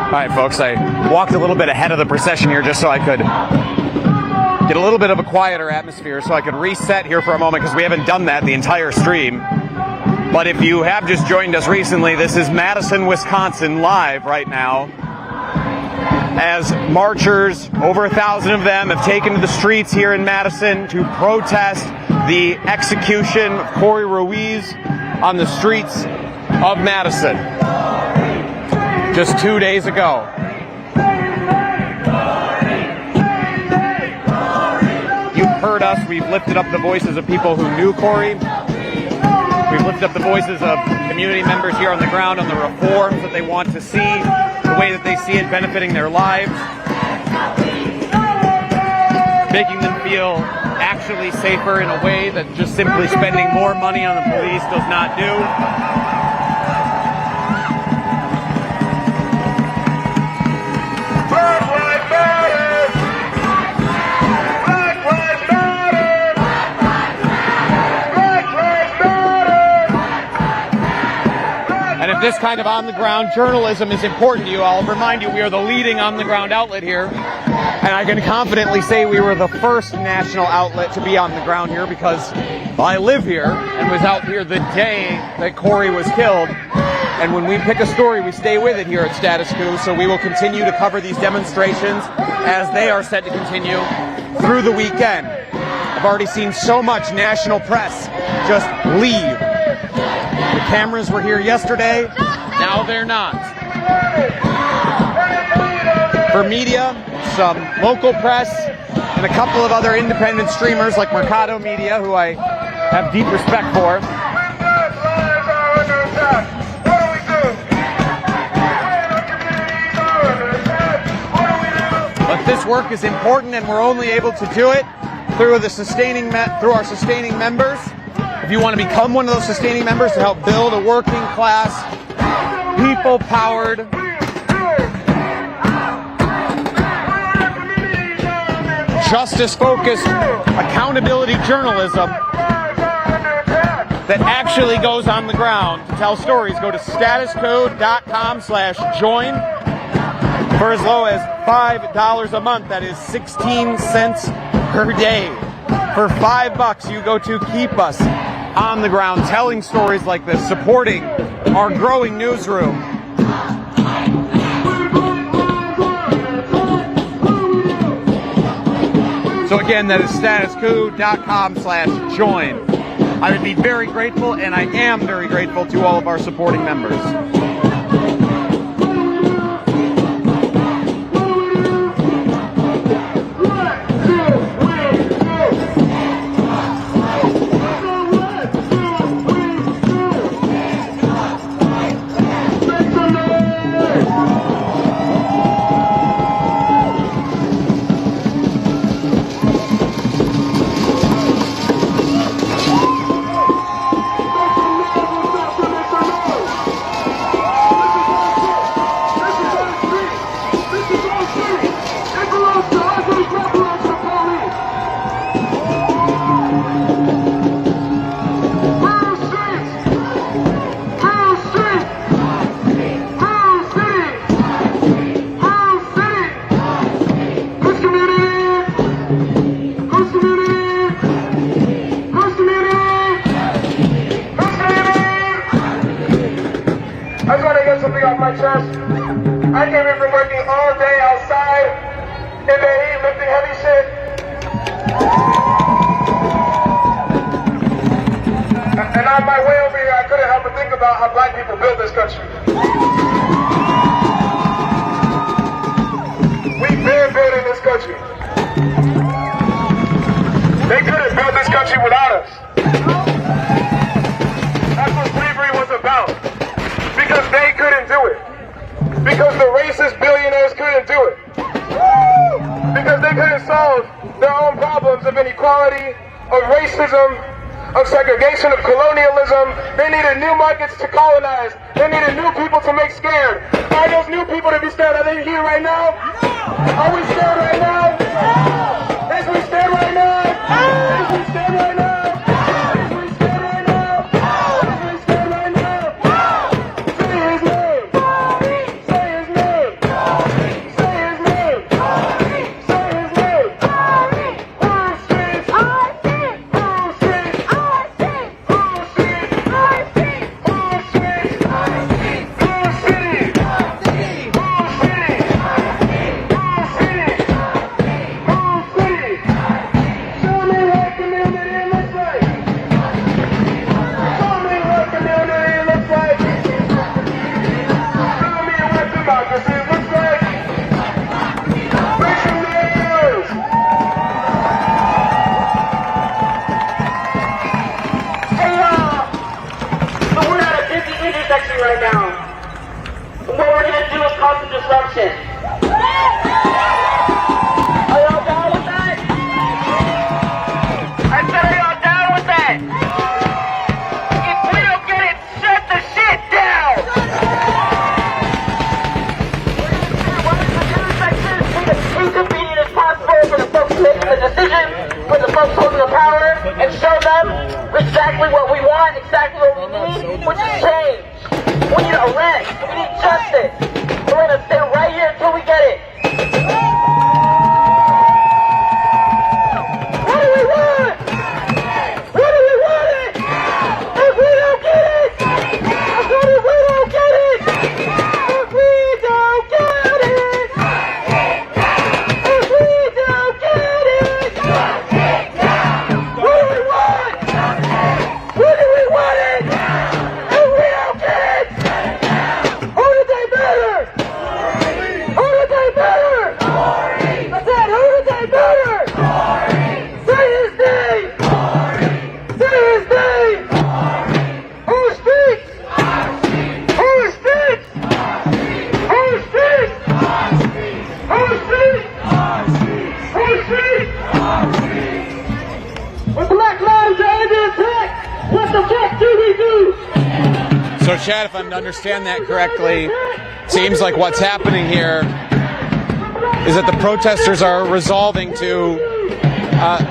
All right, folks, I walked a little bit ahead of the procession here just so I could get a little bit of a quieter atmosphere, so I could reset here for a moment, because we haven't done that the entire stream. But if you have just joined us recently, this is Madison, Wisconsin, live right now, as marchers, over 1,000 of them, have taken to the streets here in Madison to protest the execution of Corey Ruiz on the streets of Madison just 2 days ago. You've heard us. We've lifted up the voices of people who knew Corey. We've lifted up the voices of community members here on the ground on the reforms that they want to see, the way that they see it benefiting their lives, making them feel actually safer in a way that just simply spending more money on the police does not do. And if this kind of on-the-ground journalism is important to you, I'll remind you we are the leading on-the-ground outlet here. And I can confidently say we were the first national outlet to be on the ground here, because I live here and was out here the day that Corey was killed. And when we pick a story, we stay with it here at Status Coup, so we will continue to cover these demonstrations as they are set to continue through the weekend. I've already seen so much national press just leave. The cameras were here yesterday, now they're not. For media, some local press, and a couple of other independent streamers like Mercado Media, who I have deep respect for. But this work is important, and we're only able to do it through through our sustaining members. If you want to become one of those sustaining members to help build a working class, people-powered, justice-focused accountability journalism that actually goes on the ground to tell stories, go to statuscode.com/join for as low as $5 a month. That is 16 cents per day. For $5, you go to keep us on the ground, telling stories like this, supporting our growing newsroom. So again, that is statuscode.com/join. I would be very grateful, and I am very grateful to all of our supporting members. my chest. I came here from working all day outside in the heat, lifting heavy shit. And on my way over here, I couldn't help but think about how black people built this country. We've been building this country. They couldn't build this country without us. That's what slavery was about. Because they couldn't do it. Because the racist billionaires couldn't do it. Because they couldn't solve their own problems of inequality, of racism, of segregation, of colonialism. They needed new markets to colonize. They needed new people to make scared. Are those new people to be scared? Are they here right now? Are we scared right now? Is we scared right now? Is we scared right now? Is we scared right now? Is we scared right now? Say his name. Say his name. Say his name. Say his name. Who streets? Who streets? Right now. What we're going to do is cause some disruption. Are y'all down with that? I said, are y'all down with that? If we don't get it, shut the shit down! We're going to do the intersection make it as inconvenient as possible for the folks making the decision, for the folks holding the power, and show them exactly what we want, exactly what we need, which is change. We need arrest. We need justice. We're gonna stay right here until we get it. What do we want? What do we want it? If we don't get it, if we don't get it, if we don't get it, if we don't get it, what do we want? What do we want it? If we don't get it. Who did they better? Who did they better? I said, who did they better? Say his name. Say his name. Who speaks? Who speaks? Who speaks? Who speaks? Who speaks? When Black Lives are under attack, what the fuck do we do? So, Chad, if I'm to understand that correctly, seems like what's happening here is that the protesters are resolving to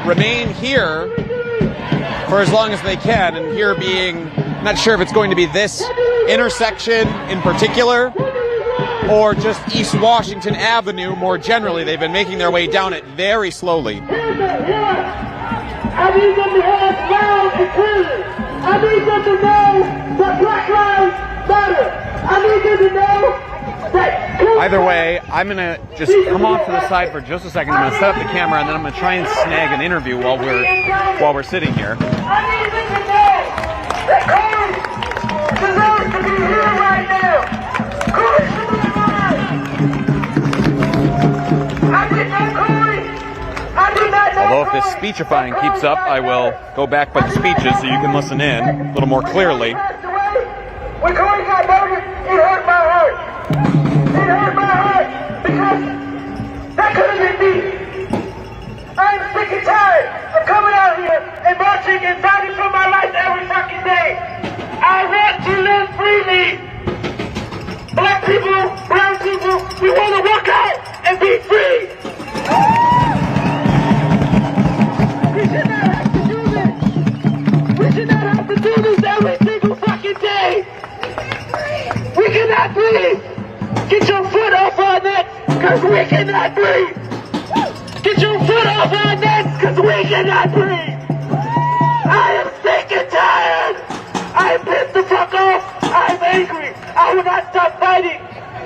remain here for as long as they can, and here being, not sure if it's going to be this intersection in particular or just East Washington Avenue more generally. They've been making their way down it very slowly. I need them to have loud and clear. I need them to know that Black Lives Matter. I need them to know that... Either way, I'm going to just come off to the side for just a second. I'm going to set up the camera, and then I'm going to try and snag an interview while we're sitting here. I need them to know that Corey deserves to be here right now. Corey should be alive. I did not Corey. I did not know. Although if this speechifying keeps up, I will go back by the speeches so you can listen in a little more clearly. When Corey got murdered, it hurt my heart. It hurt my heart because that could have been me. I'm sick and tired of coming out here and marching and fighting for my life every fucking day. I want to live freely. Black people, brown people, we want to walk out and be free. We should not have to do this. We should not have to do this every single fucking day. We cannot breathe. Get your foot off our necks, cause we cannot breathe. Get your foot off our necks, cause we cannot breathe. I am sick and tired. I am pissed the fuck off. I am angry. I will not stop fighting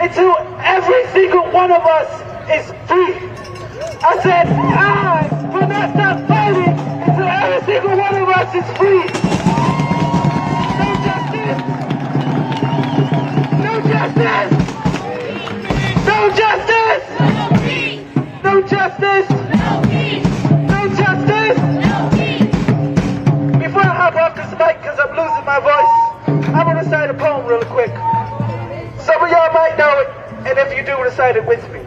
until every single one of us is free. I said, I will not stop fighting until every single one of us is free. No justice. No justice. No justice. No justice. No justice. Before I hop off this mic, because I'm losing my voice, I'm going to recite a poem really quick. Some of y'all might know it, and if you do, recite it with me.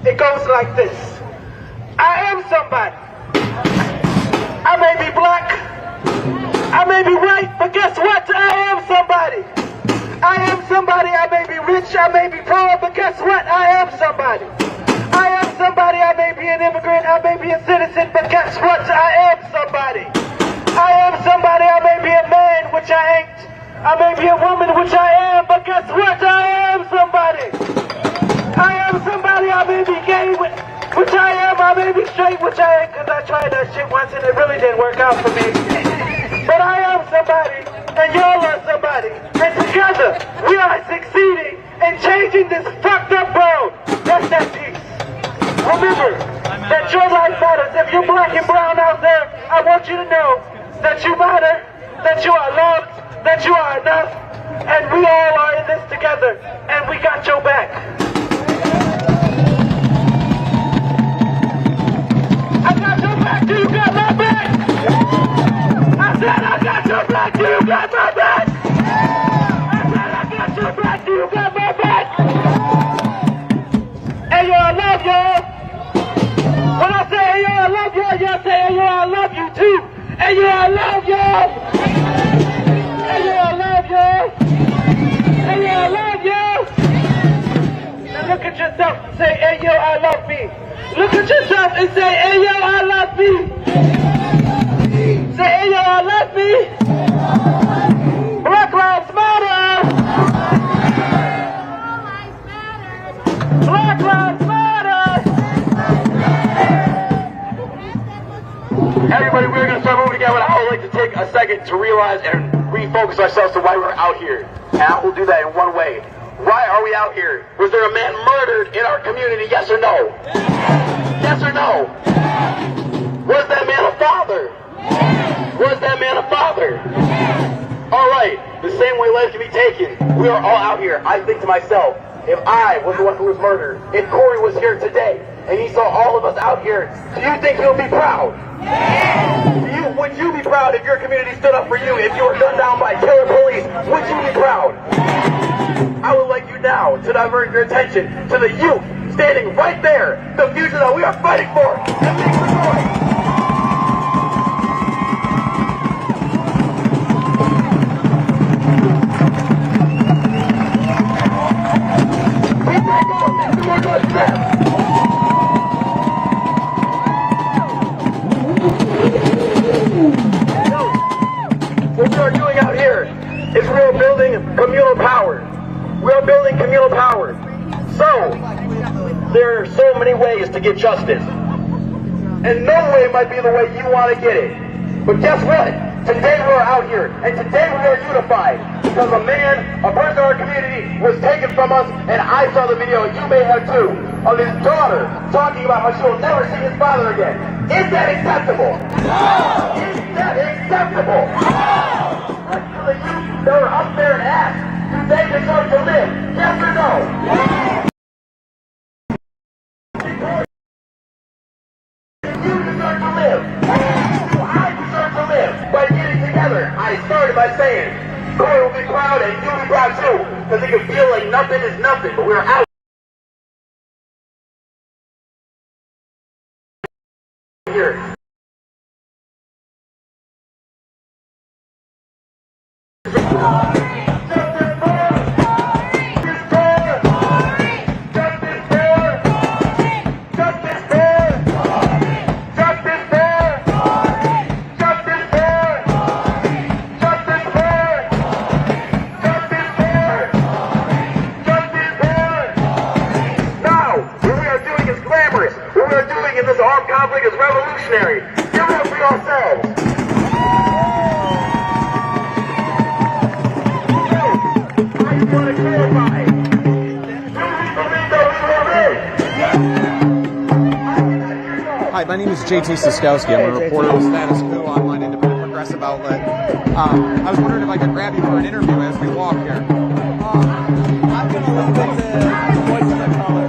It goes like this. I am somebody. I may be black. I may be white, but guess what? I am somebody. I am somebody. I may be rich. I may be poor, but guess what? I am somebody. I am somebody. I may be an immigrant. I may be a citizen, but guess what? I am somebody. I am somebody. I may be a man, which I ain't. I may be a woman, which I am, but guess what? I am somebody. I am somebody. I may be gay, which I am. I may be straight, which I ain't, because I tried that shit once and it really didn't work out for me. But I am somebody, and y'all are somebody. And together, we are succeeding in changing this fucked up world. That's that peace. Remember that your life matters. If you're black and brown out there, I want you to know that you matter, that you are loved, that you are enough, and we all are in this together, and we got your back. I got your back, do you got my back? I said I got your back, do you got my back? I said I got your back, do you got my back? Hey yo, I love y'all. When I say hey yo, I love y'all, y'all say hey yo, I love you too. Hey yo, I love y'all. Hey yo, I love y'all. Hey yo, I love y'all. Now look at yourself and say, hey yo, I love me. Look at yourself and say, hey yo, I love me. Say, hey yo, I love me. Black Lives Matter. Black Lives Matter. Everybody, we're going to start moving together. I would like to take a second to realize and refocus ourselves to why we're out here. And I will do that in one way. Why are we out here? Was there a man murdered in our community, yes or no? Yes or no? Was that man a father? Was that man a father? All right, the same way life can be taken. We are all out here. I think to myself, if I was the one who was murdered, if Corey was here today, and he saw all of us out here, do you think he'll be proud? Would you be proud if your community stood up for you? If you were gunned down by killer police, would you be proud? I would like you now to divert your attention to the youth standing right there, the future that we are fighting for, and make some noise. What we are doing out here is we are building communal power. We are building communal power. So, there are so many ways to get justice. And no way might be the way you want to get it. But guess what? Today we are out here, and today we are unified. Because a person in our community was taken from us, and I saw the video, and you may have too, of his daughter talking about how she will never see his father again. Is that acceptable? No! Is that acceptable? No! Let's do the youth that were up there and asked, do they deserve to live? Yes or no? Yes! You deserve to live. Do I deserve to live? By getting together, I started by saying, Corey will be proud and you'll be proud too, because it can feel like nothing is nothing, but we're out here. Conflict is revolutionary. Give it up for yourselves. I just want to clarify. Hi, my name is JT Cestkowski. I'm a reporter with Status Coup, online independent progressive outlet. I was wondering if I could grab you for an interview as we walk here. I'm going to listen to Voice of the Color.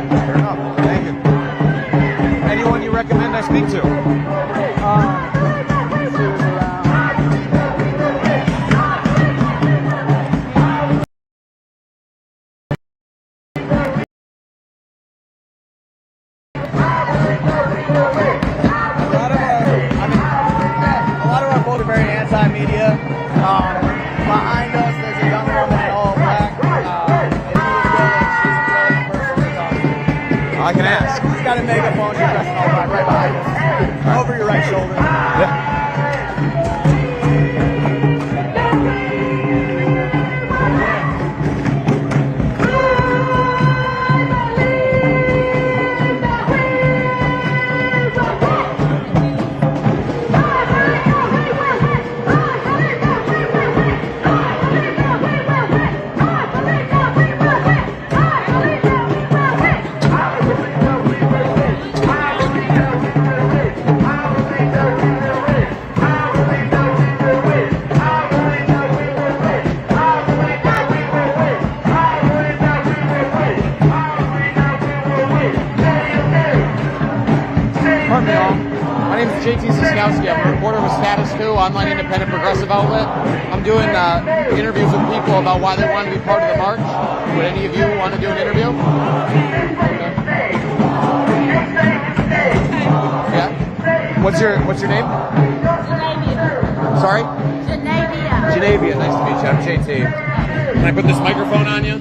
Fair enough. Thank you. Anyone you recommend I speak to? Behind us, there's a young woman in all black. If you would go there, she's a person to talk to. I can ask. She's got a megaphone. She's dressed in all black right behind us. Over your right shoulder. Yeah. My name is JT Cestkowski. I'm a reporter with Status Coup, online independent progressive outlet. I'm doing interviews with people about why they want to be part of the march. Would any of you want to do an interview? Yeah. What's your name? Janavia. Sorry? Janavia. Janavia. Nice to meet you. I'm JT. Can I put this microphone on you?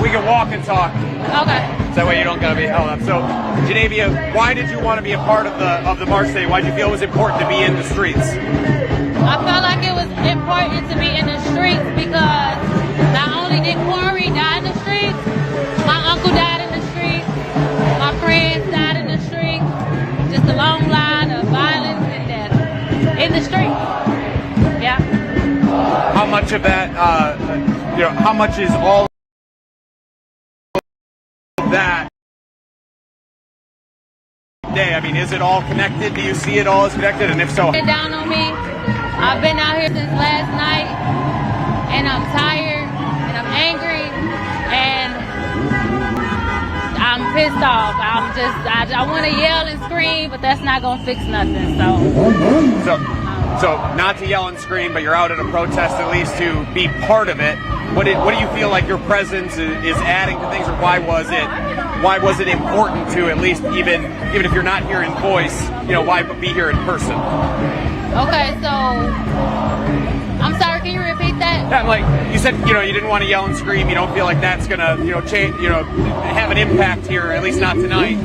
We can walk and talk. Okay. So that way you don't gotta be held up. So, Janavia, why did you want to be a part of the march today? Why did you feel it was important to be in the streets? I felt like it was important to be in the streets because not only did Corey die in the streets, my uncle died in the streets, my friends died in the streets, just a long line of violence and death in the streets. Yeah. How much of that, how much is all that day? I mean, is it all connected? Do you see it all as connected? And if so, Get down on me. I've been out here since last night, and I'm tired, and I'm angry, and I'm pissed off. I want to yell and scream, but that's not gonna fix nothing. So not to yell and scream, but you're out at a protest at least to be part of it. What do you feel like your presence is adding to things, or why was it important to at least even if you're not here in voice, why be here in person? Okay, so I'm sorry. Can you repeat that? Yeah, like you said, you didn't want to yell and scream. You don't feel like that's gonna, change, have an impact here, at least not tonight.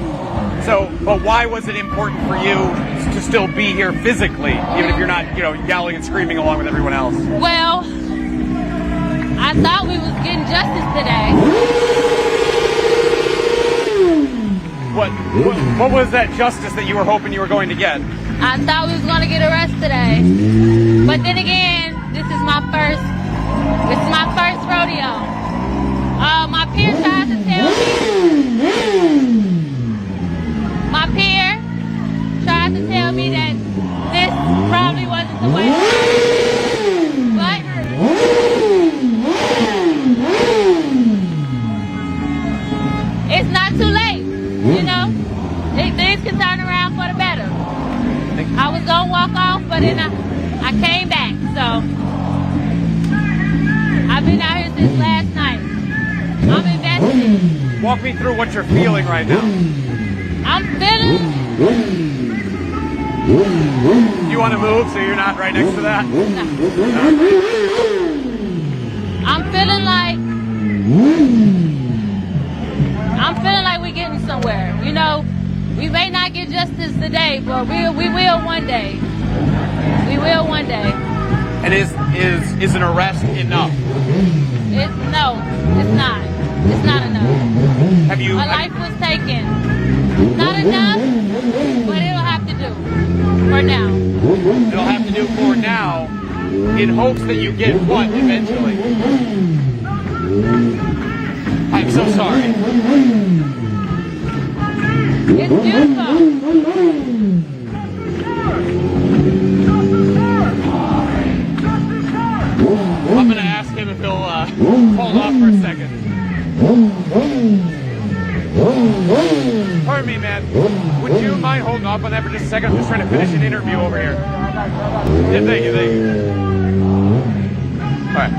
So, but why was it important for you to still be here physically, even if you're not, yelling and screaming along with everyone else? Well, I thought we was getting justice today. What was that justice that you were hoping you were going to get? I thought we was going to get arrested today. But then again, this is my first rodeo. My peer tried to tell me that this probably wasn't the way. But it's not too late. Things can turn around for the better. I was gonna walk off, but then I came back. So I've been out here since last night. I'm invested. Walk me through what you're feeling right now. I'm feeling. You want to move so you're not right next to that? No. I'm feeling like we're getting somewhere. We may not get justice today, but we will one day. We will one day. And is an arrest enough? No, it's not. It's not enough. A life was taken. Not enough, but it'll have to do for now. It'll have to do for now, in hopes that you get what eventually? so sorry. It's beautiful. I'm gonna ask him if he'll hold off for a second. Pardon me, man. Would you mind holding off on that for just a second? I'm just trying to finish an interview over here. Yeah, thank you, thank you. All right,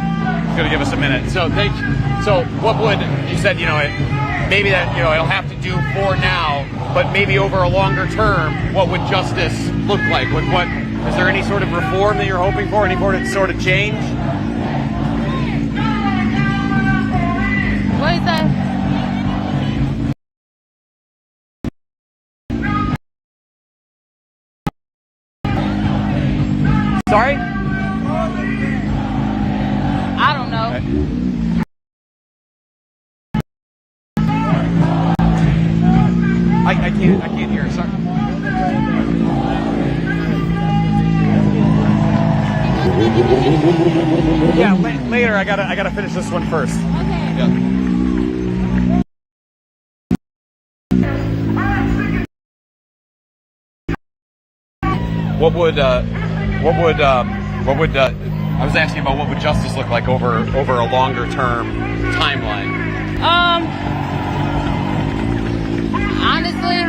it's gonna give us a minute. So So what would, you said, maybe that, it'll have to do for now, but maybe over a longer term, what would justice look like? Is there any sort of reform that you're hoping for? Any sort of change? What is that? Sorry? I don't know. I can't hear. Sorry. Yeah, later. I gotta finish this one first. Okay. Yeah. What would I was asking about what would justice look like over a longer term timeline? Honestly,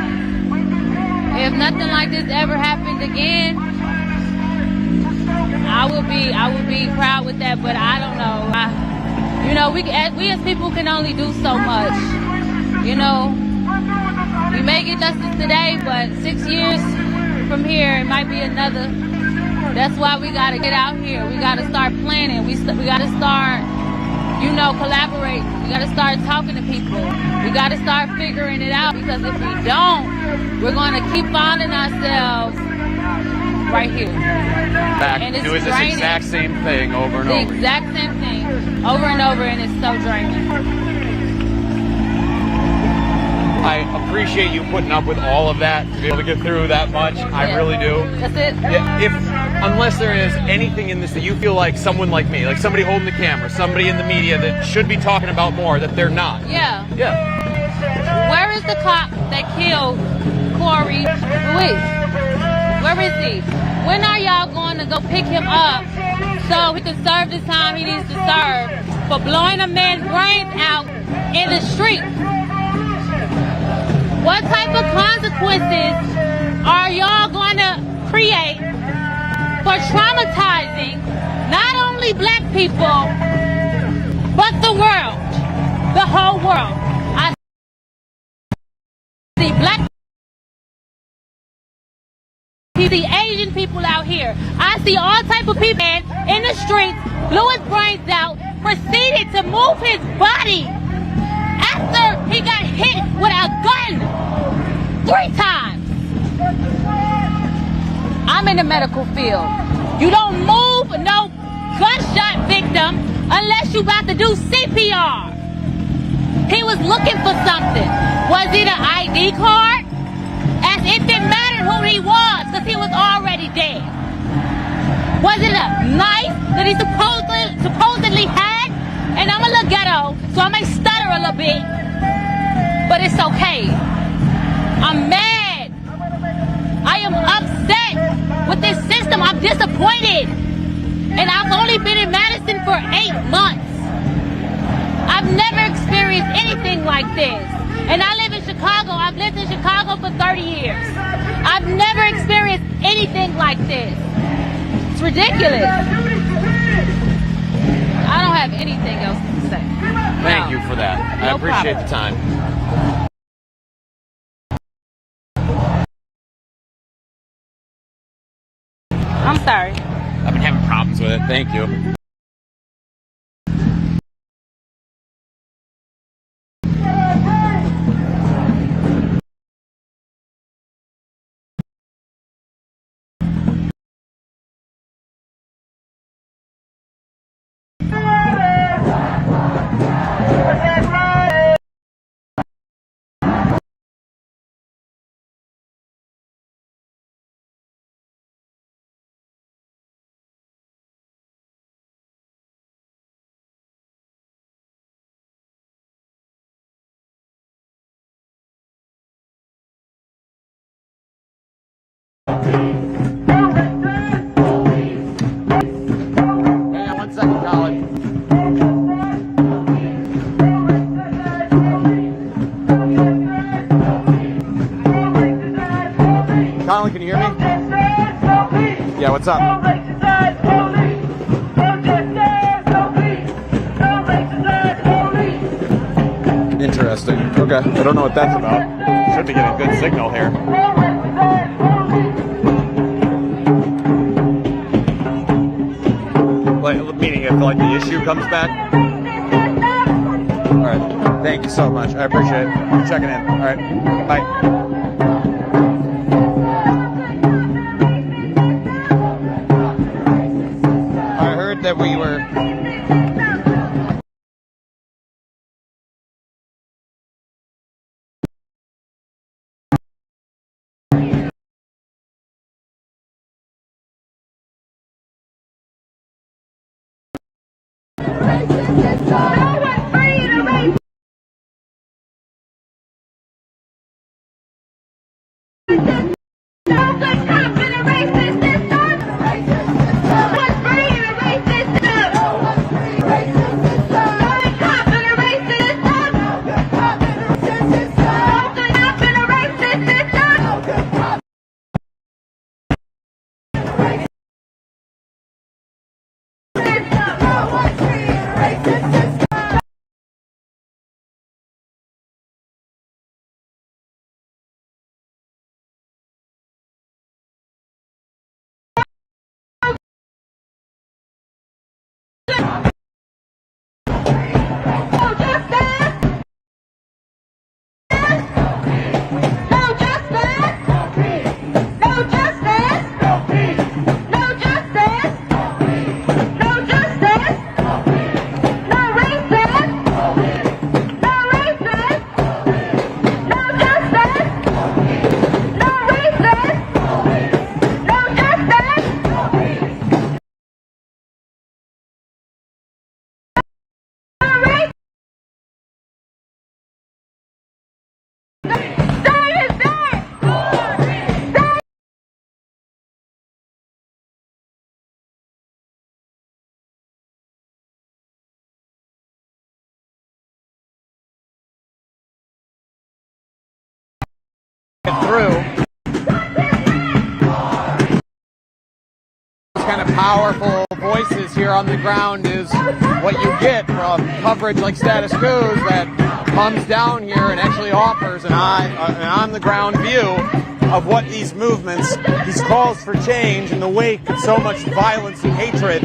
if nothing like this ever happened again, I would be proud with that. But I don't know. We as people can only do so much. We may get justice today, but 6 years from here, it might be another. That's why we gotta get out here. We gotta start planning. We gotta start, collaborating. We gotta start talking to people. We gotta start figuring it out, because if we don't, we're gonna keep finding ourselves right here. Back and it's doing this draining. exact same thing over and over. The exact same thing over and over, and it's so draining. I appreciate you putting up with all of that, to be able to get through that much. I really do. That's it. Unless there is anything in this that you feel like someone like me, like somebody holding the camera, somebody in the media that should be talking about more, that they're not. Yeah. Yeah. Where is the cop that killed Corey Ruiz? Where is he? When are y'all going to go pick him up so he can serve the time he needs to serve for blowing a man's brains out in the street? What type of consequences are y'all going to create for traumatizing not only black people, but the world, the whole world? I see black, I see Asian people out here. I see all type of people in the streets, blew his brains out, proceeded to move his body after he got hit with a gun 3 times. I'm in the medical field. You don't move no gunshot victim unless you about to do CPR. He was looking for something. Was it an ID card? As if it mattered who he was, because he was already dead. Was it a knife that he supposedly had? And I'm a little ghetto, so I may stutter a little bit, but it's okay. I'm mad. I am upset with this system. I'm disappointed. And I've only been in Madison for 8 months. I've never experienced anything like this. And I live in Chicago. I've lived in Chicago for 30 years. I've never experienced anything like this. It's ridiculous. I don't have anything else to say. Thank you for that. I appreciate the time. I'm sorry. I've been having problems with it. Thank you. Yeah, 1 second, Colin. Colin, can you hear me? Yeah, what's up? Interesting. Okay. I don't know what that's about. Should be getting good signal here. Meaning if like the issue comes back. All right. Thank you so much. I appreciate it. I'm checking in. All right. Bye. I heard that we were. Through those kind of powerful voices here on the ground is what you get from coverage like Status Quo that comes down here and actually offers an on-the-ground view of what these movements, these calls for change in the wake of so much violence and hatred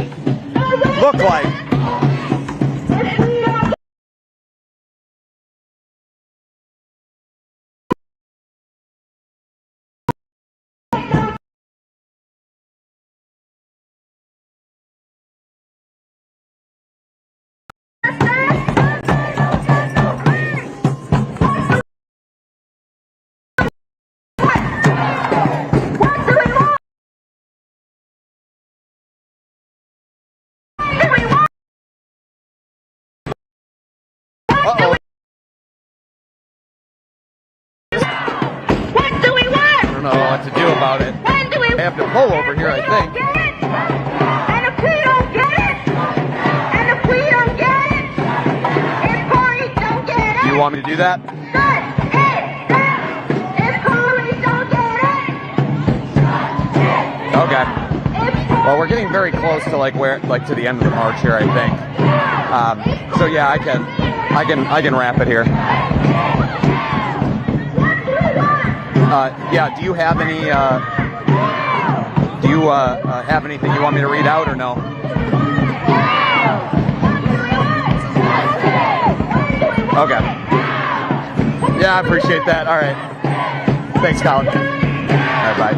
look like. Uh-oh. What do we want? I don't know what to do about it. When do we I have to pull over here, I think. And if we don't get it, if Corey don't get it, Do you want me to do that? if Corey don't get it, Okay. Well, we're getting very close to like to the end of the march here, I think. So yeah, I can wrap it here. Yeah. Do you have any? Have anything you want me to read out or no? Okay. Yeah, I appreciate that. All right. Thanks, Colin. All right, bye.